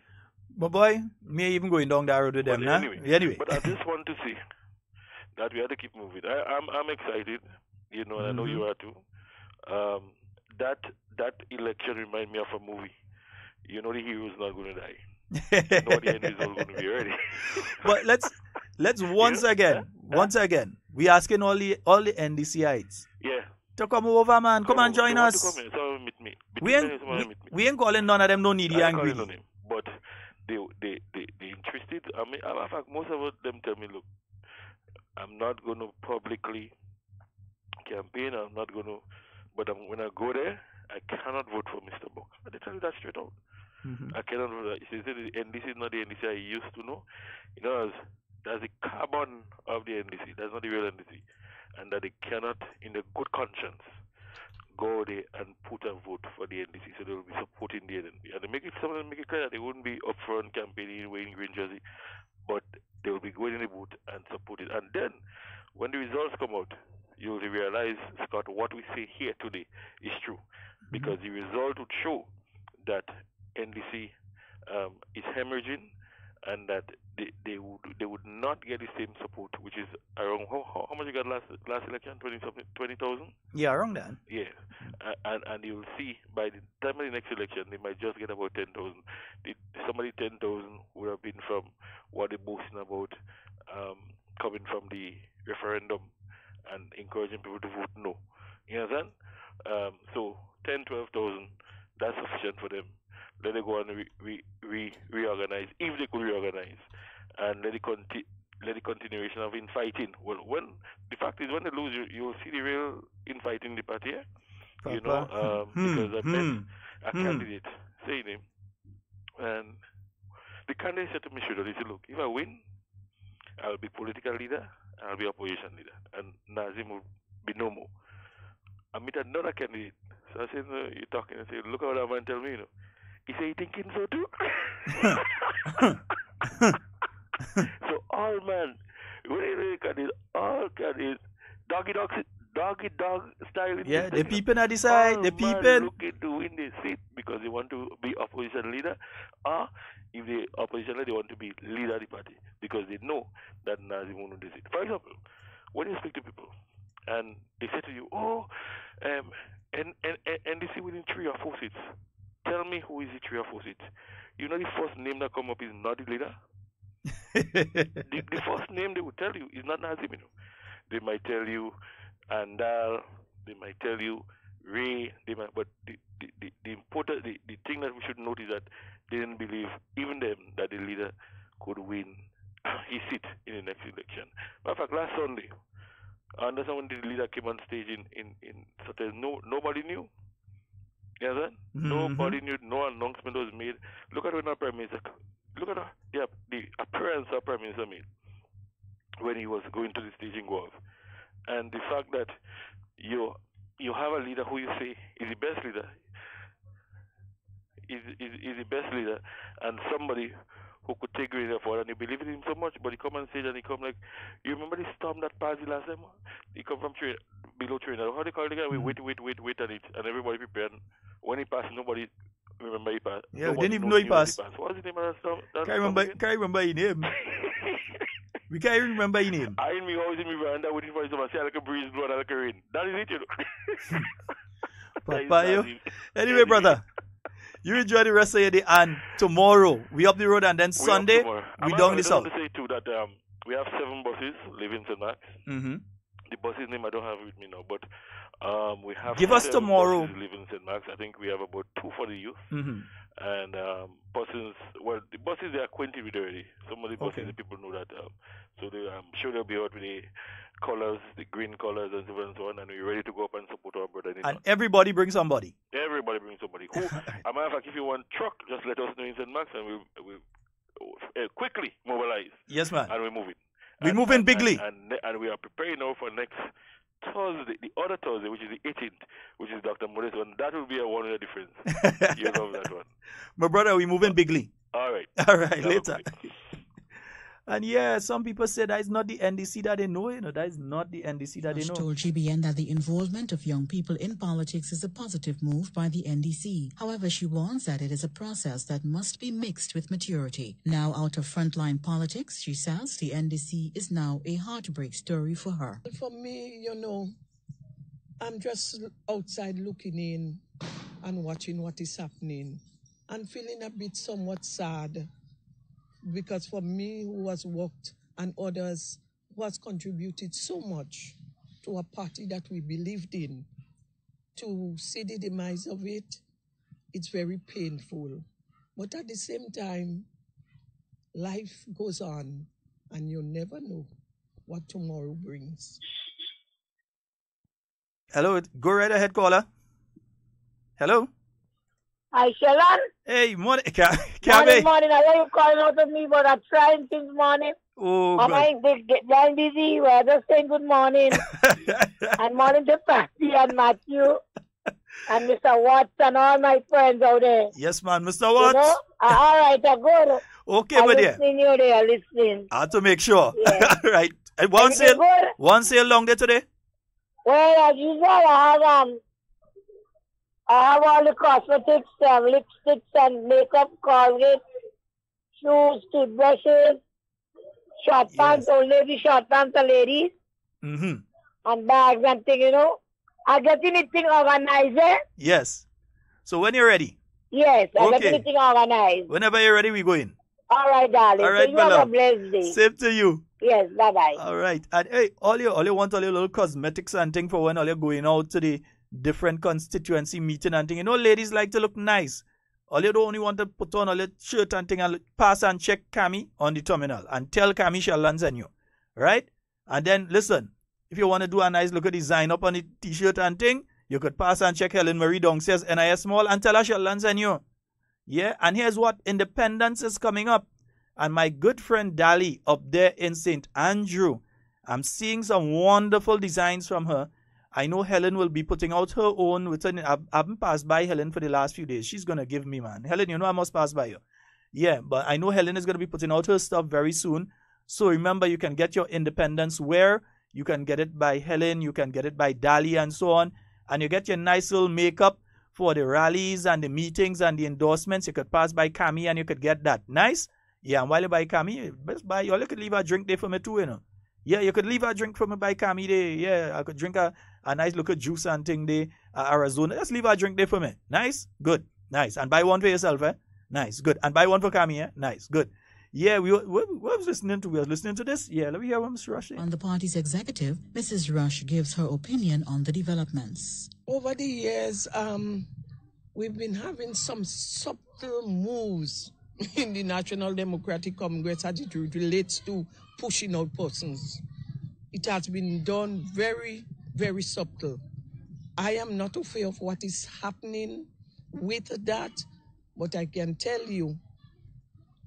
But boy, me even going down that road with them, nah? Anyway. But I just want to say that we have to keep moving. I'm excited, you know, and I know you are too. That election remind me of a movie. You know, the hero is not going to die. You know, the end is all going to be ready. But let's once again, we asking all the NDCites. Yeah. To come over, man. Come and join us. Come here. So meet me. We ain't calling none of them no needy and greedy. But they interested. I mean, in fact, most of them tell me, look, I'm not going to publicly campaign. I'm not going to, but when I go there, I cannot vote for Mr. Buck. They tell you that straight out. I cannot vote. And this is not the NDC I used to know. You know, that's the carbon of the NDC. That's not the real NDC. And that they cannot, in their good conscience, go there and put a vote for the NDC. So they will be supporting the NDC. And some of them make it clear that they wouldn't be upfront campaigning wearing green jersey, but they will be going in the booth and support it. And then, when the results come out, you'll realize, Scott, what we say here today is true. Because the result would show that NDC is hemorrhaging and that they would not get the same support, which is around how much you got last election? 20,000? Yeah, around that. Yeah, and you'll see by the time of the next election they might just get about 10,000. Somebody 10,000 would have been from what they're boasting about, coming from the referendum and encouraging people to vote no. You understand? So 10, 12,000, that's sufficient for them. Let it go and reorganize, if they could reorganize, and let the continuation of infighting. Well, when the fact is, when they lose, you will see the real infighting in the party. You know, because I met a candidate, say him, and the candidate said to me, "He said, look, if I win, I'll be political leader, and I'll be opposition leader, and Nazim will be no more." I met another candidate, so I said, no, "You're talking?" I said, "Look at what that man tell me, you know." He said, "You thinking so too?" So all man, when you look at this, all candidates, doggy dog style. Yeah, they peeping at the side. They peeping. Looking to win the seat because they want to be opposition leader, or if the opposition leader, they want to be leader of the party because they know that Nazim won't do the seat. For example, when you speak to people and they say to you, "Oh, NDC winning 3 or 4 seats." Tell me who is the 3 or 4 seats. You know the first name that come up is not the leader. the first name they will tell you is not Nazim. You know. They might tell you Andal. They might tell you Ray. But the important the thing that we should note is that they didn't believe even them that the leader could win his seat in the next election. In fact, last Sunday, I understand when the leader came on stage in certain nobody knew. Yeah, nobody knew, no announcement was made. Look at when our Prime Minister, look at the appearance our Prime Minister made when he was going to the staging golf. And the fact that you have a leader who you say is the best leader, is the best leader, and somebody who could take great effort, and you believe in him so much, but he come on stage and he come like, you remember the storm that passed the last time? He come from below train. How do you call it again? We wait on it, and everybody prepared. When he passed, nobody remember he passed. Yeah, we didn't even know he passed. What's the name of that storm? Can't remember his name. We can't even remember his name. I in me always in me veranda waiting for him to say like a breeze blow and like a rain. That is it, you know. Papa, you. Anyway, brother. You enjoy the rest of your day, and tomorrow we up the road, and then Sunday we down the south. I want to say too that we have 7 buses leaving St. Mark's. The buses name I don't have with me now, but we have. Give us tomorrow. Buses leaving St. Mark's. I think we have about 2 for the youth, and buses. Well, the buses they are acquainted with already. Some of the buses the people know that. So I'm sure they'll be out with the colors, the green colors, and so on and so on, and we're ready to go up and support our brother. And everybody bring somebody. Everybody bring somebody. Who? As a matter of fact, if you want truck, just let us know in St. Mark's, and we'll quickly mobilize. Yes, man. And we're moving. We're moving bigly. And we are preparing now for next Thursday, the other Thursday, which is the 18th, which is Dr. Modest one. That will be a 1 year difference. You love that one. My brother, we moving bigly. All right. All right, later. And yeah, some people say that is not the NDC that they know, that is not the NDC that they know. Told GBN that the involvement of young people in politics is a positive move by the NDC. However, she warns that it is a process that must be mixed with maturity. Now out of frontline politics, she says the NDC is now a heartbreak story for her. For me, I'm just outside looking in and watching what is happening and feeling a bit somewhat sad. Because for me, who has worked, and others who has contributed so much to a party that we believed in, to see the demise of it, it's very painful. But at the same time, life goes on, and you never know what tomorrow brings. Hello, go right ahead, caller. Hello. Hi, Sheldon. Hey, morning. Morning. I know you calling out of me, but I'm trying since morning. Oh, I'm getting busy. We're just saying good morning. And morning to Patty and Matthew and Mr. Watts and all my friends out there. Yes, man, Mr. Watts. All right, I'm good. Okay, my dear. You're there listening. I have to make sure. Yeah. Right. And one sale long day today? Well, as usual, I have all the cosmetics, lipsticks and makeup, Colgate, shoes, toothbrushes, short pants, old lady short pants for ladies, and bags and things, I'm getting it thing organized, eh? Yes. So when you're ready? Yes, I'm getting it thing organized. Whenever you're ready, we go in. All right, darling. All right, so you have a blessed day. Same to you. Yes, bye-bye. All right. And hey, all you want all your little cosmetics and thing for when all you're going out to the different constituency meeting and thing. Ladies like to look nice. All you don't only want to put on all your shirt and thing and pass and check Cammy on the terminal and tell Cammy Sheldon send you. Right? And then listen, if you want to do a nice look at design up on the t-shirt and thing, you could pass and check Helen Marie downstairs NIS Small and tell her Sheldon send you. Yeah, and here's what, Independence is coming up. And my good friend Dali up there in St. Andrew, I'm seeing some wonderful designs from her. I know Helen will be putting out her own. I haven't passed by Helen for the last few days. She's going to give me, man. Helen, I must pass by you. Yeah, but I know Helen is going to be putting out her stuff very soon. So remember, you can get your Independence wear. You can get it by Helen. You can get it by Dali and so on. And you get your nice little makeup for the rallies and the meetings and the endorsements. You could pass by Cammy and you could get that. Nice? Yeah, and while you buy Cammy, best buy. You could leave a drink there for me too, Yeah, you could leave a drink for me by Cammy there. Yeah, I could drink a nice look of juice and thing there, Arizona. Just leave a drink there for me. Nice? Good. Nice. And buy one for yourself, eh? Nice. Good. And buy one for Cammy, eh? Nice. Good. Yeah, what was listening to? We were listening to this? Yeah, let me hear what Mr. Rush said. On the party's executive, Mrs. Rush gives her opinion on the developments. Over the years, we've been having some subtle moves in the National Democratic Congress as it relates to pushing out persons. It has been done very, very subtle. I am not afraid of what is happening with that, but I can tell you,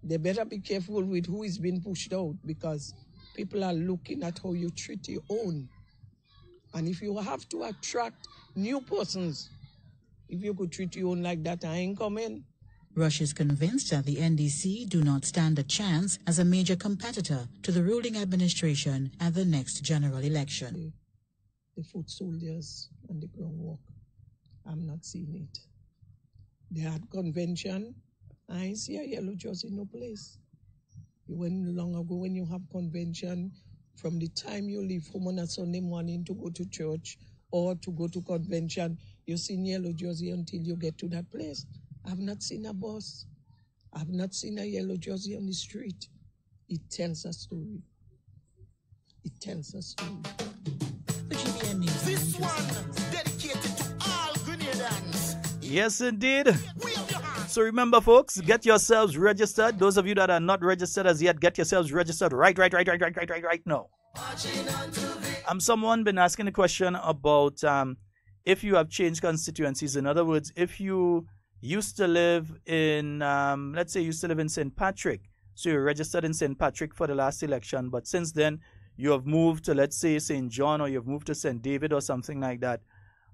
they better be careful with who is being pushed out because people are looking at how you treat your own. And if you have to attract new persons, if you could treat your own like that, I ain't coming. Rush is convinced that the NDC do not stand a chance as a major competitor to the ruling administration at the next general election. The foot soldiers and the groundwork, I'm not seeing it. They had convention. I ain't see a yellow jersey no place. You went long ago when you have convention, from the time you leave home on a Sunday morning to go to church or to go to convention, you see yellow jersey until you get to that place. I've not seen a bus. I've not seen a yellow jersey on the street. It tells a story. It tells a story. This one dedicated to all Grenadians. Yes, indeed. So remember, folks, get yourselves registered. Those of you that are not registered as yet, get yourselves registered right now. Someone been asking a question about if you have changed constituencies. In other words, if you used to live in, let's say you used to live in St. Patrick, so you're registered in St. Patrick for the last election, but since then you have moved to, let's say, St. John, or you've moved to St. David or something like that.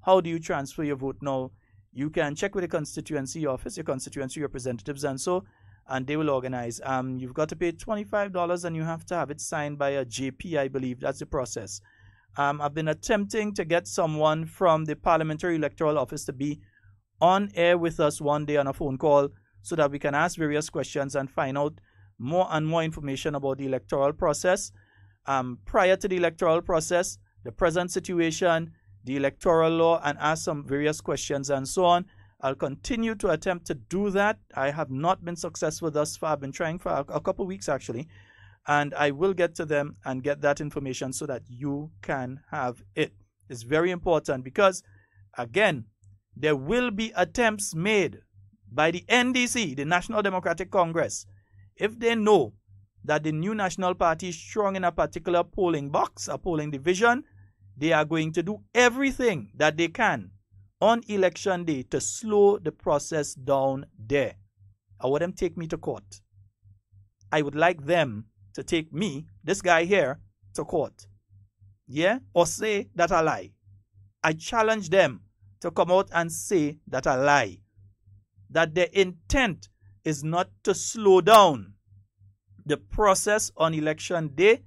How do you transfer your vote now you can check with the constituency office, your constituency representatives, and they will organize. You've got to pay $25 and you have to have it signed by a JP, I believe. That's the process. I've been attempting to get someone from the Parliamentary Electoral Office to be on air with us one day on a phone call so that we can ask various questions and find out more and more information about the electoral process. Prior to the electoral process, the present situation, the electoral law, and ask some various questions and so on. I'll continue to attempt to do that. I have not been successful thus far. I've been trying for a couple weeks actually, and I will get to them and get that information so that you can have it. It's very important because, again, there will be attempts made by the NDC, the National Democratic Congress, if they know that the new National Party is strong in a particular polling box, a polling division, they are going to do everything that they can on election day to slow the process down there. I want them to take me to court. I would like them to take me, this guy here, to court. Yeah? Or say that I lie. I challenge them to come out and say that I lie. That their intent is not to slow down the process on election day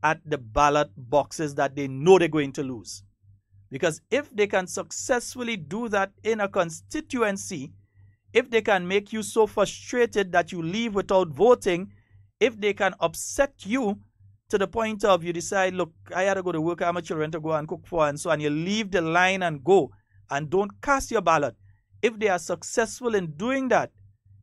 at the ballot boxes that they know they're going to lose. Because if they can successfully do that in a constituency, if they can make you so frustrated that you leave without voting, if they can upset you to the point of you decide, look, I had to go to work, I have my children to go and cook for, and so on, you leave the line and go and don't cast your ballot. If they are successful in doing that,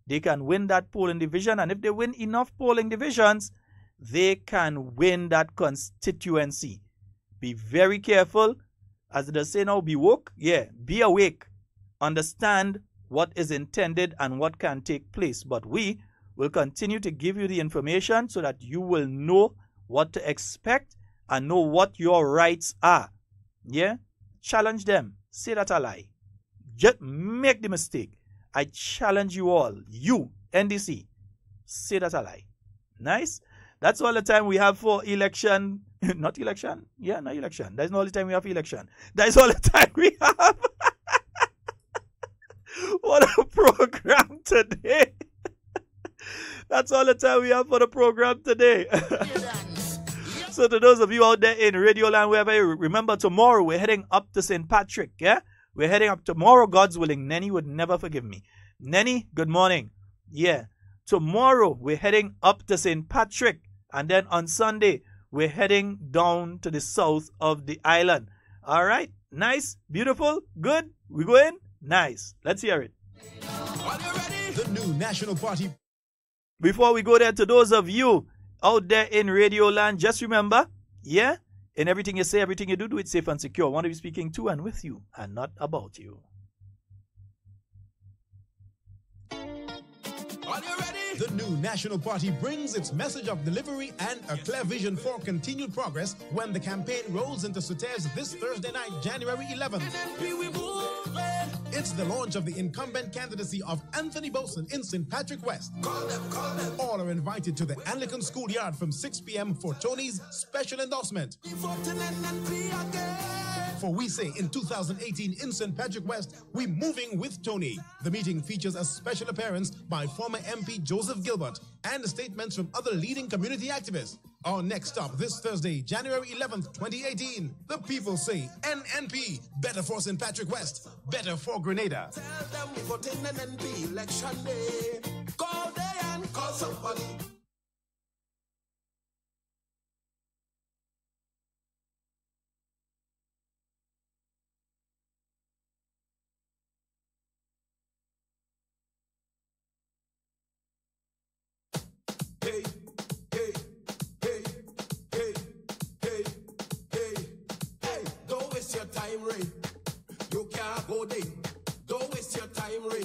they can win that polling division, and if they win enough polling divisions, they can win that constituency. Be very careful. As they say now, be woke. Yeah, be awake. Understand what is intended and what can take place. But we will continue to give you the information so that you will know what to expect and know what your rights are. Yeah? Challenge them. Say that I lie. Just make the mistake. I challenge you all. You, NDC, say that I lie. Nice? That's all the time we have for election. Not election? Yeah, not election. That's not all the time we have for election. That's all the time we have. What a program today. That's all the time we have for the program today. So to those of you out there in Radio Land, wherever you remember, tomorrow we're heading up to St. Patrick. Yeah? We're heading up tomorrow, God's willing. Nenny would never forgive me. Nenny, good morning. Yeah. Tomorrow we're heading up to St. Patrick. And then on Sunday, we're heading down to the south of the island. All right. Nice. Beautiful. Good. We go in. Nice. Let's hear it. Are you ready? The new National Party. Before we go there, to those of you out there in Radio Land, just remember, yeah, in everything you say, everything you do, do it safe and secure. I want to be speaking to and with you and not about you. Are you ready? The new National Party brings its message of delivery and a clear vision for continued progress when the campaign rolls into Soutez this Thursday night, January 11th. It's the launch of the incumbent candidacy of Anthony Boson in St. Patrick West. Call them. All are invited to the Anglican Schoolyard from 6 p.m. for Tony's special endorsement. For we say in 2018 in St. Patrick West, we're moving with Tony. The meeting features a special appearance by former MP Joseph Gilbert and statements from other leading community activists. Our next stop this Thursday, January 11th, 2018. The people say NNP, better for St. Patrick West, better for Grenada. Tell them we vote in NNP election day. Call day and call somebody. Don't waste your time, Ray. You can't go there. Don't waste your time, Ray.